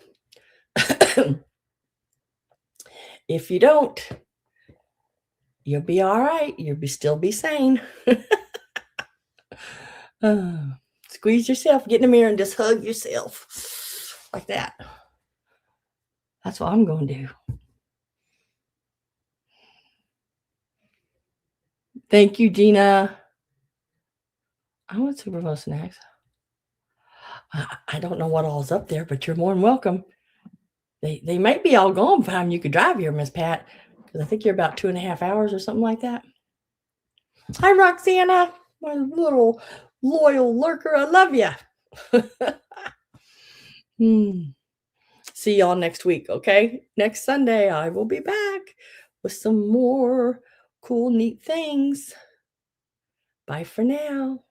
If you don't, you'll be all right. You'll still be sane. Squeeze yourself, get in the mirror and just hug yourself like that. That's what I'm going to do. Thank you, Gina. I want Super Bowl snacks. I don't know what all's up there, but you're more than welcome. They might be all gone by the time you could drive here, Miss Pat, because I think you're about 2.5 hours or something like that. Hi, Roxana, my little loyal lurker. I love you. See y'all next week, okay? Next Sunday, I will be back with some more cool, neat things. Bye for now.